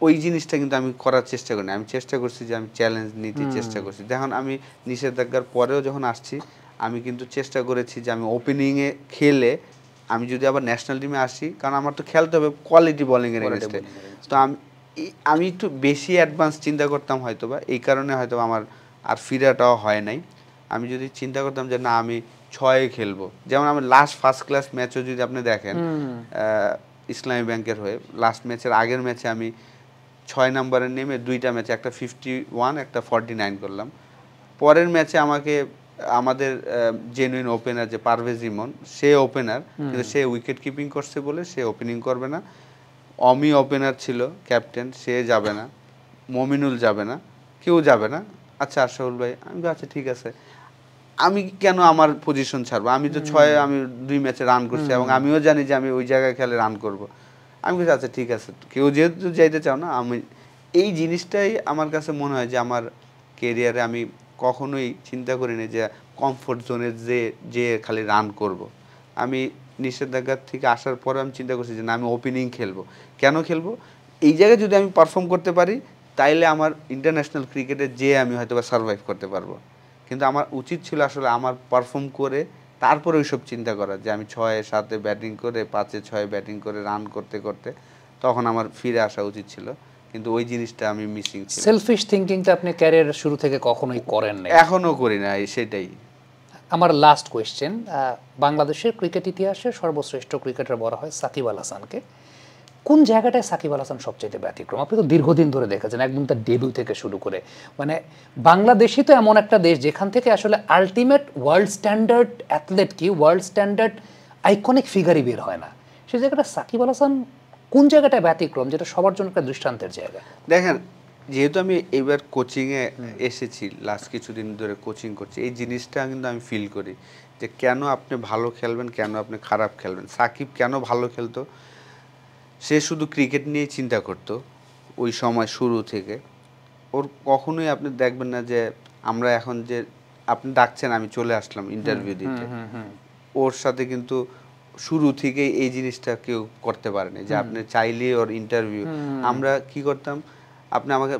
ওই জিনিসটা কিন্তু আমি করার চেষ্টা করি না। আমি চেষ্টা করছি যে আমি চ্যালেঞ্জ নিতে চেষ্টা করছি। দেখুন আমি নিষেধাজ্ঞার পরেও যখন আসছি, আমি কিন্তু চেষ্টা করেছি যে আমি ওপেনিংয়ে খেলে আমি যদি আবার ন্যাশনাল টিমে আসি, কারণ আমার তো খেলতে হবে কোয়ালিটি বোলিংয়ের এগেইনস্টে। তো আমি একটু বেশি অ্যাডভান্স চিন্তা করতাম হয়তোবা, এই কারণে হয়তো আমার আর ফিরাটাও হয় নাই। আমি যদি চিন্তা করতাম যে না আমি 6-এ খেলবো, যেমন আমি ফার্স্ট ক্লাস ম্যাচও যদি আপনি দেখেন ইসলামী ব্যাংকের হয়ে, লাস্ট ম্যাচের আগের ম্যাচে আমি 6 নম্বরে নেমে 2টা ম্যাচে, একটা 51 একটা 49 করলাম। পরের ম্যাচে আমাদের জেনুইন ওপেনার যে পারভেজ ইমন, সে ওপেনার, কিন্তু সে উইকেট কিপিং করছে বলে সে ওপেনিং করবে না। অমি ওপেনার ছিল ক্যাপ্টেন, সে যাবে না। মমিনুল যাবে না, কেউ যাবে না। আচ্ছা আশরাফুল ভাই, আমি আচ্ছা ঠিক আছে, আমি কেন আমার পজিশন ছাড়বো? আমি তো 6-এ আমি 2 ম্যাচে রান করছি, এবং আমিও জানি যে আমি ওই জায়গায় খেলে রান করব। আমি বলছি আচ্ছা ঠিক আছে, কেউ যেহেতু যাইতে চাও না, আমি এই জিনিসটাই আমার কাছে মনে হয় যে আমার কেরিয়ারে আমি কখনোই চিন্তা করিনি যে কমফোর্ট জোনে যে খালি রান করব। আমি নিষেধাজ্ঞার থেকে আসার পরে আমি চিন্তা করছি যে না আমি ওপেনিং খেলবো। কেন খেলবো? এই জায়গায় যদি আমি পারফর্ম করতে পারি, তাইলে আমার ইন্টারন্যাশনাল ক্রিকেটে আমি হয়তো বা সার্ভাইভ করতে পারবো। কিন্তু আমার উচিত ছিল আসলে আমার পারফর্ম করে তারপরে ওইসব চিন্তা করা, যে আমি 6-7-এ ব্যাটিং করে 5-6 ব্যাটিং করে রান করতে করতে তখন আমার ফিরে আসা উচিত ছিল, কিন্তু ওই জিনিসটা আমি মিসিং ছিল। সেলফিশ থিংকিংটা আপনি ক্যারিয়ারের শুরু থেকে কখনোই করেন না? এখনো করি না, সেটাই। আমার লাস্ট কোয়েশ্চেন, বাংলাদেশের ক্রিকেট ইতিহাসে সর্বশ্রেষ্ঠ ক্রিকেটার বলা হয় সাকিব আল হাসানকে। কোন জায়গাটায় সাকিব আল হাসান সবচেয়ে ব্যতিক্রম? আপনি তো দীর্ঘদিন ধরে দেখেছেন, একদম তার ডেবিউ থেকে শুরু করে। মানে বাংলাদেশই তো এমন একটা দেশ যেখান থেকে আসলে আলটিমেট ওয়ার্ল্ড স্ট্যান্ডার্ড অ্যাথলেট কি, ওয়ার্ল্ড স্ট্যান্ডার্ড আইকনিক ফিগারই বের হয় না। সেই জায়গাটা সাকিব আল হাসান কোন জায়গাটায় ব্যতিক্রম, যেটা সবার জন্য একটা দৃষ্টান্তের জায়গা? দেখেন, যেহেতু আমি এবার কোচিংয়ে এসেছি, লাস্ট কিছুদিন ধরে কোচিং করছি, এই জিনিসটা কিন্তু আমি ফিল করি যে কেন আপনি ভালো খেলবেন, কেন আপনি খারাপ খেলবেন। সাকিব কেন ভালো খেলতো? সে শুধু ক্রিকেট নিয়ে চিন্তা করতো ওই সময় শুরু থেকে। ওর কখনোই আপনি দেখবেন না যে আমরা এখন যে আপনি ডাকছেন আমি চলে আসলাম ইন্টারভিউ দিতে, ওর সাথে কিন্তু শুরু থেকেই এই জিনিসটা কেউ করতে পারেনি যে আপনি চাইলে ওর ইন্টারভিউ। আমরা কি করতাম, আপনি আমাকে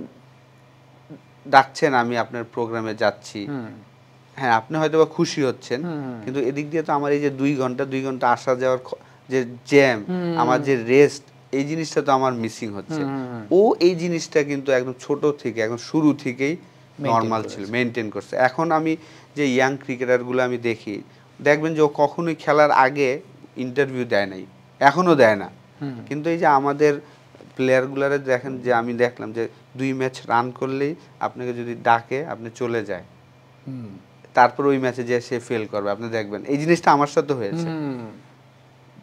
ডাকছেন, আমি আপনার প্রোগ্রামে যাচ্ছি, হ্যাঁ আপনি হয়তো বা খুশি হচ্ছেন, কিন্তু এদিক দিয়ে তো আমার এই যে 2 ঘন্টা আসা যাওয়ার যে জ্যাম, আমার যে রেস্ট, এই জিনিসটা তো আমার মিসিং হচ্ছে। ও এই জিনিসটা কিন্তু একদম ছোট থেকে, একদম শুরু থেকেই নর্মাল ছিল, মেনটেন করছে। এখন আমি যে ইয়াং ক্রিকেটারগুলো আমি দেখি, দেখবেন যে ও কখনোই খেলার আগে ইন্টারভিউ দেয় নাই, এখনো দেয় না। কিন্তু এই যে আমাদের প্লেয়ারগুলারে দেখেন, যে আমি দেখলাম যে 2 ম্যাচ রান করলেই আপনাকে যদি ডাকে আপনি চলে যায়, তারপর ওই ম্যাচে যে সে ফেল করবে, আপনি দেখবেন এই জিনিসটা আমার সাথে হয়েছে।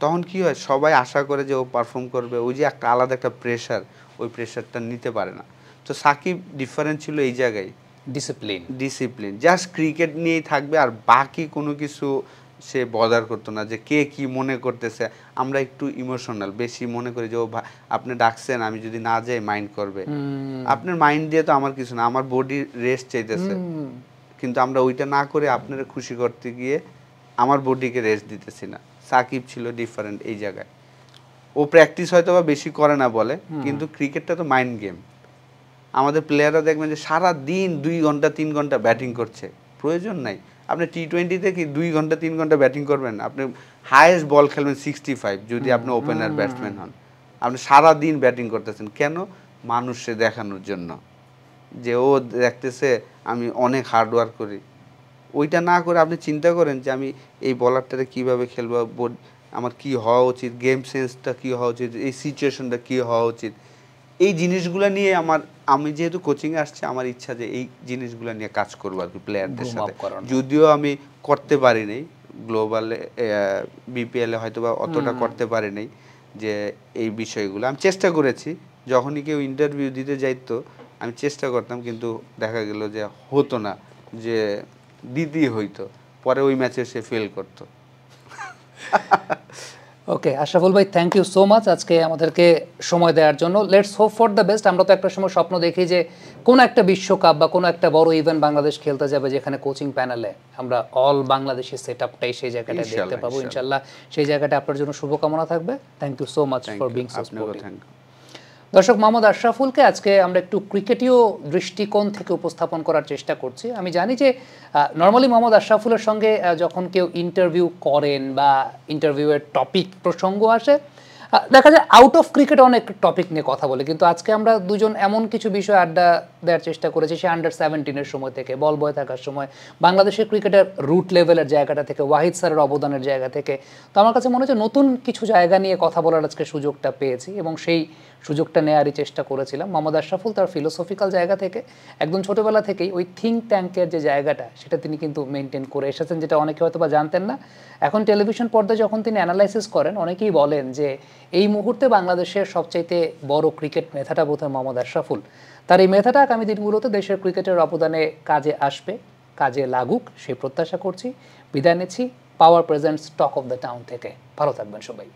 তখন কি হয়, সবাই আশা করে যে ও পারফর্ম করবে, ওই যে একটা আলাদা একটা প্রেশার, ওই প্রেশারটা নিতে পারে না। তো সাকিব ডিফারেন্ট ছিল এই জায়গায়, ডিসিপ্লিন, জাস্ট ক্রিকেট নিয়েই থাকবে, আর বাকি কোনো কিছু সে বদার করতো না যে কে কি মনে করতেছে। আমরা একটু ইমোশনাল বেশি মনে করি যে ও আপনি ডাকছেন, আমি যদি না যাই মাইন্ড করবে। আপনার মাইন্ড দিয়ে তো আমার কিছু না, আমার বডি রেস্ট চাইতেছে, কিন্তু আমরা ওইটা না করে আপনারা খুশি করতে গিয়ে আমার বডিকে রেস্ট দিতেছি না। সাকিব ছিল ডিফারেন্ট এই জায়গায়, ও প্র্যাকটিস হয়তো বা বেশি করে না বলে, কিন্তু ক্রিকেটটা তো মাইন্ড গেম। আমাদের প্লেয়াররা দেখবেন যে সারা দিন 2 ঘন্টা 3 ঘন্টা ব্যাটিং করছে, প্রয়োজন নাই। আপনি টি-20তে কি 2 ঘন্টা 3 ঘন্টা ব্যাটিং করবেন? আপনি হাইয়েস্ট বল খেলবেন 65 যদি আপনি ওপেনার ব্যাটসম্যান হন। আপনি সারা দিন ব্যাটিং করতেছেন কেন? মানুষে দেখানোর জন্য যে ও দেখতেছে আমি অনেক হার্ড ওয়ার্ক করি। ওইটা না করে আপনি চিন্তা করেন যে আমি এই বলারটারে কীভাবে খেলবো, আমার কি হওয়া উচিত, গেম সেন্সটা কী হওয়া উচিত, এই সিচুয়েশনটা কী হওয়া উচিত। এই জিনিসগুলো নিয়ে আমি যেহেতু কোচিংয়ে আসছি, আমার ইচ্ছা যে এই জিনিসগুলো নিয়ে কাজ করবো আর কি প্লেয়ারদের সাথে। যদিও আমি করতে পারি নাই গ্লোবালে, বিপিএলে হয়তো বা অতটা করতে পারি নাই যে এই বিষয়গুলো আমি চেষ্টা করেছি। যখনই কেউ ইন্টারভিউ দিতে যাইতো আমি চেষ্টা করতাম, কিন্তু দেখা গেল যে হতো না, যে দিতেই হইতো, পরে ওই ম্যাচে সে ফেল করতো। ওকে আশরাফুল ভাই, থ্যাংক ইউ সো মাচ আজকে আমাদেরকে সময় দেওয়ার জন্য। Let's hope for the best. আমরা তো একটা সময় স্বপ্ন দেখি যে কোনো একটা বিশ্বকাপ বা কোনো একটা বড় ইভেন্ট বাংলাদেশ খেলতে যাবে, যেখানে কোচিং প্যানেলে আমরা অল বাংলাদেশি সেট আপটাই সেই জায়গাটা দেখতে পাবো ইনশাল্লাহ। সেই জায়গাটা আপনার জন্য শুভকামনা থাকবে। Thank you so much for being so sportive. দর্শক, মোহাম্মদ আশরাফুলকে আজকে আমরা একটু ক্রিকেটীয় দৃষ্টিকোণ থেকে উপস্থাপন করার চেষ্টা করছি। আমি জানি যে নর্মালি মোহাম্মদ আশরাফুলের সঙ্গে যখন কেউ ইন্টারভিউ করেন বা ইন্টারভিউয়ের টপিক প্রসঙ্গ আসে, দেখা যায় আউট অফ ক্রিকেট অনেক টপিক নিয়ে কথা বলে, কিন্তু আজকে আমরা দুজন এমন কিছু বিষয় আড্ডা দেওয়ার চেষ্টা করেছি। সে আন্ডার-17 সময় থেকে, বল বয় থাকার সময়, বাংলাদেশের ক্রিকেটের রুট লেভেলের জায়গাটা থেকে, ওয়াহিদ স্যারের অবদানের জায়গা থেকে। তো আমার কাছে মনে হচ্ছে নতুন কিছু জায়গা নিয়ে কথা বলার আজকে সুযোগটা পেয়েছি, এবং সেই সুযোগটা নেওয়ারই চেষ্টা করেছিলাম। মোহাম্মদ আশরাফুল তার ফিলোসফিক্যাল জায়গা থেকে একদম ছোটোবেলা থেকেই ওই থিঙ্ক ট্যাঙ্কের যে জায়গাটা, সেটা তিনি কিন্তু মেনটেন করে এসেছেন, যেটা অনেকে হয়তো বা জানতেন না। এখন টেলিভিশন পর্দায় যখন তিনি অ্যানালাইসিস করেন, অনেকেই বলেন যে এই মুহূর্তে বাংলাদেশের সবচাইতে বড় ক্রিকেট মেধাটা বোধহয় মোহাম্মদ আশরাফুল। তার এই মেধাটা আগামী দিনগুলোতে দেশের ক্রিকেটের অবদানে কাজে আসবে, কাজে লাগুক সেই প্রত্যাশা করছি। বিদায় নিচ্ছি power presents talk of the town থেকে। ভালো থাকবেন সবাই।